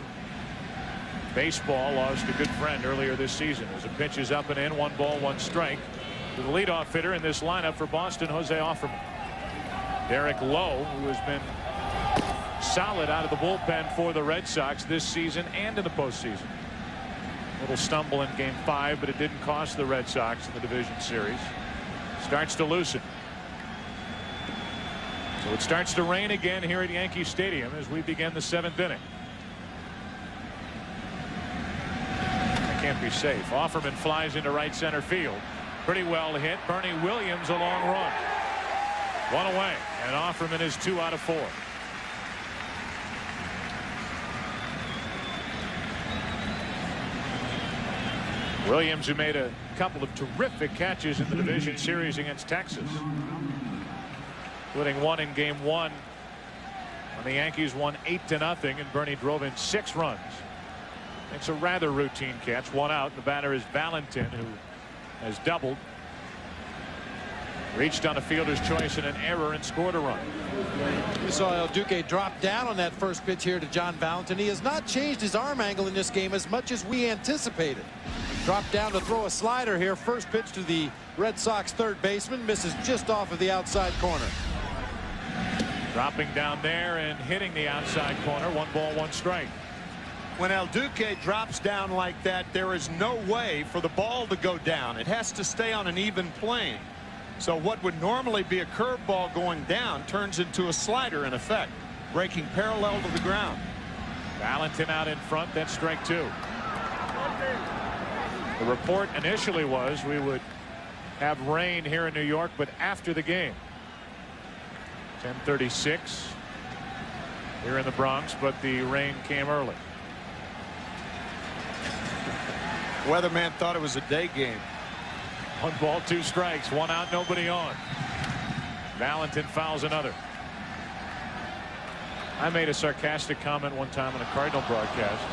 baseball lost a good friend earlier this season. As the pitch is up and in, 1 ball, 1 strike. To the leadoff hitter in this lineup for Boston, Jose Offerman. Derek Lowe, who has been solid out of the bullpen for the Red Sox this season and in the postseason. Little stumble in game 5, but it didn't cost the Red Sox in the division series. Starts to loosen. So it starts to rain again here at Yankee Stadium as we begin the 7th inning. That can't be safe. Offerman flies into right center field. Pretty well hit. Bernie Williams a long run. 1 away, and Offerman is 2 out of 4. Williams, who made a couple of terrific catches in the division series against Texas, including one in game 1 when the Yankees won 8-0 and Bernie drove in 6 runs. It's a rather routine catch. 1 out. The batter is Valentin, who has doubled, reached on a fielder's choice and an error, and scored a run. We saw El Duque drop down on that first pitch here to John Valentin. He has not changed his arm angle in this game as much as we anticipated. Dropped down to throw a slider here. First pitch to the Red Sox third baseman, misses just off of the outside corner. Dropping down there and hitting the outside corner. 1 ball, 1 strike. When El Duque drops down like that, there is no way for the ball to go down. It has to stay on an even plane. So what would normally be a curveball going down turns into a slider in effect, breaking parallel to the ground. Valentin out in front, then strike 2. The report initially was we would have rain here in New York, but after the game. 10:36 here in the Bronx, but the rain came early. Weatherman thought it was a day game. 1 ball, 2 strikes, 1 out, nobody on. Valentin fouls another. I made a sarcastic comment one time on a Cardinal broadcast.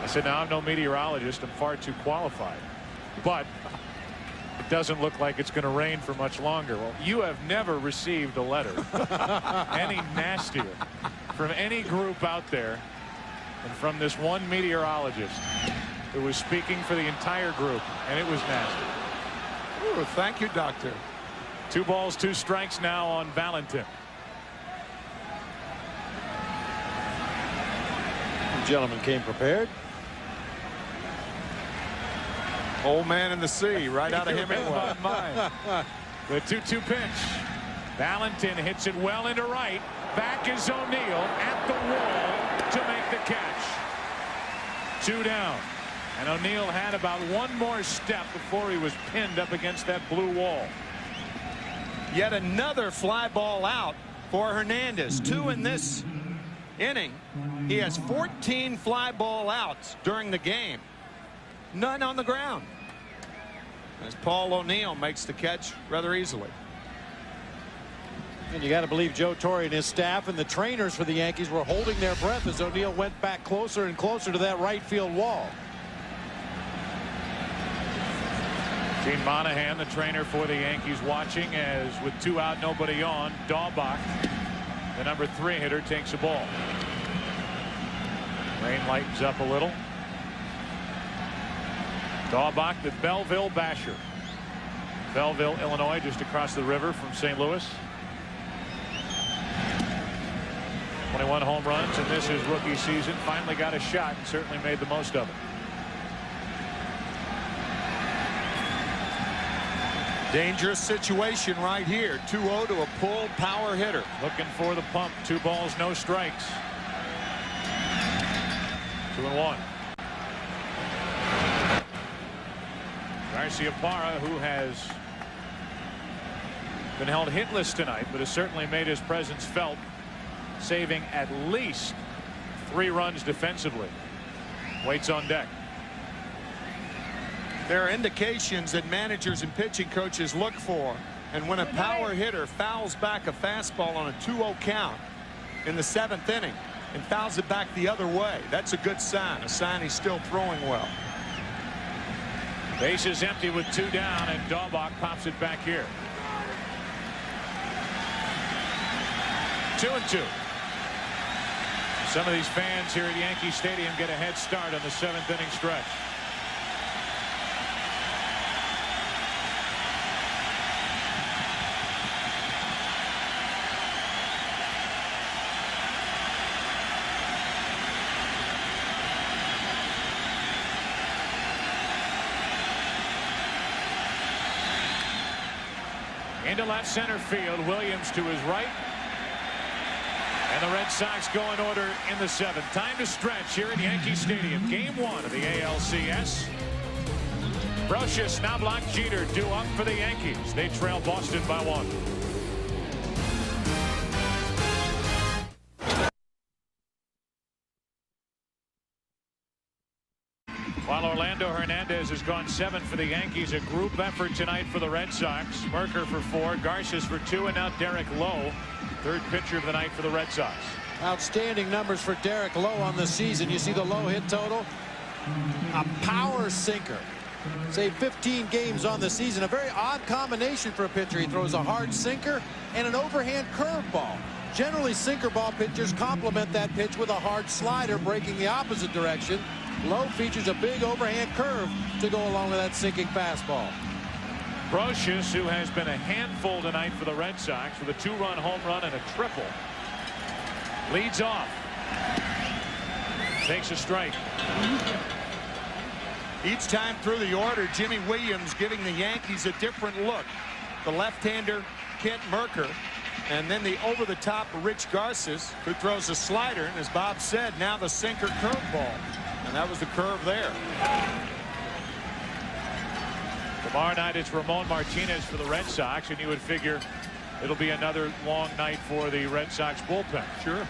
I said, now I'm no meteorologist, I'm far too qualified, but it doesn't look like it's going to rain for much longer. Well, you have never received a letter any nastier from any group out there than from this one meteorologist who was speaking for the entire group, and it was nasty. Ooh, thank you, doctor. 2 balls, 2 strikes now on Valentin. The gentleman came prepared. Old man in the sea, right out of Hemingway. The 2-2 pitch. Valentin hits it well into right. Back is O'Neill at the wall to make the catch. 2 down. And O'Neill had about 1 more step before he was pinned up against that blue wall. Yet another fly ball out for Hernandez. 2 in this inning. He has 14 fly ball outs during the game. None on the ground. As Paul O'Neill makes the catch rather easily. And you got to believe Joe Torre and his staff and the trainers for the Yankees were holding their breath as O'Neill went back closer and closer to that right field wall. Gene Monahan, the trainer for the Yankees, watching as with 2 out, nobody on, Daubach, the number 3 hitter, takes a ball. Rain lightens up a little. Daubach, the Belleville Basher. Belleville, Illinois, just across the river from St. Louis. 21 home runs in this his rookie season. Finally got a shot and certainly made the most of it. Dangerous situation right here. 2-0 to a pull power hitter. Looking for the pump. 2 balls, no strikes. 2-1. Garciaparra, who has been held hitless tonight, but has certainly made his presence felt, saving at least 3 runs defensively. Waits on deck. There are indications that managers and pitching coaches look for, and when a power hitter fouls back a fastball on a 2-0 count in the 7th inning and fouls it back the other way, that's a good sign, a sign he's still throwing well. Base is empty with 2 down, and Daubach pops it back here. 2-2. Some of these fans here at Yankee Stadium get a head start on the 7th inning stretch. Into left center field. Williams to his right. And the Red Sox go in order in the 7th. Time to stretch here at Yankee Stadium. Game 1 of the ALCS. Brocious, Knobloch, Jeter due up for the Yankees. They trail Boston by 1. While Orlando Hernandez has gone 7 for the Yankees, a group effort tonight for the Red Sox. Merker for 4, Garces for 2, and now Derek Lowe, 3rd pitcher of the night for the Red Sox. Outstanding numbers for Derek Lowe on the season. You see the low hit total? A power sinker. Say 15 games on the season. A very odd combination for a pitcher. He throws a hard sinker and an overhand curveball. Generally, sinker ball pitchers complement that pitch with a hard slider breaking the opposite direction. Lowe features a big overhand curve to go along with that sinking fastball. Brocious, who has been a handful tonight for the Red Sox with a 2-run home run and a triple, leads off. Takes a strike. Each time through the order, Jimmy Williams giving the Yankees a different look. The left-hander, Kent Merker, and then the over-the-top Rich Garces, who throws a slider, and as Bob said, now the sinker curveball. And that was the curve there. Tomorrow night it's Ramon Martinez for the Red Sox, and you would figure it'll be another long night for the Red Sox bullpen. Sure.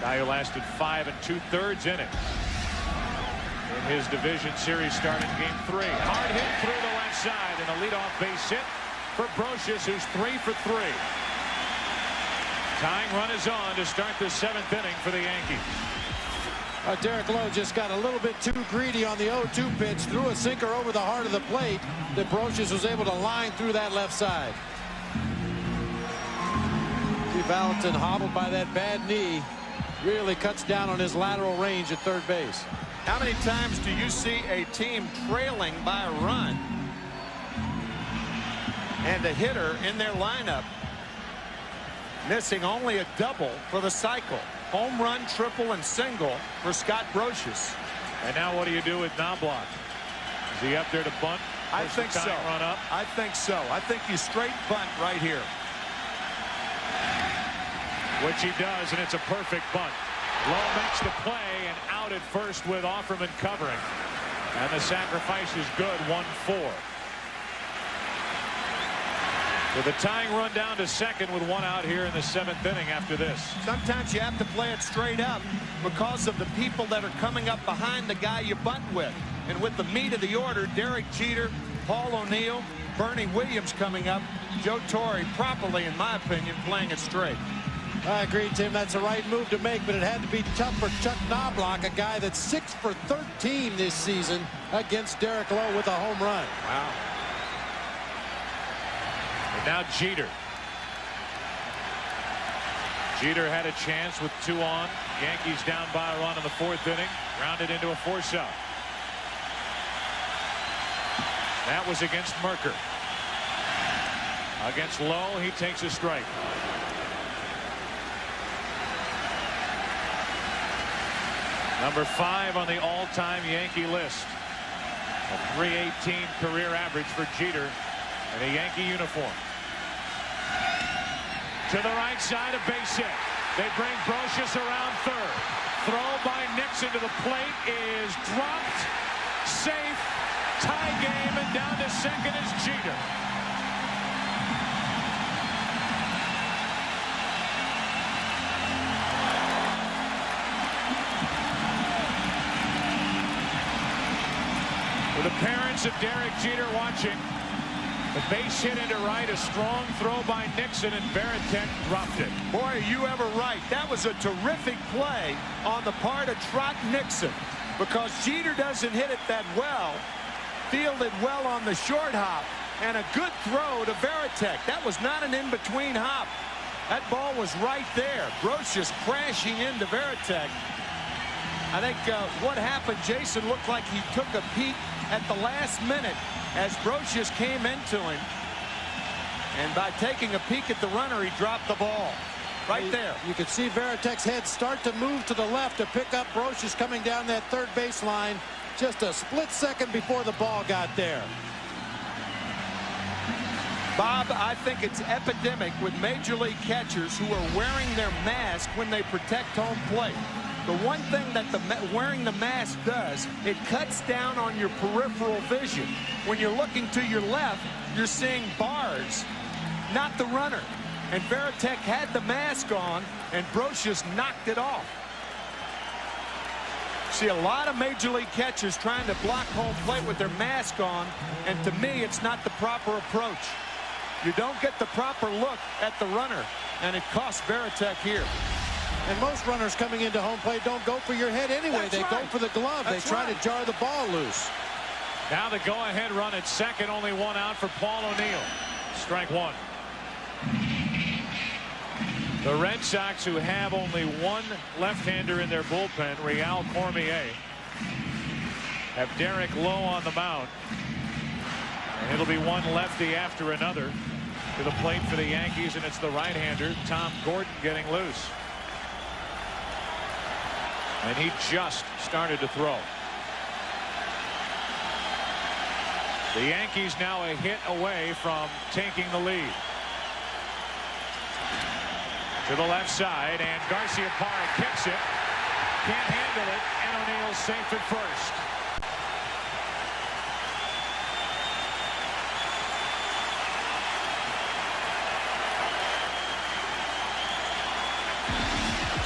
Guy who lasted 5 2/3 innings in his division series starting Game 3. Hard hit through the left side, and a leadoff base hit for Brocious, who's 3 for 3. Tying run is on to start the 7th inning for the Yankees. Derek Lowe just got a little bit too greedy on the 0-2 pitch, threw a sinker over the heart of the plate that Brocious was able to line through that left side. Steve Valentin, hobbled by that bad knee, really cuts down on his lateral range at third base. How many times do you see a team trailing by a run and a hitter in their lineup missing only a double for the cycle? Home run, triple, and single for Scott Brocious. And now what do you do with Knobloch? Is he up there to bunt? I think so. Run up? I think so. I think you straight bunt right here. Which he does, and it's a perfect bunt. Lowe makes the play, and out at first with Offerman covering. And the sacrifice is good, 1-4. With a tying run down to second with 1 out here in the 7th inning after this. Sometimes you have to play it straight up because of the people that are coming up behind the guy you bunt with. And with the meat of the order, Derek Jeter, Paul O'Neill, Bernie Williams coming up, Joe Torre properly, in my opinion, playing it straight. I agree, Tim. That's the right move to make, but it had to be tough for Chuck Knobloch, a guy that's 6 for 13 this season against Derek Lowe with a home run. Wow. And now Jeter. Jeter had a chance with 2 on. Yankees down by a run in the 4th inning. Grounded into a force out. That was against Merker. Against Lowe, he takes a strike. Number 5 on the all-time Yankee list. A .318 career average for Jeter in a Yankee uniform. To the right side, a base hit. They bring Brocious around third. Throw by Nixon to the plate is dropped. Safe. Tie game, and down to second is Jeter. With the parents of Derek Jeter watching, the base hit into right, a strong throw by Nixon, and Veritek dropped it. Boy, are you ever right. That was a terrific play on the part of Trot Nixon, because Jeter doesn't hit it that well. Fielded well on the short hop, and a good throw to Veritek. That was not an in-between hop. That ball was right there. Brocious crashing into Veritek. I think what happened, Jason, looked like he took a peek at the last minute as Brocious came into him. And by taking a peek at the runner, he dropped the ball. Right there. You could see Veritek's head start to move to the left to pick up Brocious coming down that third baseline. Just a split second before the ball got there. Bob, I think it's epidemic with Major League catchers who are wearing their mask when they protect home plate. The one thing that wearing the mask does, it cuts down on your peripheral vision. When you're looking to your left, you're seeing bars, not the runner. And Veritek had the mask on, and Brocious knocked it off. See a lot of Major League catchers trying to block home plate with their mask on, and to me, it's not the proper approach. You don't get the proper look at the runner, and it costs Veritek here. And most runners coming into home plate don't go for your head anyway. They go for the glove. They try to jar the ball loose. Now the go-ahead run at second, only one out for Paul O'Neill. Strike one. The Red Sox, who have only one left-hander in their bullpen, Real Cormier, have Derek Lowe on the mound. And it'll be one lefty after another to the plate for the Yankees, and it's the right-hander, Tom Gordon, getting loose. And he just started to throw. The Yankees now a hit away from taking the lead. To the left side, and Garciaparra kicks it. Can't handle it, and O'Neill's safe at first.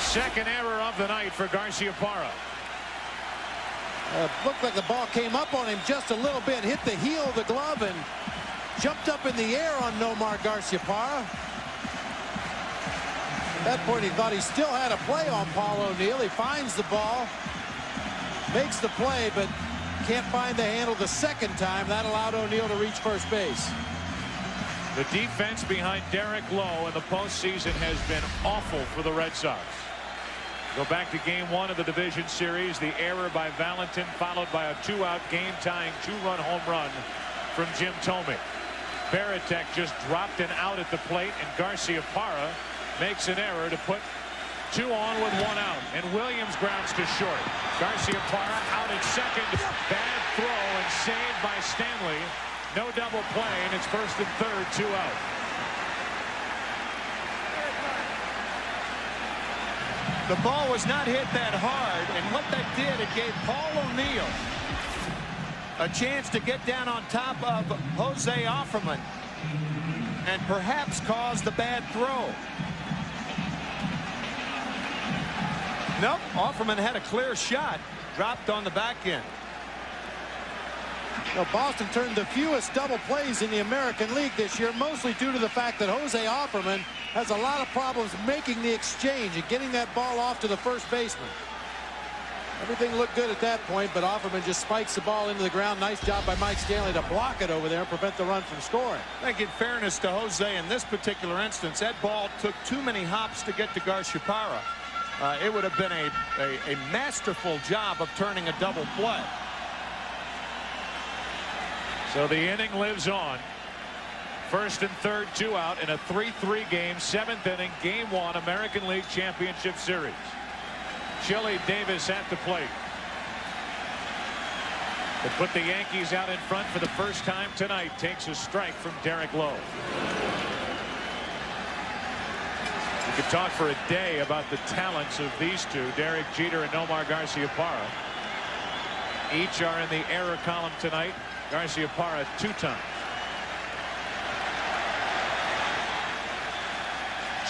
Second error of the night for Garciaparra. Looked like the ball came up on him just a little bit, hit the heel of the glove, and jumped up in the air on Nomar Garciaparra. At that point, he thought he still had a play on Paul O'Neill. He finds the ball, makes the play, but can't find the handle the second time. That allowed O'Neill to reach first base. The defense behind Derek Lowe in the postseason has been awful for the Red Sox. Go back to game one of the division series. The error by Valentin, followed by a two-out game-tying two-run home run from Jim Thome. Veritek just dropped an out at the plate, and Garciaparra makes an error to put two on with one out. And Williams grounds to short. Garciaparra out at second. Bad throw and saved by Stanley. No double play, and it's first and third, two out. The ball was not hit that hard, and what that did, it gave Paul O'Neill a chance to get down on top of Jose Offerman and perhaps cause the bad throw. Nope, Offerman had a clear shot, dropped on the back end. Well, Boston turned the fewest double plays in the American League this year, mostly due to the fact that Jose Offerman has a lot of problems making the exchange and getting that ball off to the first baseman. Everything looked good at that point, but Offerman just spikes the ball into the ground. Nice job by Mike Stanley to block it over there and prevent the run from scoring. I think in fairness to Jose, in this particular instance, that ball took too many hops to get to Garciaparra. It would have been a masterful job of turning a double play. So the inning lives on. First and third, two out in a 3-3 game, seventh inning, game one, American League Championship Series. Chili Davis at the plate. To put the Yankees out in front for the first time tonight takes a strike from Derek Lowe. We could talk for a day about the talents of these two, Derek Jeter and Nomar Garciaparra. Each are in the error column tonight. Garciaparra 2 times.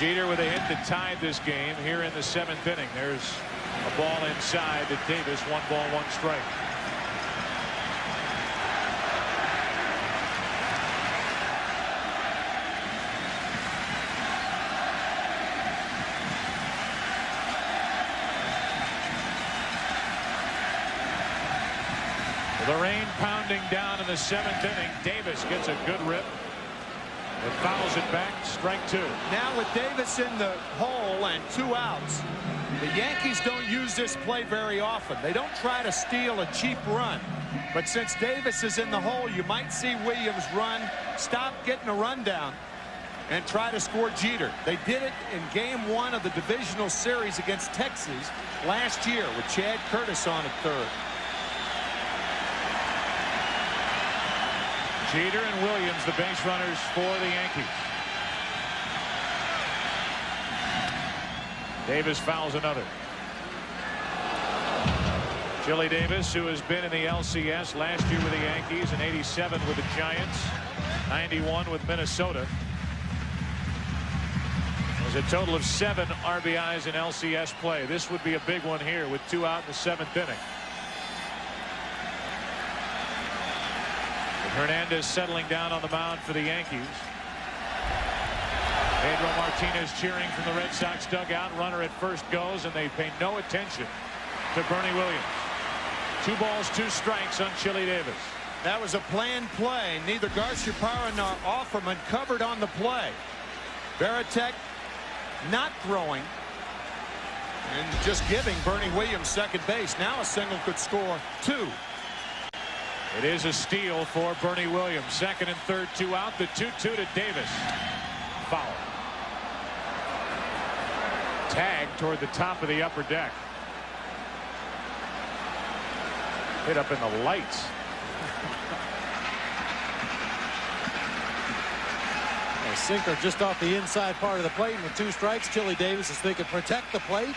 Jeter with a hit that tied this game here in the 7th inning. There's a ball inside to Davis. 1 ball, 1 strike. The rain pounding down in the 7th inning. Davis gets a good rip. It fouls it back. Strike 2. Now with Davis in the hole and 2 outs, the Yankees don't use this play very often. They don't try to steal a cheap run. But since Davis is in the hole, you might see Williams run, stop getting a run down, and try to score Jeter. They did it in Game 1 of the divisional series against Texas last year with Chad Curtis on at third. Jeter and Williams, the base runners for the Yankees. Davis fouls another. Chili Davis, who has been in the LCS last year with the Yankees, in '87 with the Giants, '91 with Minnesota. There's a total of 7 RBIs in LCS play. This would be a big one here with 2 out in the 7th inning. Hernandez settling down on the mound for the Yankees. Pedro Martinez cheering from the Red Sox dugout. Runner at first goes, and they pay no attention to Bernie Williams. 2 balls, 2 strikes on Chili Davis. That was a planned play. Neither Garciaparra nor Offerman covered on the play. Veritek not throwing and just giving Bernie Williams second base. Now a single could score 2. It is a steal for Bernie Williams. Second and third, 2 out. The 2-2 to Davis. Foul. Tag toward the top of the upper deck. Hit up in the lights. A sinker just off the inside part of the plate. And with 2 strikes, Chili Davis is thinking protect the plate.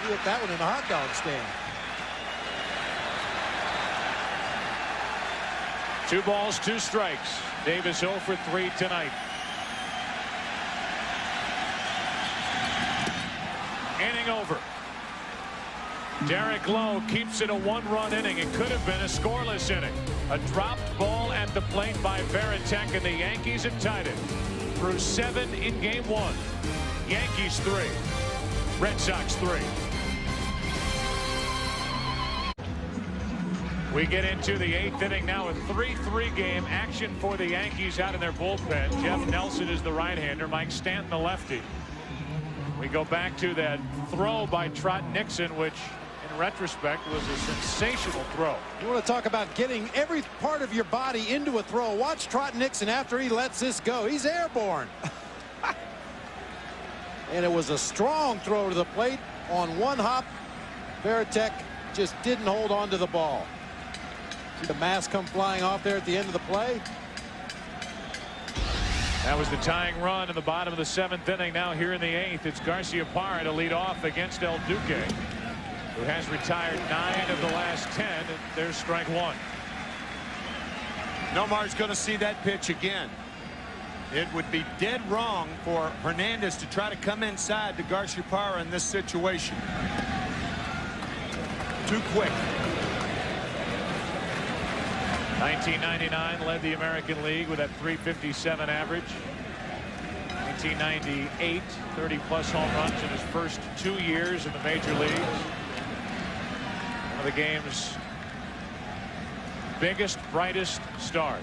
He hit that one in the hot dog stand. 2 balls, 2 strikes. Davis 0 for 3 tonight. Inning over. Derek Lowe keeps it a 1-run inning. It could have been a scoreless inning. A dropped ball at the plate by Veritek, and the Yankees have tied it. Through 7 in Game 1. Yankees 3. Red Sox 3. We get into the 8th inning now, a 3-3 game. Action for the Yankees out in their bullpen. Jeff Nelson is the right-hander. Mike Stanton the lefty. We go back to that throw by Trot Nixon, which in retrospect was a sensational throw. You want to talk about getting every part of your body into a throw. Watch Trot Nixon after he lets this go. He's airborne. And it was a strong throw to the plate on 1 hop. Veritek just didn't hold on to the ball. The mask come flying off there at the end of the play. That was the tying run in the bottom of the 7th inning. Now here in the 8th, it's Garciaparra to lead off against El Duque, who has retired 9 of the last 10. And there's strike 1. Nomar's going to see that pitch again. It would be dead wrong for Hernandez to try to come inside to Garciaparra in this situation. Too quick. 1999 led the American League with that .357 average. 1998, 30-plus home runs in his first 2 years in the major leagues. One of the game's biggest, brightest stars.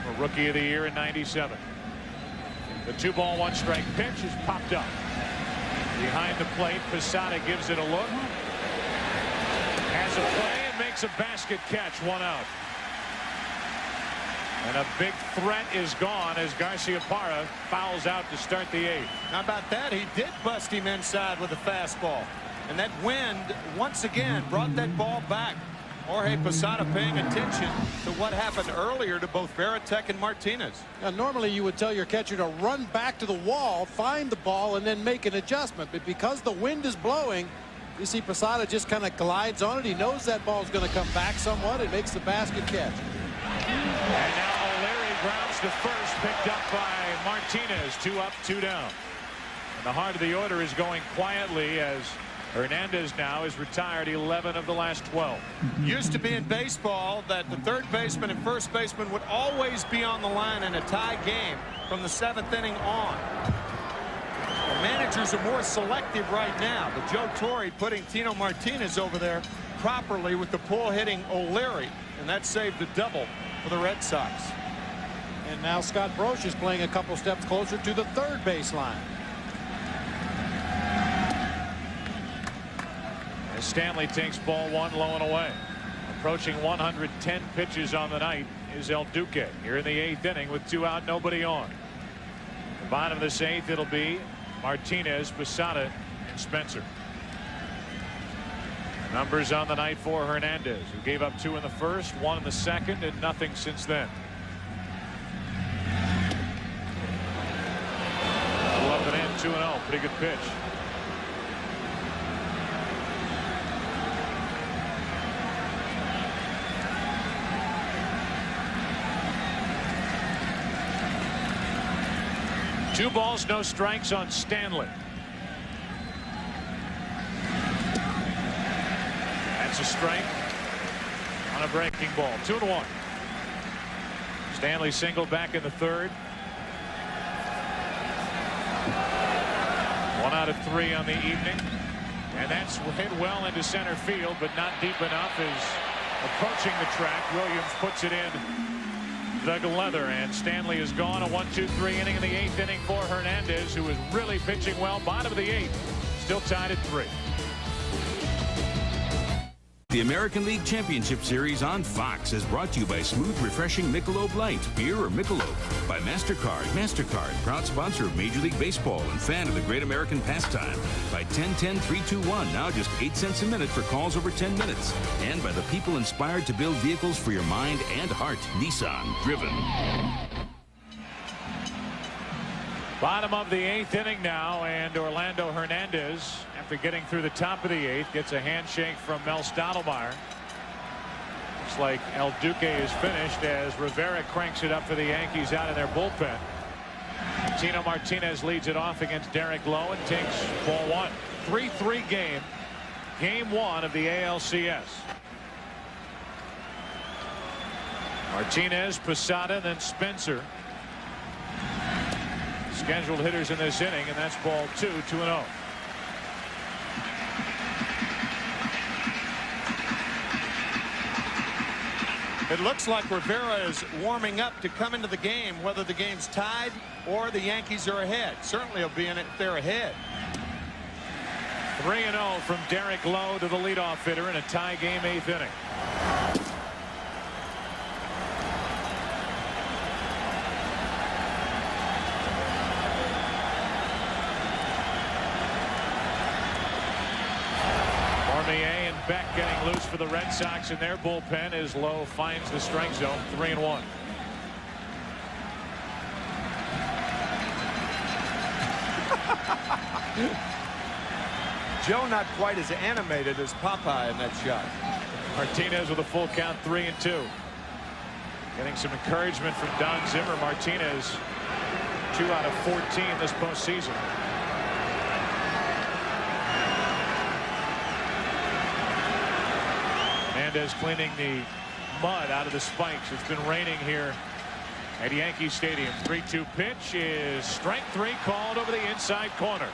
For Rookie of the Year in '97. The 2-ball, 1-strike pitch is popped up. Behind the plate, Posada gives it a look. Has a play. Makes a basket catch, 1 out. And a big threat is gone as Garciaparra fouls out to start the 8th. How about that? He did bust him inside with a fastball. And that wind, once again, brought that ball back Jorge Posada paying attention to what happened earlier to both Varitek and Martinez. Now, normally you would tell your catcher to run back to the wall, find the ball, and then make an adjustment. But because the wind is blowing, you see Posada just kind of glides on it. He knows that ball's going to come back somewhat. It makes the basket catch. And now O'Leary grounds to first, picked up by Martinez. 2 up, 2 down. And the heart of the order is going quietly as Hernandez now is retired 11 of the last 12. Used to be in baseball that the third baseman and first baseman would always be on the line in a tie game from the 7th inning on. The managers are more selective right now. But Joe Torre putting Tino Martinez over there properly with the pull hitting O'Leary, and that saved the double for the Red Sox. And now Scott Broch is playing a couple steps closer to the third baseline. As Stanley takes ball 1 low and away. Approaching 110 pitches on the night is El Duque here in the 8th inning with 2 out, nobody on. The bottom of this 8th, it'll be Martinez, Posada, and Spencer. Numbers on the night for Hernandez, who gave up 2 in the first, 1 in the second, and nothing since then. 11 in, 2-0, pretty good pitch. Two balls, no strikes on Stanley. That's a strike on a breaking ball. 2-1. Stanley single back in the third. 1 out of 3 on the evening. And that's hit well into center field, but not deep enough. Is approaching the track. Williams puts it in the leather, and Stanley is gone. A 1-2-3 inning in the 8th inning for Hernandez, who is really pitching well. Bottom of the 8th, still tied at 3. The American League Championship Series on Fox is brought to you by smooth, refreshing Michelob Light, beer or Michelob. By MasterCard. MasterCard, proud sponsor of Major League Baseball and fan of the great American pastime. By 10-10-321, now just 8 cents a minute for calls over 10 minutes. And by the people inspired to build vehicles for your mind and heart. Nissan, driven. Bottom of the 8th inning now, and Orlando Hernandez, after getting through the top of the 8th, gets a handshake from Mel Stottlemyre. Looks like El Duque is finished as Rivera cranks it up for the Yankees out of their bullpen. Tino Martinez leads it off against Derek Lowe and takes ball 1. 3-3 game. Game 1 of the ALCS. Martinez, Posada, then Spencer. Scheduled hitters in this inning, and that's ball 2, 2-0. It looks like Rivera is warming up to come into the game, whether the game's tied or the Yankees are ahead. Certainly he'll be in it if they're ahead. 3-0 from Derek Lowe to the leadoff hitter in a tie game 8th inning. And Beck getting loose for the Red Sox in their bullpen as Lowe finds the strike zone. 3-1. Joe not quite as animated as Popeye in that shot. Martinez with a full count, 3-2. Getting some encouragement from Don Zimmer. Martinez 2 out of 14 this postseason. Hernandez cleaning the mud out of the spikes. It's been raining here at Yankee Stadium. 3-2 pitch is strike 3 called over the inside corner.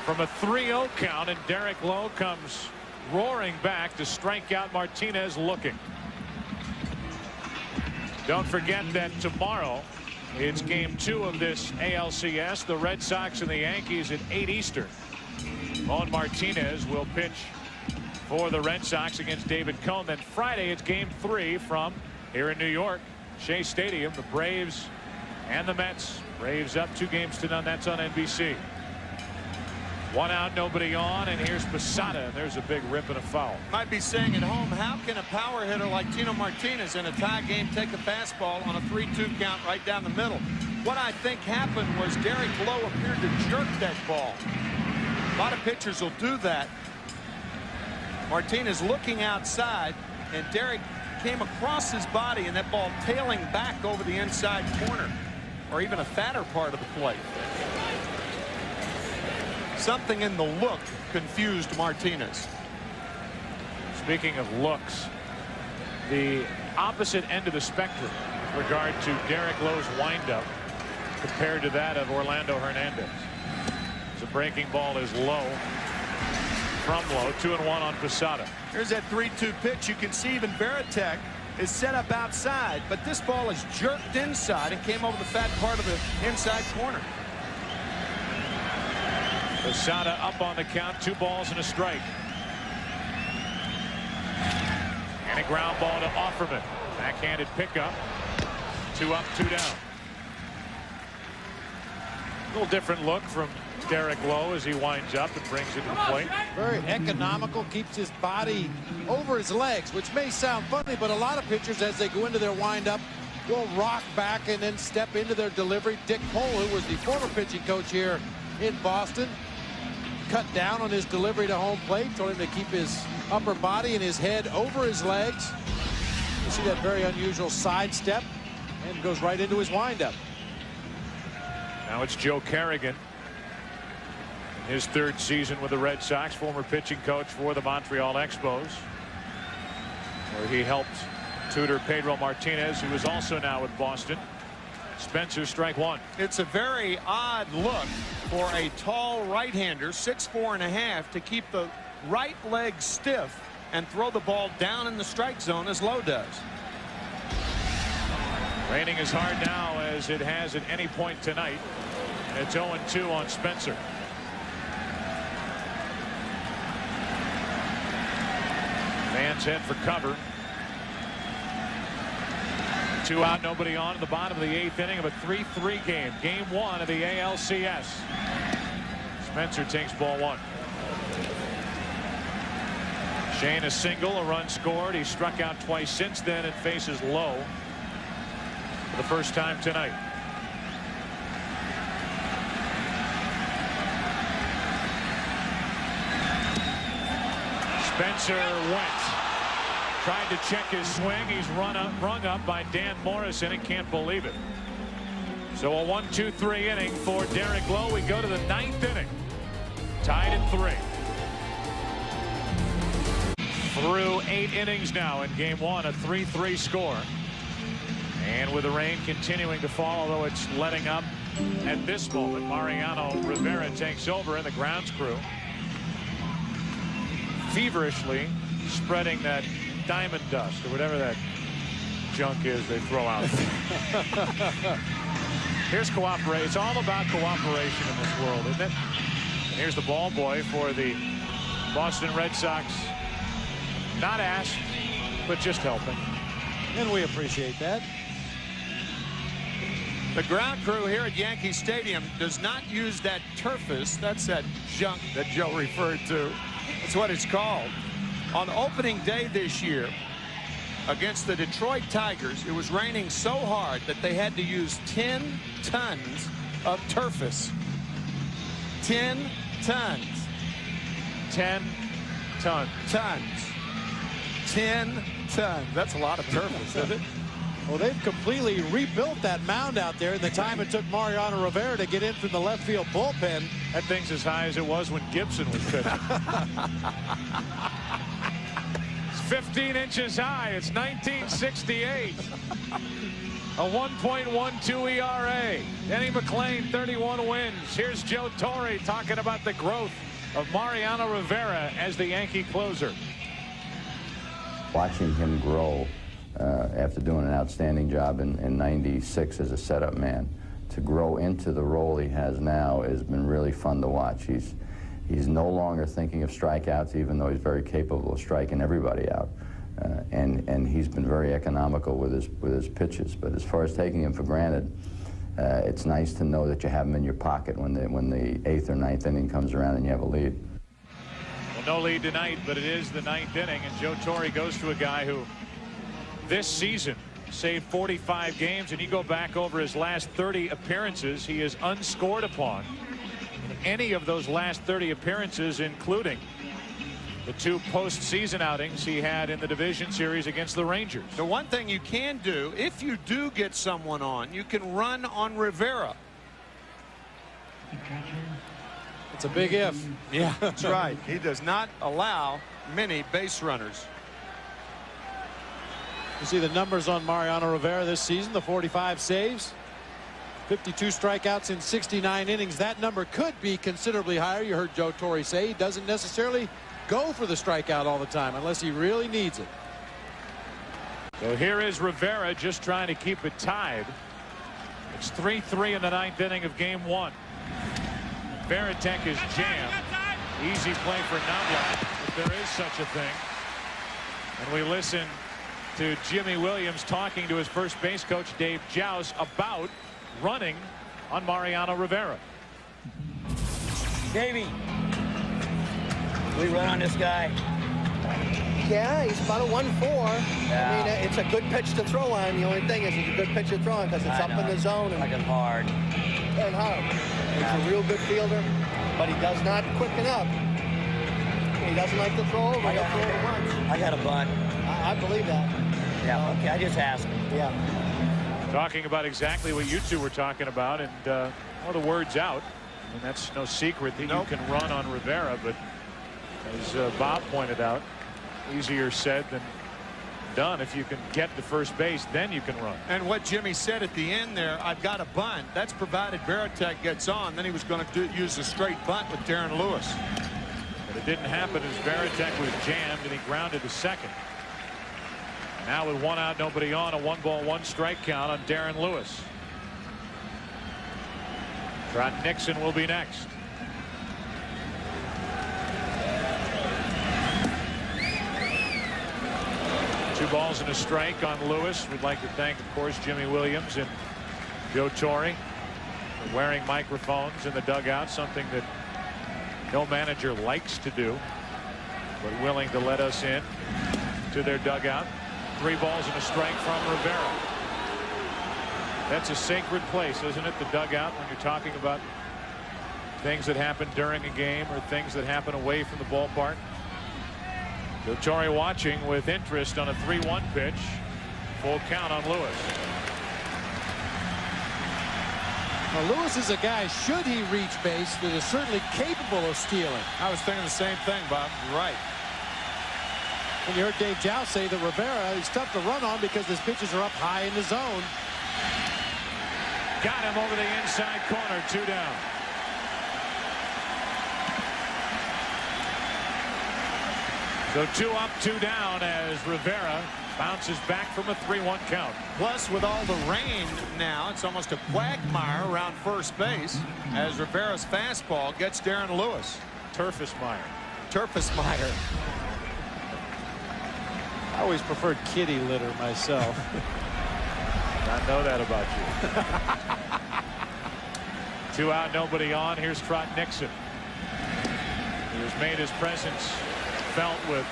From a 3-0 count, and Derek Lowe comes roaring back to strike out Martinez looking. Don't forget that tomorrow it's game 2 of this ALCS. The Red Sox and the Yankees at 8 Eastern. Juan Martinez will pitch for the Red Sox against David Cone. Then Friday it's game 3 from here in New York, Shea Stadium. The Braves and the Mets. Braves up 2-0. That's on NBC. One out, nobody on, and here's Posada. There's a big rip and a foul. Might be saying at home, how can a power hitter like Tino Martinez in a tie game take a fastball on a 3-2 count right down the middle? What I think happened was Derek Lowe appeared to jerk that ball. A lot of pitchers will do that. Martinez looking outside, and Derek came across his body, and that ball tailing back over the inside corner, or even a fatter part of the plate. Something in the look confused Martinez. Speaking of looks, the opposite end of the spectrum with regard to Derek Lowe's windup compared to that of Orlando Hernandez. The breaking ball is low from Lowe. 2-1 on Posada. Here's that 3-2 pitch. You can see even Veritek is set up outside, but this ball is jerked inside and came over the fat part of the inside corner. Posada up on the count, 2 balls and a strike. And a ground ball to Offerman. Backhanded pickup. 2 up, 2 down. A little different look from Derek Lowe as he winds up and brings it to the plate. Very economical, keeps his body over his legs, which may sound funny, but a lot of pitchers, as they go into their windup, will rock back and then step into their delivery. Dick Cole, who was the former pitching coach here in Boston, cut down on his delivery to home plate, told him to keep his upper body and his head over his legs. You see that very unusual sidestep, and goes right into his windup. Now it's Joe Kerrigan, his 3rd season with the Red Sox, former pitching coach for the Montreal Expos, where he helped tutor Pedro Martinez, who is also now with Boston. Spencer, strike 1. It's a very odd look for a tall right-hander, 6'4½", to keep the right leg stiff and throw the ball down in the strike zone as Lowe does. Raining as hard now as it has at any point tonight. And it's 0-2 on Spencer. Fans head for cover. 2 out, nobody on at the bottom of the 8th inning of a 3-3 game. Game 1 of the ALCS. Spencer takes ball 1. Shane a single, a run scored. He struck out twice since then and faces Lowe for the first time tonight. Spencer went. Tried to check his swing. He's rung up by Dan Morrison and can't believe it. So a 1-2-3 inning for Derek Lowe. We go to the 9th inning. Tied at 3. Through 8 innings now in game 1, a 3-3 score. And with the rain continuing to fall, although it's letting up at this moment, Mariano Rivera takes over, and the grounds crew feverishly spreading that diamond dust or whatever that junk is they throw out. Here's cooperation. It's all about cooperation in this world, isn't it? And here's the ball boy for the Boston Red Sox. Not asked, but just helping. And we appreciate that. The ground crew here at Yankee Stadium does not use that turfus. That's that junk that Joe referred to. That's what it's called. On opening day this year against the Detroit Tigers, it was raining so hard that they had to use 10 tons of turfus. 10 tons. 10 tons. 10 tons. That's a lot of turfus, isn't it? Well, they've completely rebuilt that mound out there in the time it took Mariano Rivera to get in from the left field bullpen. That thing's as high as it was when Gibson was pitching. It's 15 inches high. It's 1968. A 1.12 ERA. Denny McClain, 31 wins. Here's Joe Torre talking about the growth of Mariano Rivera as the Yankee closer. Watching him grow after doing an outstanding job in '96 as a setup man, to grow into the role he has now has been really fun to watch. He's no longer thinking of strikeouts, even though he's very capable of striking everybody out. And he's been very economical with his pitches. But as far as taking him for granted, it's nice to know that you have them in your pocket when the 8th or 9th inning comes around and you have a lead. Well, no lead tonight, but it is the 9th inning, and Joe Torre goes to a guy who this season saved 45 games, and you go back over his last 30 appearances, he is unscored upon in any of those last 30 appearances, including the 2 postseason outings he had in the division series against the Rangers. The one thing you can do, if you do get someone on, you can run on Rivera. It's a big if. Yeah, that's right. He does not allow many base runners. You see the numbers on Mariano Rivera this season, the 45 saves, 52 strikeouts in 69 innings. That number could be considerably higher. You heard Joe Torre say he doesn't necessarily go for the strikeout all the time unless he really needs it. So here is Rivera just trying to keep it tied. It's 3-3 in the 9th inning of game 1. Veritek is jammed. Easy play for Navia, if there is such a thing. And we listen to Jimmy Williams talking to his first base coach Dave Joust about running on Mariano Rivera. Davey, we run on this guy. Yeah, he's about a 1-4. Yeah. I mean, it's a good pitch to throw on. The only thing is it's a good pitch to throw on because it's up in the zone. And like it hard. And hard. Yeah. He's a real good fielder, but he does not quicken up. He doesn't like to throw over. He'll throw over once. I got a bunt. I believe that. Yeah, okay, I just asked. Yeah. Talking about exactly what you two were talking about, and well, the word's out. And that's no secret that you can run on Rivera, but as Bob pointed out, easier said than done. If you can get to first base, then you can run. And what Jimmy said at the end there, I've got a bunt. That's provided Veritek gets on. Then he was going to use a straight bunt with Darren Lewis. But it didn't happen as Veritek was jammed and he grounded to second. Now with 1 out, nobody on, a 1-ball, 1-strike count on Darren Lewis. Trot Nixon will be next. Two balls and a strike on Lewis. We'd like to thank, of course, Jimmy Williams and Joe Torre for wearing microphones in the dugout, something that no manager likes to do, but willing to let us in to their dugout. 3 balls and a strike from Rivera. That's a sacred place, isn't it? The dugout, when you're talking about things that happen during a game or things that happen away from the ballpark. Joe Torre watching with interest on a 3-1 pitch. Full count on Lewis. Well, Lewis is a guy, should he reach base, that is certainly capable of stealing. I was thinking the same thing, Bob. You're right. And you heard Dave Joust say that Rivera is tough to run on because his pitches are up high in the zone. Got him over the inside corner. 2 down. So 2 up, 2 down as Rivera bounces back from a 3-1 count. Plus, with all the rain now, it's almost a quagmire around first base as Rivera's fastball gets Darren Lewis. Turfismeyer. Turfismeyer. I always preferred kitty litter myself. I know that about you. 2 out, nobody on. Here's Trot Nixon. He has made his presence felt with,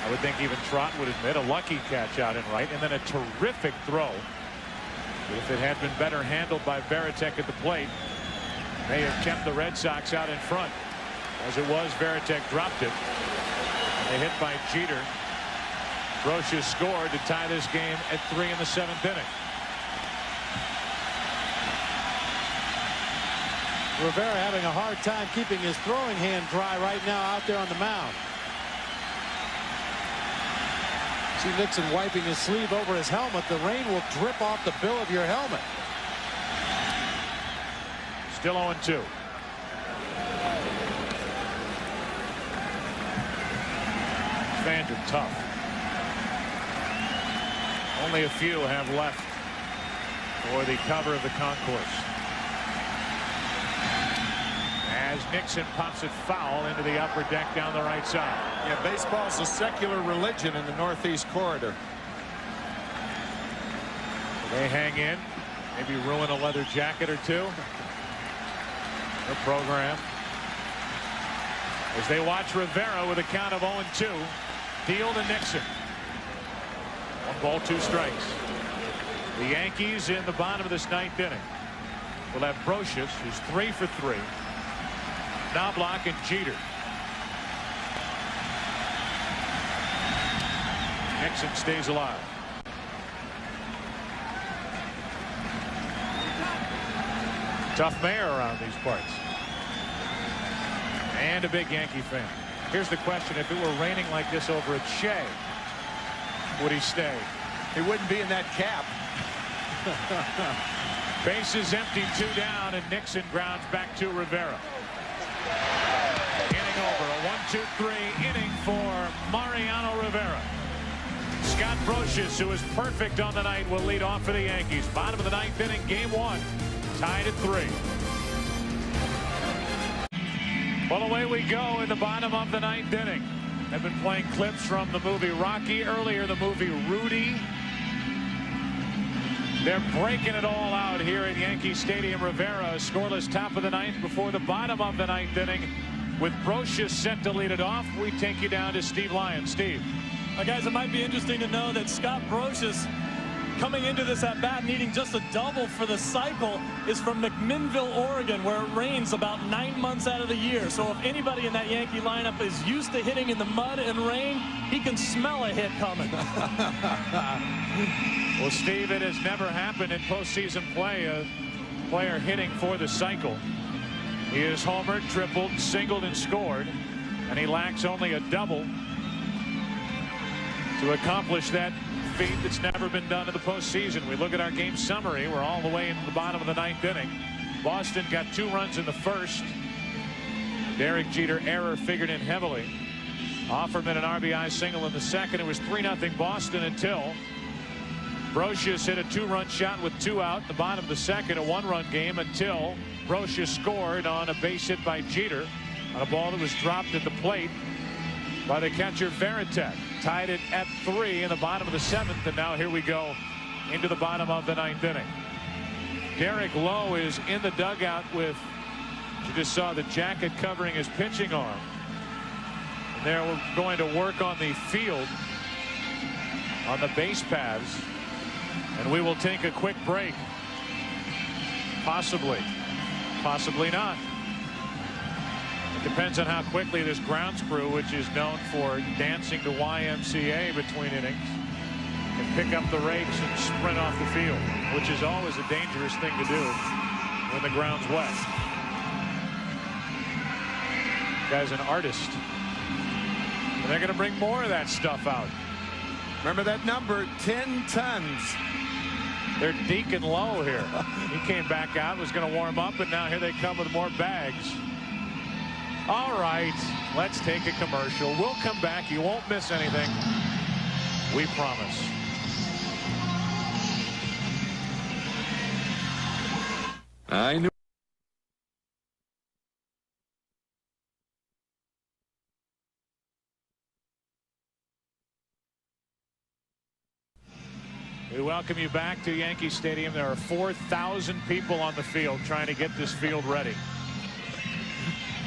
I would think even Trot would admit, a lucky catch out in right, and then a terrific throw. If it had been better handled by Veritek at the plate, may have kept the Red Sox out in front. As it was, Veritek dropped it. They hit by Jeter. Brocious scored to tie this game at 3 in the 7th inning. Rivera having a hard time keeping his throwing hand dry right now out there on the mound. See Nixon wiping his sleeve over his helmet. The rain will drip off the bill of your helmet. Still 0-2. Fans are tough. Only a few have left for the cover of the concourse. As Nixon pops it foul into the upper deck down the right side. Yeah, baseball's a secular religion in the Northeast corridor. They hang in. Maybe ruin a leather jacket or two. The program. As they watch Rivera with a count of 0-2. Deal to Nixon. 1 ball, 2 strikes. The Yankees in the bottom of this 9th inning will have Brocious, who's 3 for 3. Knobloch and Jeter. Nixon stays alive. Tough mayor around these parts. And a big Yankee fan. Here's the question. If it were raining like this over at Shea, would he stay? He wouldn't be in that cap. Bases empty, 2 down, and Nixon grounds back to Rivera. Inning over. A 1-2-3 inning for Mariano Rivera. Scott Brocious, who is perfect on the night, will lead off for the Yankees. Bottom of the 9th inning, game 1. Tied at 3. Well, away we go in the bottom of the 9th inning. I've been playing clips from the movie Rocky, earlier the movie Rudy. They're breaking it all out here at Yankee Stadium. Rivera, scoreless top of the 9th before the bottom of the 9th inning. With Brocious set to lead it off, we take you down to Steve Lyons. Steve. Guys, it might be interesting to know that Scott Brocious, coming into this at bat needing just a double for the cycle, is from McMinnville, Oregon, where it rains about 9 months out of the year. So if anybody in that Yankee lineup is used to hitting in the mud and rain, he can smell a hit coming. Well, Steve, it has never happened in postseason play, a player hitting for the cycle. He has homered, tripled, singled, and scored, and he lacks only a double to accomplish that feat that's never been done in the postseason. We look at our game summary. We're all the way into the bottom of the 9th inning. Boston got 2 runs in the first. Derek Jeter error figured in heavily. Offerman an RBI single in the second. It was 3-0 Boston until Brocious hit a 2-run shot with 2 out. The bottom of the second, a 1-run game until Brocious scored on a base hit by Jeter on a ball that was dropped at the plate by the catcher Veritek. Tied it at 3 in the bottom of the 7th, and now here we go into the bottom of the 9th inning. Derek Lowe is in the dugout with, you just saw the jacket covering his pitching arm. And they're going to work on the field, on the base paths, and we will take a quick break. Possibly, possibly not. It depends on how quickly this grounds crew, which is known for dancing to YMCA between innings, can pick up the rakes and sprint off the field, which is always a dangerous thing to do when the ground's wet. Guy's an artist. And they're going to bring more of that stuff out. Remember that number, 10 tons. They're Deacon Lowe here. He came back out, was going to warm up, and now here they come with more bags. All right, let's take a commercial. We'll come back. You won't miss anything. We promise. I knew. We welcome you back to Yankee Stadium. There are 4,000 people on the field trying to get this field ready.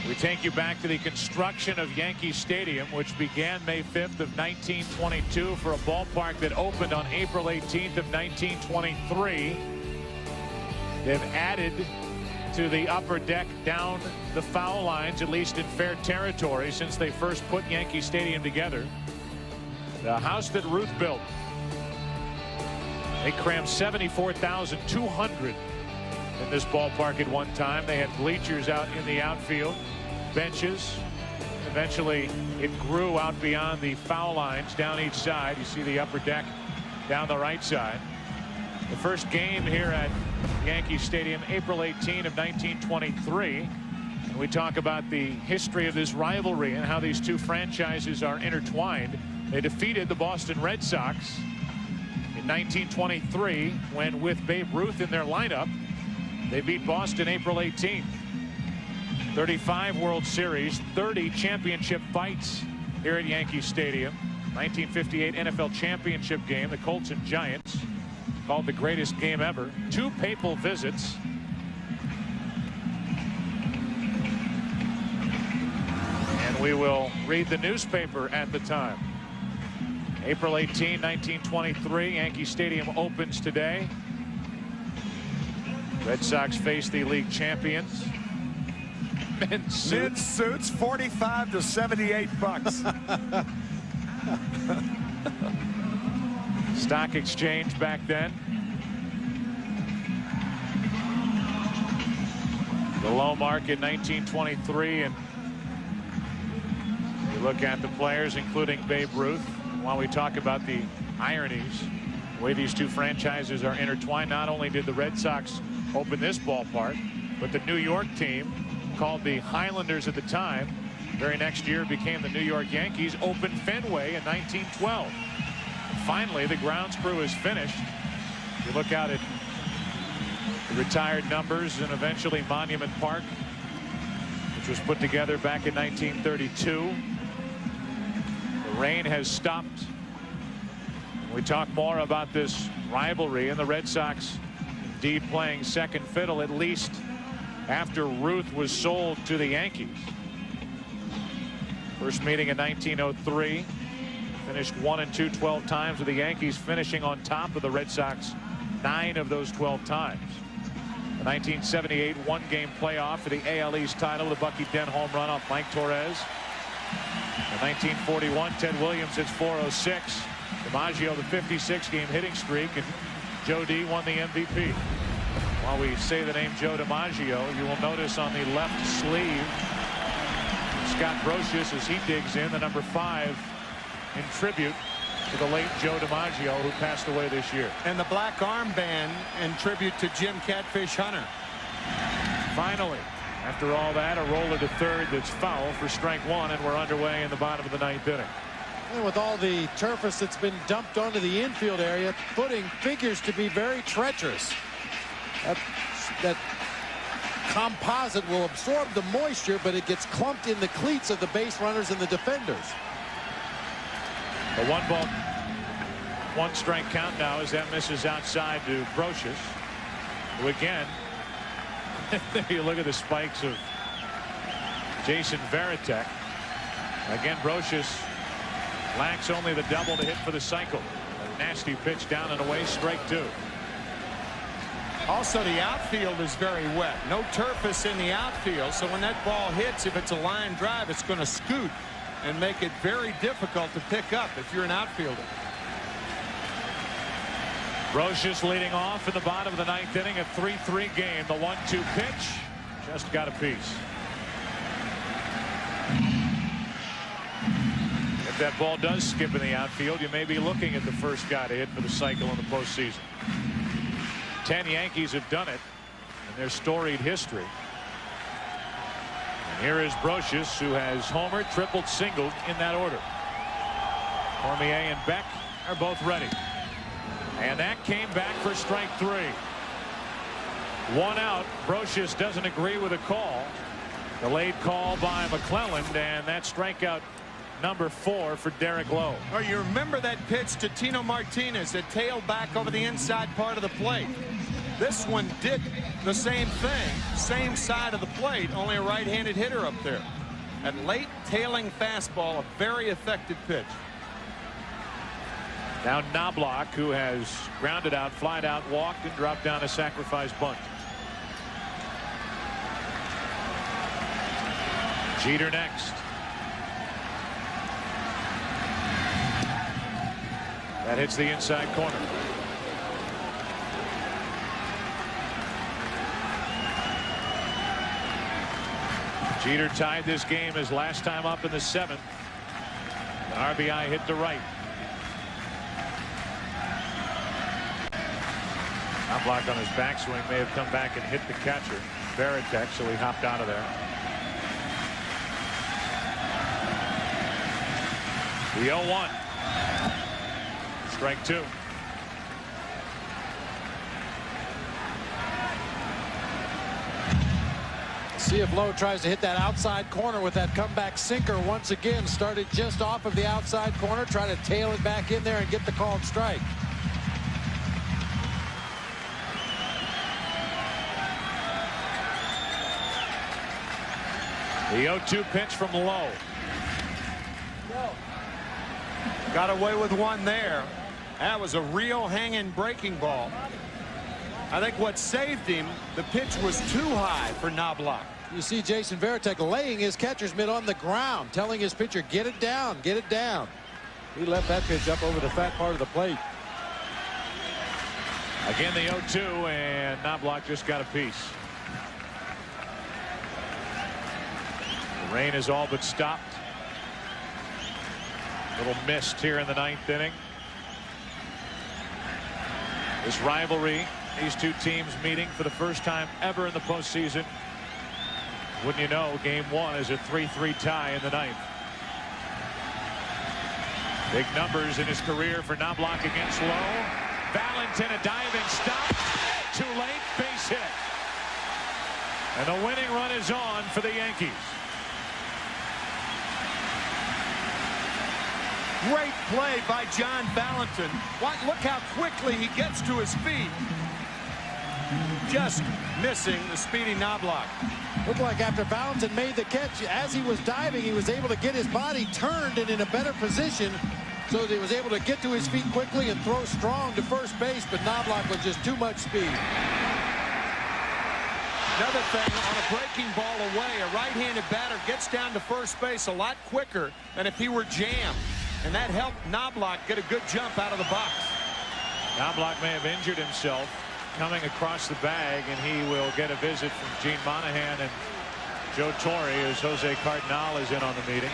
We take you back to the construction of Yankee Stadium, which began May 5th of 1922 for a ballpark that opened on April 18th of 1923. They've added to the upper deck down the foul lines, at least in fair territory, since they first put Yankee Stadium together. The house that Ruth built. They crammed 74,200 in this ballpark at one time. They had bleachers out in the outfield, benches. Eventually, it grew out beyond the foul lines down each side. You see the upper deck down the right side. The first game here at Yankee Stadium, April 18 of 1923. And we talk about the history of this rivalry and how these two franchises are intertwined. They defeated the Boston Red Sox in 1923 when, with Babe Ruth in their lineup, they beat Boston April 18th. 35 World Series, 30 championship fights here at Yankee Stadium. 1958 NFL championship game, the Colts and Giants. called the greatest game ever. 2 papal visits. And we will read the newspaper at the time. April 18, 1923, Yankee Stadium opens today. Red Sox face the league champions. Men's suits, 45 to 78 bucks. Stock exchange back then. The low mark in 1923, and you look at the players, including Babe Ruth. While we talk about the ironies, the way these two franchises are intertwined, not only did the Red Sox open this ballpark, but the New York team, called the Highlanders at the time, very next year became the New York Yankees, opened Fenway in 1912. Finally, the grounds crew is finished. You look out at the retired numbers, and eventually Monument Park, which was put together back in 1932. The rain has stopped. We talk more about this rivalry, and the Red Sox indeed playing second fiddle, at least after Ruth was sold to the Yankees. First meeting in 1903. Finished 1-2 12 times, with the Yankees finishing on top of the Red Sox 9 of those 12 times. The 1978 one-game playoff for the AL East title, the Bucky Dent home run off Mike Torres. In 1941, Ted Williams hits 406. DiMaggio the 56-game hitting streak, and Joe D won the MVP. While we say the name Joe DiMaggio, you will notice on the left sleeve Scott Brocious, as he digs in, the number 5 in tribute to the late Joe DiMaggio, who passed away this year. And the black armband in tribute to Jim Catfish Hunter. Finally, after all that, a roller to third that's foul for strike 1, and we're underway in the bottom of the 9th inning. And with all the turfus that's been dumped onto the infield area, footing figures to be very treacherous. That composite will absorb the moisture, but it gets clumped in the cleats of the base runners and the defenders. The 1-ball, 1-strike count now as that misses outside to Brocious, who again, you look at the spikes of Jason Varitek. Again, Brocious lacks only the double to hit for the cycle. A nasty pitch down and away, strike 2. Also, the outfield is very wet. No turfus in the outfield, so when that ball hits, if it's a line drive, it's going to scoot and make it very difficult to pick up if you're an outfielder. Brocious leading off in the bottom of the 9th inning, a 3-3 game. The 1-2 pitch just got a piece. If that ball does skip in the outfield, you may be looking at the first guy to hit for the cycle in the postseason. 10 Yankees have done it in their storied history. And here is Brocious, who has homered, tripled, singled in that order. Cormier and Beck are both ready. And that came back for strike 3. 1 out. Brocious doesn't agree with a call. The late call by McClelland, and that strikeout number 4 for Derek Lowe. Oh, you remember that pitch to Tino Martinez that tailed back over the inside part of the plate. This one did the same thing, same side of the plate, only a right-handed hitter up there. That late tailing fastball, a very effective pitch. Now Knobloch, who has grounded out, flied out, walked, and dropped down a sacrifice bunt. Jeter next. That hits the inside corner. Jeter tied this game his last time up in the 7th. An RBI hit to right. Knobloch on his backswing may have come back and hit the catcher, Varitek, so he hopped out of there. The 0-1. Strike 2. See if Lowe tries to hit that outside corner with that comeback sinker once again. Started just off of the outside corner. Try to tail it back in there and get the called strike. The 0-2 pitch from Lowe. Got away with one there. That was a real hanging breaking ball. I think what saved him, the pitch was too high for Knobloch. You see Jason Varitek laying his catcher's mitt on the ground, telling his pitcher, get it down, get it down. He left that pitch up over the fat part of the plate. Again, the 0-2, and Knobloch just got a piece. The rain is all but stopped. Little mist here in the 9th inning. This rivalry, these two teams meeting for the first time ever in the postseason. Wouldn't you know, game 1 is a 3-3 tie in the 9th. Big numbers in his career for Knobloch against Lowe. Valentin, a diving stop. Too late, base hit. And the winning run is on for the Yankees. Great play by John Valentin. Look how quickly he gets to his feet. Just missing the speedy Knobloch. Looked like after Valentin made the catch, as he was diving, he was able to get his body turned and in a better position so that he was able to get to his feet quickly and throw strong to first base, but Knobloch was just too much speed. Another thing, on a breaking ball away, a right-handed batter gets down to first base a lot quicker than if he were jammed. And that helped Knobloch get a good jump out of the box. Knobloch may have injured himself coming across the bag, and he will get a visit from Gene Monahan and Joe Torre as Jose Cardinal is in on the meeting.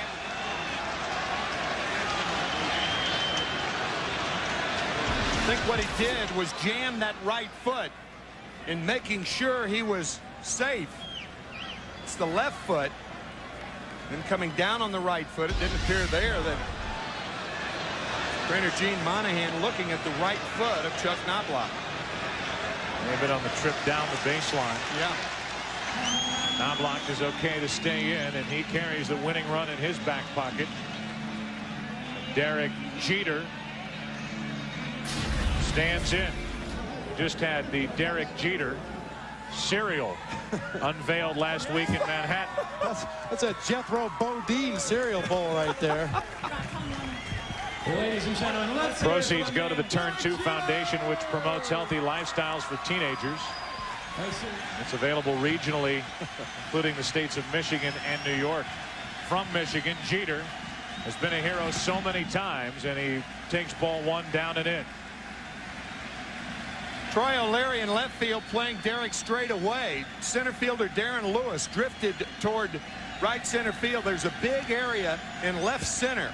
I think what he did was jam that right foot in making sure he was safe. It's the left foot. Then coming down on the right foot, it didn't appear there that trainer Gene Monahan looking at the right foot of Chuck Knobloch. May have been on the trip down the baseline. Yeah. Knobloch is okay to stay in, and he carries the winning run in his back pocket. Derek Jeter stands in. Just had the Derek Jeter cereal unveiled last week in Manhattan. That's a Jethro Bodine cereal bowl right there. Ladies and gentlemen, let's proceeds go to the Turn 2 Foundation, which promotes healthy lifestyles for teenagers. It's available regionally, including the states of Michigan and New York. From Michigan, Jeter has been a hero so many times, and he takes ball 1 down and in. Troy O'Leary in left field playing Derek straight away. Center fielder Darren Lewis drifted toward right center field. There's a big area in left center.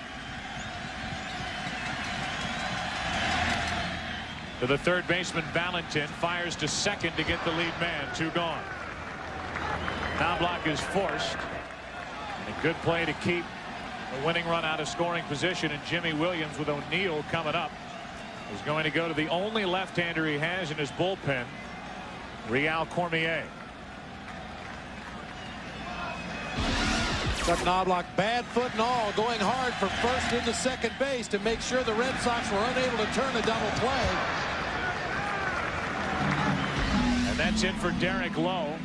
To the third baseman, Valentin fires to second to get the lead man. 2 gone. Knobloch is forced. And a good play to keep the winning run out of scoring position. And Jimmy Williams, with O'Neill coming up, is going to go to the only left-hander he has in his bullpen, Real Cormier. Chuck Knobloch, bad foot and all, going hard from first into second base to make sure the Red Sox were unable to turn a double play. And that's it for Derek Lowe.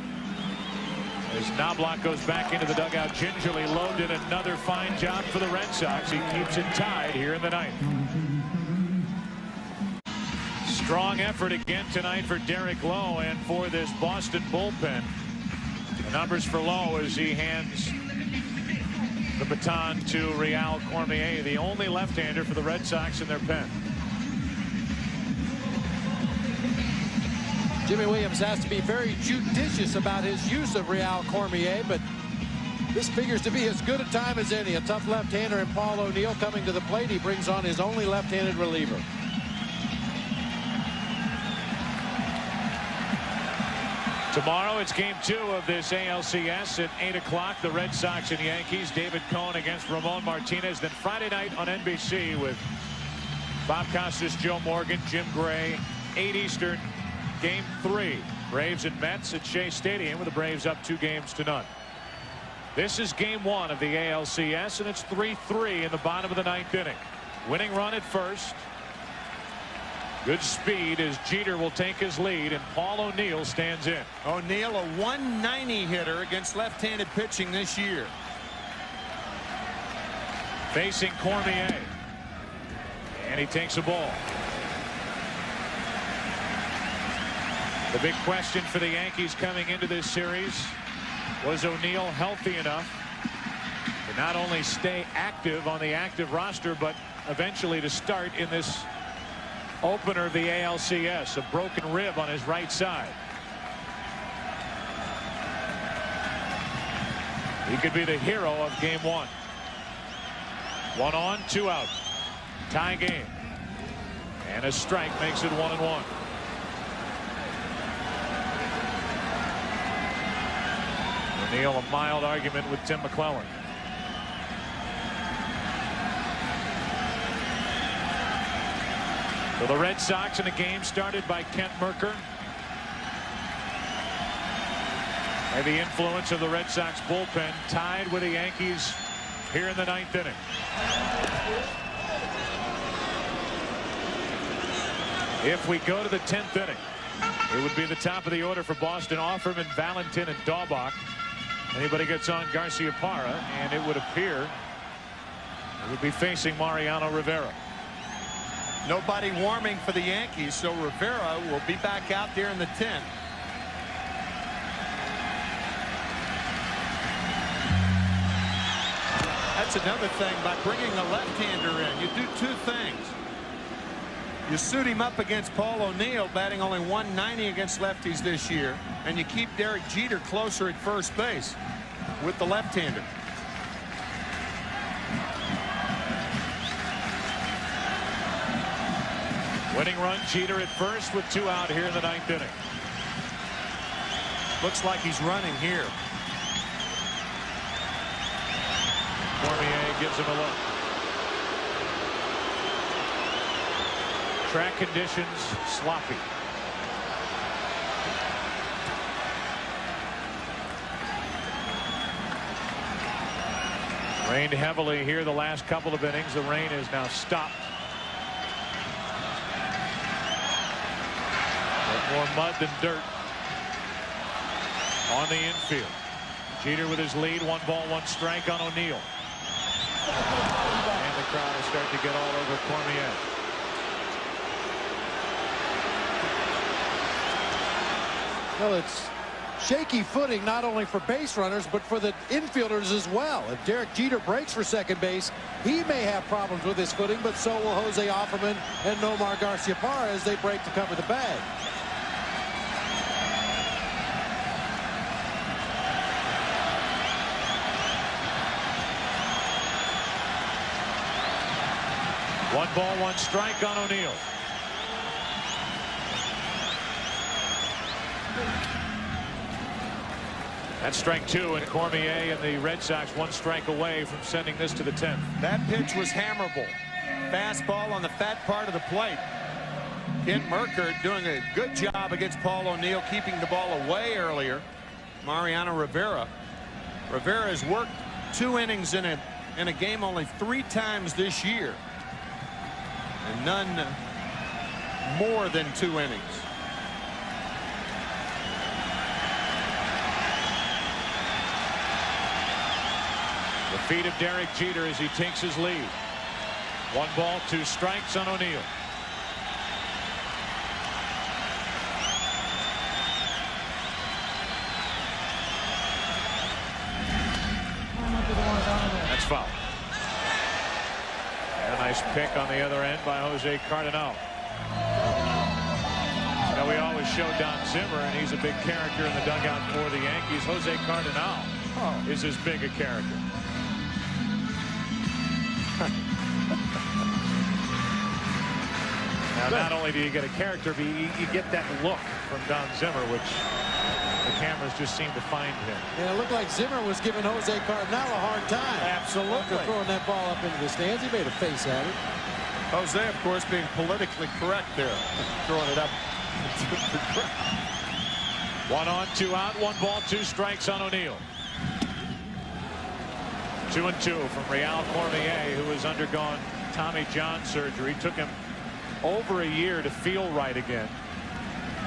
As Knobloch goes back into the dugout gingerly, Lowe did another fine job for the Red Sox. He keeps it tied here in the 9th. Strong effort again tonight for Derek Lowe and for this Boston bullpen. The numbers for Lowe as he hands the baton to Real Cormier, the only left-hander for the Red Sox in their pen. Jimmy Williams has to be very judicious about his use of Real Cormier, but this figures to be as good a time as any. A tough left-hander in Paul O'Neill coming to the plate. He brings on his only left-handed reliever. Tomorrow it's game 2 of this ALCS at 8 o'clock. The Red Sox and Yankees. David Cohn against Ramon Martinez. Then Friday night on NBC with Bob Costas, Joe Morgan, Jim Gray, 8 Eastern. Game 3. Braves and Mets at Shea Stadium with the Braves up 2-0. This is game 1 of the ALCS, and it's 3-3 in the bottom of the 9th inning. Winning run at first. Good speed as Jeter will take his lead, and Paul O'Neill stands in. O'Neill, a 190 hitter against left-handed pitching this year. Facing Cormier. And he takes a ball. The big question for the Yankees coming into this series, was O'Neill healthy enough to not only stay active on the active roster, but eventually to start in this opener of the ALCS? A broken rib on his right side. He could be the hero of game 1. 1 on, 2 out. Tie game. And a strike makes it 1-1. O'Neill, a mild argument with Tim McClellan. So the Red Sox in a game started by Kent Mercker. And the influence of the Red Sox bullpen tied with the Yankees here in the 9th inning. If we go to the 10th inning, it would be the top of the order for Boston. Offerman, Valentin, and Daubach. Anybody gets on Garciaparra, and it would appear it would be facing Mariano Rivera. Nobody warming for the Yankees, so Rivera will be back out there in the 10th. That's another thing by bringing a left-hander in. You do 2 things. You suit him up against Paul O'Neill, batting only 190 against lefties this year, and you keep Derek Jeter closer at first base with the left-hander. Winning run, Jeter at first with 2 out here in the 9th inning. Looks like he's running here. Cormier gives him a look. Track conditions sloppy. Rained heavily here the last couple of innings. The rain is now stopped. But more mud than dirt on the infield. Jeter with his lead. 1 ball, 1 strike on O'Neill. And the crowd will start to get all over Cormier. Well, it's shaky footing not only for base runners but for the infielders as well. If Derek Jeter breaks for second base, he may have problems with his footing, but so will Jose Offerman and Nomar Garciaparra as they break to cover the bag. One ball, 1 strike on O'Neill. That's strike 2, and Cormier and the Red Sox 1 strike away from sending this to the 10th. That pitch was hammerable. Fastball on the fat part of the plate. Kent Mercker doing a good job against Paul O'Neill, keeping the ball away earlier. Mariano Rivera. Rivera has worked 2 innings in a game only 3 times this year. And none more than 2 innings. The feet of Derek Jeter as he takes his lead. 1 ball, 2 strikes on O'Neill. That's foul. And a nice pick on the other end by Jose Cardinal. Now, we always show Don Zimmer, and he's a big character in the dugout for the Yankees. Jose Cardinal is as big a character. Now, not only do you get a character, but you get that look from Don Zimmer, which the cameras just seem to find him. Yeah, it looked like Zimmer was giving Jose Cardinal a hard time. Absolutely. After throwing that ball up into the stands, he made a face at it. Jose, of course, being politically correct there, throwing it up. 1 on, 2 out, 1 ball, 2 strikes on O'Neill. 2-2 from Real Cormier, who has undergone Tommy John surgery. Took him over a year to feel right again.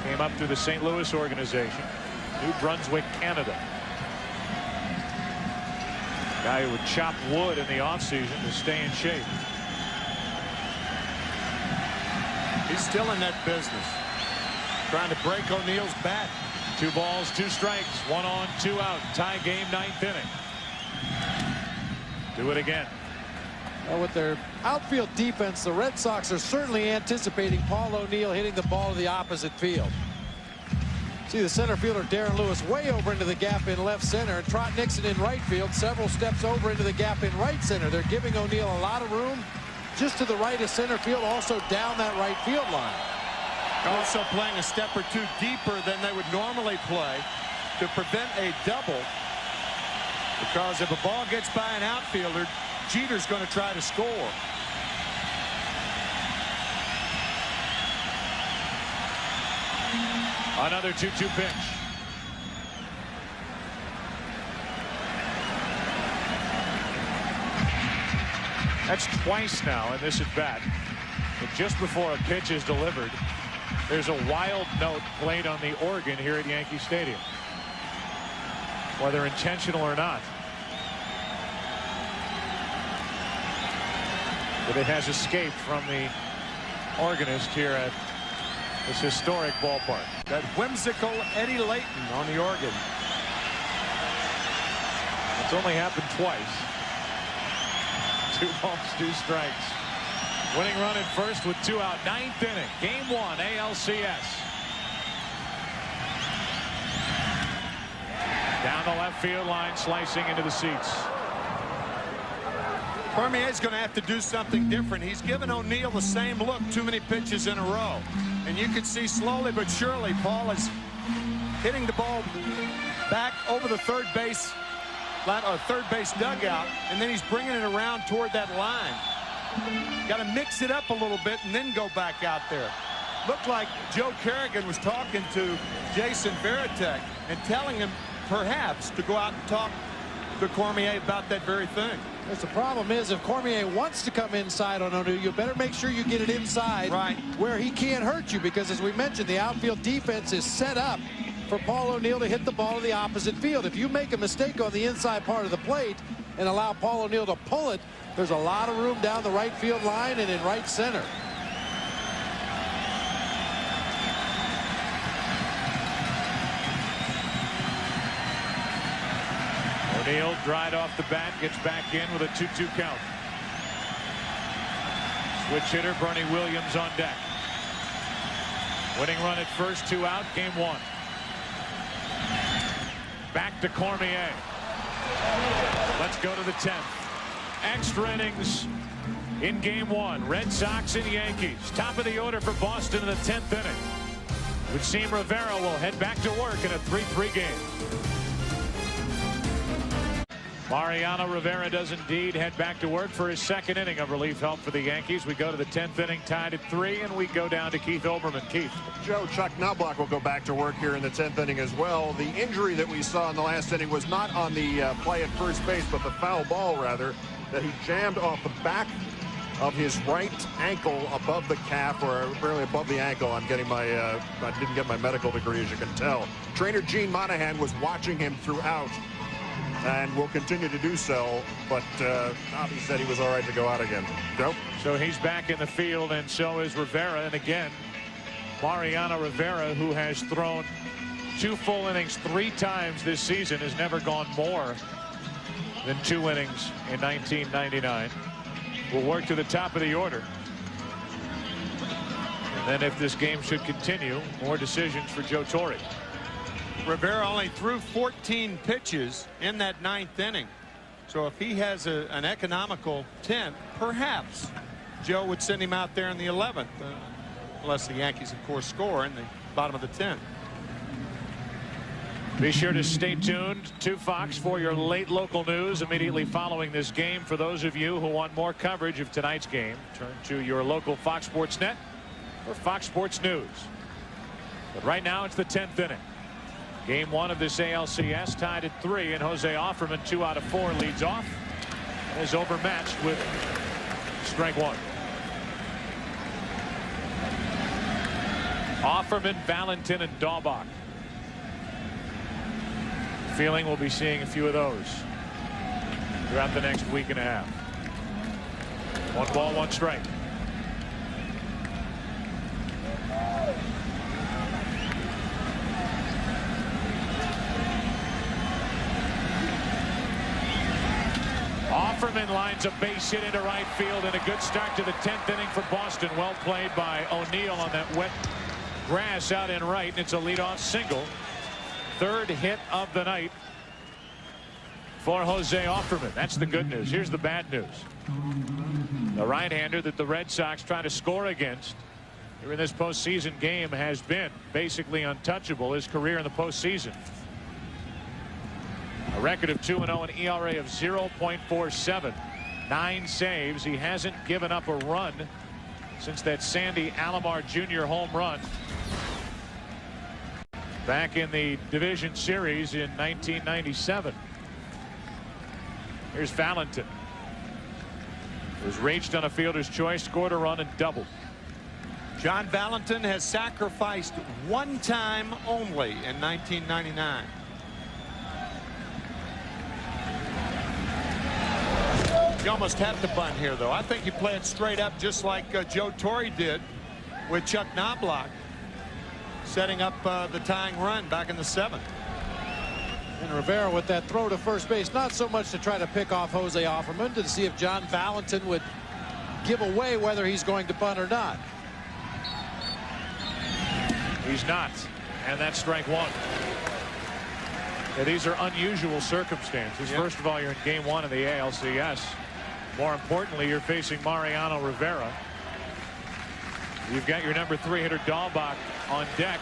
Came up through the St. Louis organization, New Brunswick, Canada. Guy who would chop wood in the offseason to stay in shape. He's still in that business, trying to break O'Neill's bat. 2 balls, 2 strikes, 1 on, 2 out. Tie game, 9th inning. Do it again. Well, with their outfield defense, the Red Sox are certainly anticipating Paul O'Neill hitting the ball to the opposite field. See the center fielder Darren Lewis way over into the gap in left center, and Trot Nixon in right field several steps over into the gap in right center. They're giving O'Neill a lot of room just to the right of center field, also down that right field line. Also playing a step or 2 deeper than they would normally play to prevent a double, because if a ball gets by an outfielder, Jeter's going to try to score. Another 2-2 pitch. That's twice now in this at bat. But just before a pitch is delivered, there's a wild note played on the organ here at Yankee Stadium, whether intentional or not. But it has escaped from the organist here at this historic ballpark. That whimsical Eddie Layton on the organ. It's only happened twice. 2 balls, 2 strikes. Winning run at first with 2 out. 9th inning. Game 1 ALCS. Down the left field line, slicing into the seats. Cormier's going to have to do something different. He's given O'Neill the same look too many pitches in a row. And you can see slowly but surely Paul is hitting the ball back over the third base dugout, and then he's bringing it around toward that line. Got to mix it up a little bit and then go back out there. Looked like Joe Kerrigan was talking to Jason Varitek and telling him perhaps to go out and talk to Cormier about that very thing. Because the problem is, if Cormier wants to come inside on O'Neill, you better make sure you get it inside where he can't hurt you, because as we mentioned, the outfield defense is set up for Paul O'Neill to hit the ball to the opposite field. If you make a mistake on the inside part of the plate and allow Paul O'Neill to pull it, there's a lot of room down the right field line and in right center. O'Neill dried off the bat, gets back in with a 2-2 count. Switch hitter Bernie Williams on deck. Winning run at first, 2 out, game 1. Back to Cormier. Let's go to the 10th. Extra innings in game 1. Red Sox and Yankees. Top of the order for Boston in the 10th inning. Would seem Rivera will head back to work in a 3-3 game. Mariano Rivera does indeed head back to work for his 2nd inning of relief help for the Yankees. We go to the 10th inning, tied at 3, and we go down to Keith Olbermann. Keith. Joe, Chuck Knobloch will go back to work here in the 10th inning as well. The injury that we saw in the last inning was not on the play at first base, but the foul ball, rather, that he jammed off the back of his right ankle above the calf, or barely above the ankle. I'm getting my, I didn't get my medical degree, as you can tell. Trainer Gene Monahan was watching him throughout, and will continue to do so, but Bobby said he was all right to go out again. Joe? So he's back in the field, and so is Rivera. And again, Mariano Rivera, who has thrown 2 full innings 3 times this season, has never gone more than 2 innings in 1999. Will work to the top of the order. And then if this game should continue, more decisions for Joe Torre. Rivera only threw 14 pitches in that 9th inning. So if he has an economical 10th, perhaps Joe would send him out there in the 11th, unless the Yankees, of course, score in the bottom of the 10th. Be sure to stay tuned to Fox for your late local news immediately following this game. For those of you who want more coverage of tonight's game, turn to your local Fox Sports Net or Fox Sports News. But right now it's the 10th inning. Game 1 of this ALCS tied at 3, and Jose Offerman, 2 out of 4, leads off and is overmatched with strike 1. Offerman, Valentin, and Daubach. Feeling we'll be seeing a few of those throughout the next week and a half. 1 ball, 1 strike. Offerman lines a base hit into right field, and a good start to the 10th inning for Boston. Well played by O'Neill on that wet grass out in right, and it's a leadoff single. 3rd hit of the night for Jose Offerman. That's the good news. Here's the bad news. The right-hander that the Red Sox try to score against here in this postseason game has been basically untouchable his career in the postseason. A record of 2-0, an ERA of 0.47. 9 saves. He hasn't given up a run since that Sandy Alomar Jr. home run back in the division series in 1997. Here's Valentin. Was reached on a fielder's choice, scored a run, and doubled. John Valentin has sacrificed 1 time only in 1999. You almost have to bunt here, though. I think you play it straight up just like Joe Torre did with Chuck Knobloch, setting up the tying run back in the 7th. And Rivera with that throw to first base, not so much to try to pick off Jose Offerman, to see if John Valentin would give away whether he's going to bunt or not. He's not, and that's strike 1. Yeah, these are unusual circumstances. Yep. First of all, you're in game 1 of the ALCS. More importantly, you're facing Mariano Rivera. You've got your number 3 hitter Daubach on deck.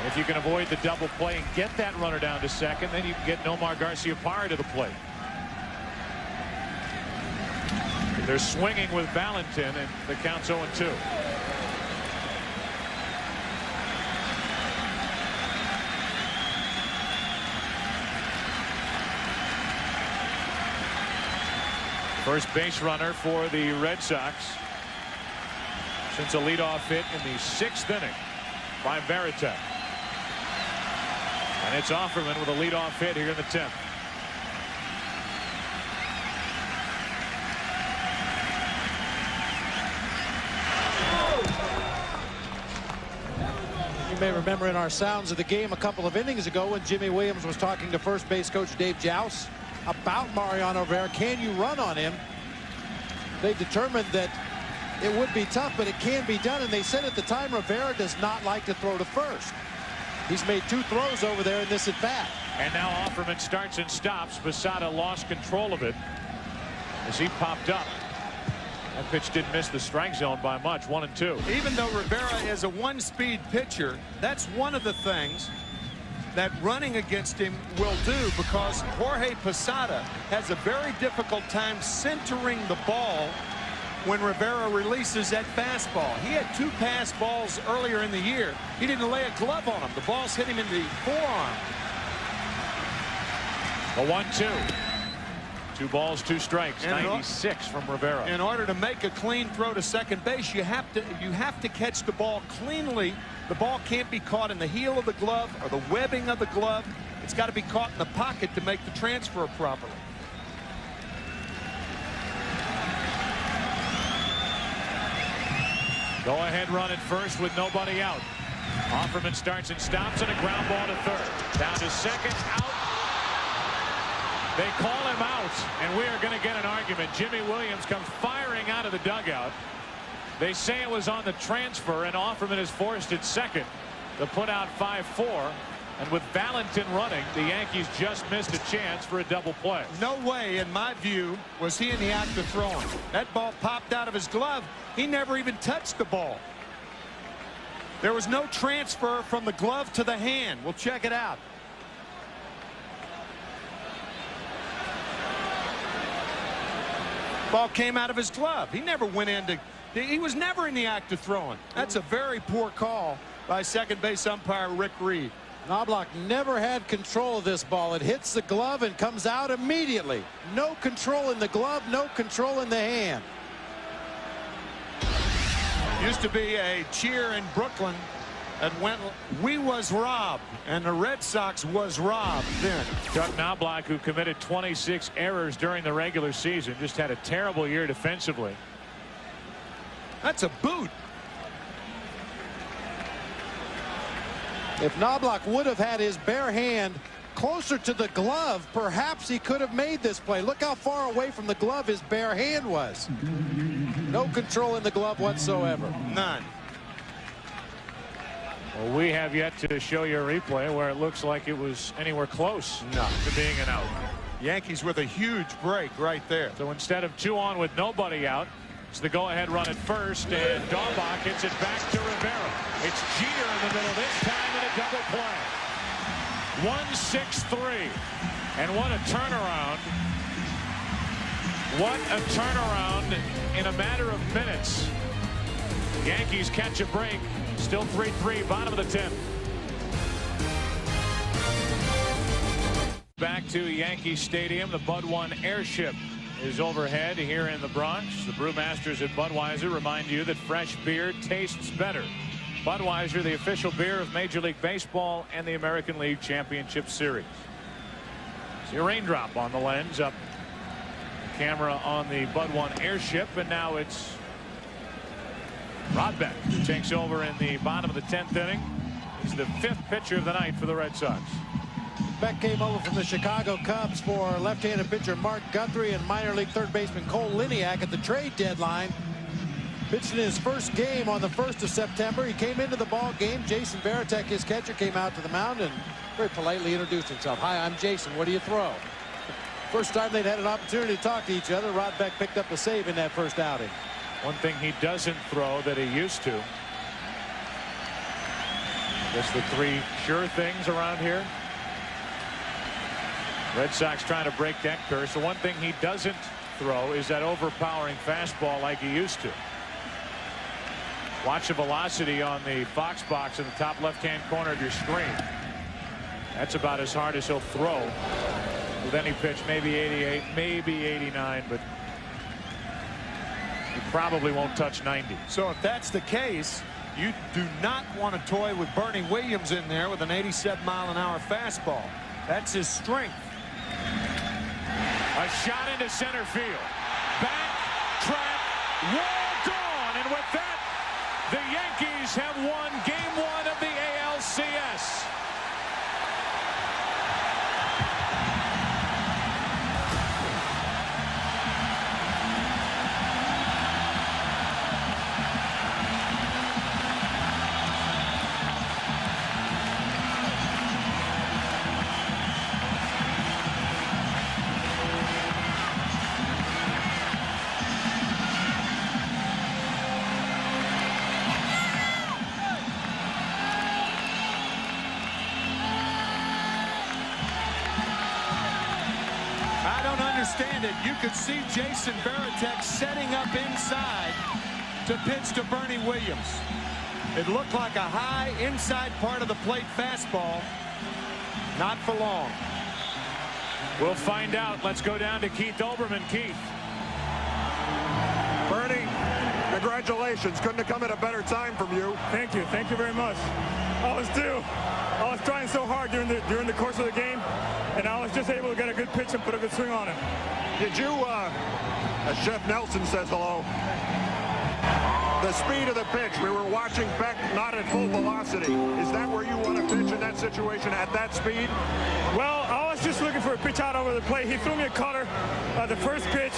If you can avoid the double play and get that runner down to second, then you can get Nomar Garciaparra to the plate. They're swinging with Valentin, and the count's 0-2. First base runner for the Red Sox since a leadoff hit in the 6th inning by Veritek. And it's Offerman with a leadoff hit here in the 10th. You may remember in our Sounds of the Game a couple of innings ago when Jimmy Williams was talking to first base coach Dave Joust about Mariano Rivera. Can you run on him? They determined that it would be tough, but it can be done. And they said at the time Rivera does not like to throw to first. He's made 2 throws over there in this at bat. And now Offerman starts and stops. Posada lost control of it as he popped up. That pitch did miss the strike zone by much. 1-2. Even though Rivera is a 1-speed pitcher, that's one of the things that running against him will do, because Jorge Posada has a very difficult time centering the ball when Rivera releases that fastball. He had 2 pass balls earlier in the year. He didn't lay a glove on him. The balls hit him in the forearm. A 1-2. 2 balls, 2 strikes. 96 from Rivera. In order to make a clean throw to second base, you have to catch the ball cleanly. The ball can't be caught in the heel of the glove or the webbing of the glove. It's got to be caught in the pocket to make the transfer properly. Go ahead run at first with nobody out. Offerman starts and stops, and a ground ball to third. Down to second, out. They call him out, and we are going to get an argument. Jimmy Williams comes firing out of the dugout. They say it was on the transfer, and Offerman is forced at second to put out 5-4. And with Valentin running, the Yankees just missed a chance for a double play. No way, in my view, was he in the act of throwing. That ball popped out of his glove. He never even touched the ball. There was no transfer from the glove to the hand. We'll check it out. Ball came out of his glove. He never went into. He was never in the act of throwing. That's a very poor call by second base umpire Rick Reed. Knobloch never had control of this ball. It hits the glove and comes out immediately. No control in the glove, no control in the hand. Used to be a cheer in Brooklyn that went, "We was robbed," and the Red Sox was robbed then. Chuck Knobloch, who committed 26 errors during the regular season, just had a terrible year defensively. That's a boot. If Knobloch would have had his bare hand closer to the glove, perhaps he could have made this play. Look how far away from the glove his bare hand was. No control in the glove whatsoever. None. Well, we have yet to show you a replay where it looks like it was anywhere close to being an out. Yankees with a huge break right there. So instead of 2 on with nobody out, it's the go-ahead run at first, and Daubach hits it back to Rivera. It's Jeter in the middle this time in a double play. 1-6-3, and what a turnaround. What a turnaround in a matter of minutes. Yankees catch a break. Still 3-3, bottom of the 10th. Back to Yankee Stadium. The Bud 1 airship is overhead here in the Bronx. The brewmasters at Budweiser remind you that fresh beer tastes better. Budweiser, the official beer of Major League Baseball and the American League Championship Series. See a raindrop on the lens up the camera on the Bud 1 airship, and now it's Rod Beck, who takes over in the bottom of the 10th inning. He's the 5th pitcher of the night for the Red Sox. Beck came over from the Chicago Cubs for left-handed pitcher Mark Guthrie and minor league third baseman Cole Liniak at the trade deadline. Pitched in his first game on the 1st of September. He came into the ball game. Jason Varitek, his catcher, came out to the mound and very politely introduced himself. "Hi, I'm Jason. What do you throw?" First time they'd had an opportunity to talk to each other. Rod Beck picked up a save in that first outing. One thing he doesn't throw that he used to. Just the 3 sure things around here. Red Sox trying to break that curse. The one thing he doesn't throw is that overpowering fastball like he used to. Watch the velocity on the Fox box in the top left-hand corner of your screen. That's about as hard as he'll throw with any pitch. Maybe 88, maybe 89, but he probably won't touch 90. So if that's the case, you do not want to toy with Bernie Williams in there with an 87-mile-an-hour fastball. That's his strength. A shot into center field. Back, track, wall gone. And with that, the Yankees have won Game 1 of the ALCS. You could see Jason Varitek setting up inside to pitch to Bernie Williams. It looked like a high inside part of the plate fastball. Not for long. We'll find out. Let's go down to Keith Olbermann. Keith. Bernie, congratulations. Couldn't have come at a better time from you. Thank you. Thank you very much. I was trying so hard during the course of the game, and I was just able to get a good pitch and put a good swing on it. Did you, as Chef Nelson says hello, the speed of the pitch, we were watching Beck not at full velocity. Is that where you want to pitch in that situation at that speed? Well, I was just looking for a pitch out over the plate. He threw me a cutter the first pitch,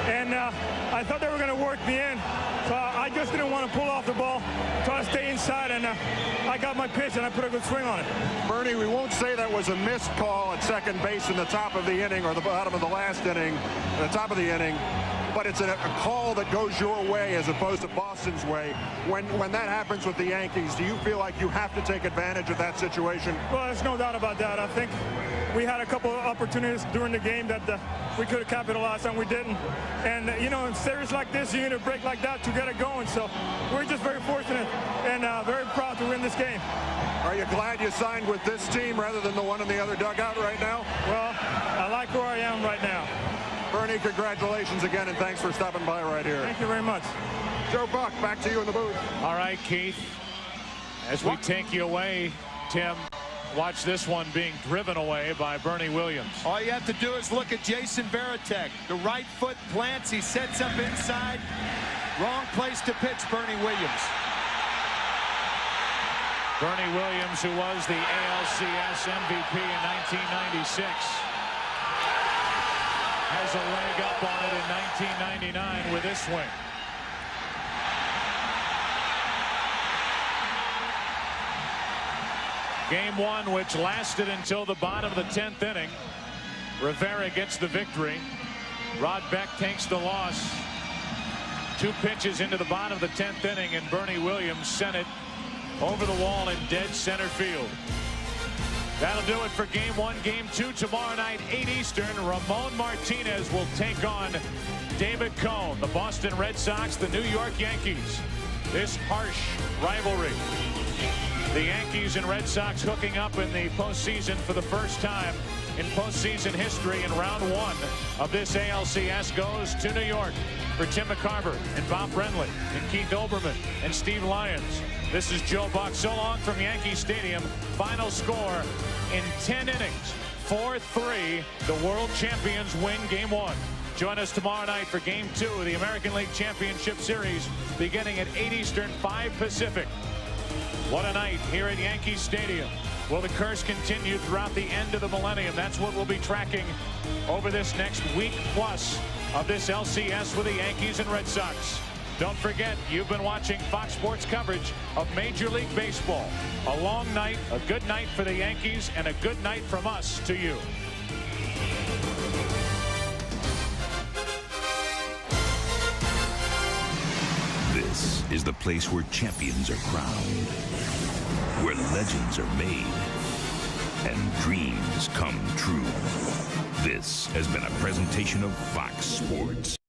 and I thought they were going to work me in. So I just didn't want to pull off the ball, try to stay inside, and I got my pitch, and I put a good swing on it. Bernie, we won't say that was a missed call at second base in the top of the inning or the bottom of the last inning, the top of the inning, but it's a call that goes your way as opposed to Boston's way. When that happens with the Yankees, do you feel like you have to take advantage of that situation? Well, there's no doubt about that. I think we had a couple of opportunities during the game that we could have capitalized on. We didn't. And, you know, in series like this, you need a break like that to get it going. So we're just very fortunate and very proud to win this game. Are you glad you signed with this team rather than the one in the other dugout right now? Well, I like where I am right now. Bernie, congratulations again, and thanks for stopping by right here. Thank you very much. Joe Buck, back to you in the booth. All right, Keith. As we take you away, Tim, watch this one being driven away by Bernie Williams. All you have to do is look at Jason Varitek. The right foot plants. He sets up inside. Wrong place to pitch, Bernie Williams. Bernie Williams, who was the ALCS MVP in 1996, has a leg up on it in 1999 with this swing. Game one, which lasted until the bottom of the 10th inning. Rivera gets the victory. Rod Beck takes the loss. 2 pitches into the bottom of the 10th inning, and Bernie Williams sent it over the wall in dead center field. That'll do it for game one. Game two tomorrow night, 8 Eastern. Ramon Martinez will take on David Cone, the Boston Red Sox, the New York Yankees. This harsh rivalry. The Yankees and Red Sox hooking up in the postseason for the first time in postseason history, and round one of this ALCS goes to New York for Tim McCarver and Bob Brenly and Keith Olbermann and Steve Lyons. This is Joe Buck. So long from Yankee Stadium. Final score in 10 innings. 4-3. The world champions win game one. Join us tomorrow night for game two of the American League Championship Series, beginning at 8 Eastern, 5 Pacific. What a night here at Yankee Stadium. Will the curse continue throughout the end of the millennium? That's what we'll be tracking over this next week plus of this LCS with the Yankees and Red Sox. Don't forget, you've been watching Fox Sports coverage of Major League Baseball. A long night, a good night for the Yankees, and a good night from us to you. This is the place where champions are crowned, where legends are made, and dreams come true. This has been a presentation of Fox Sports.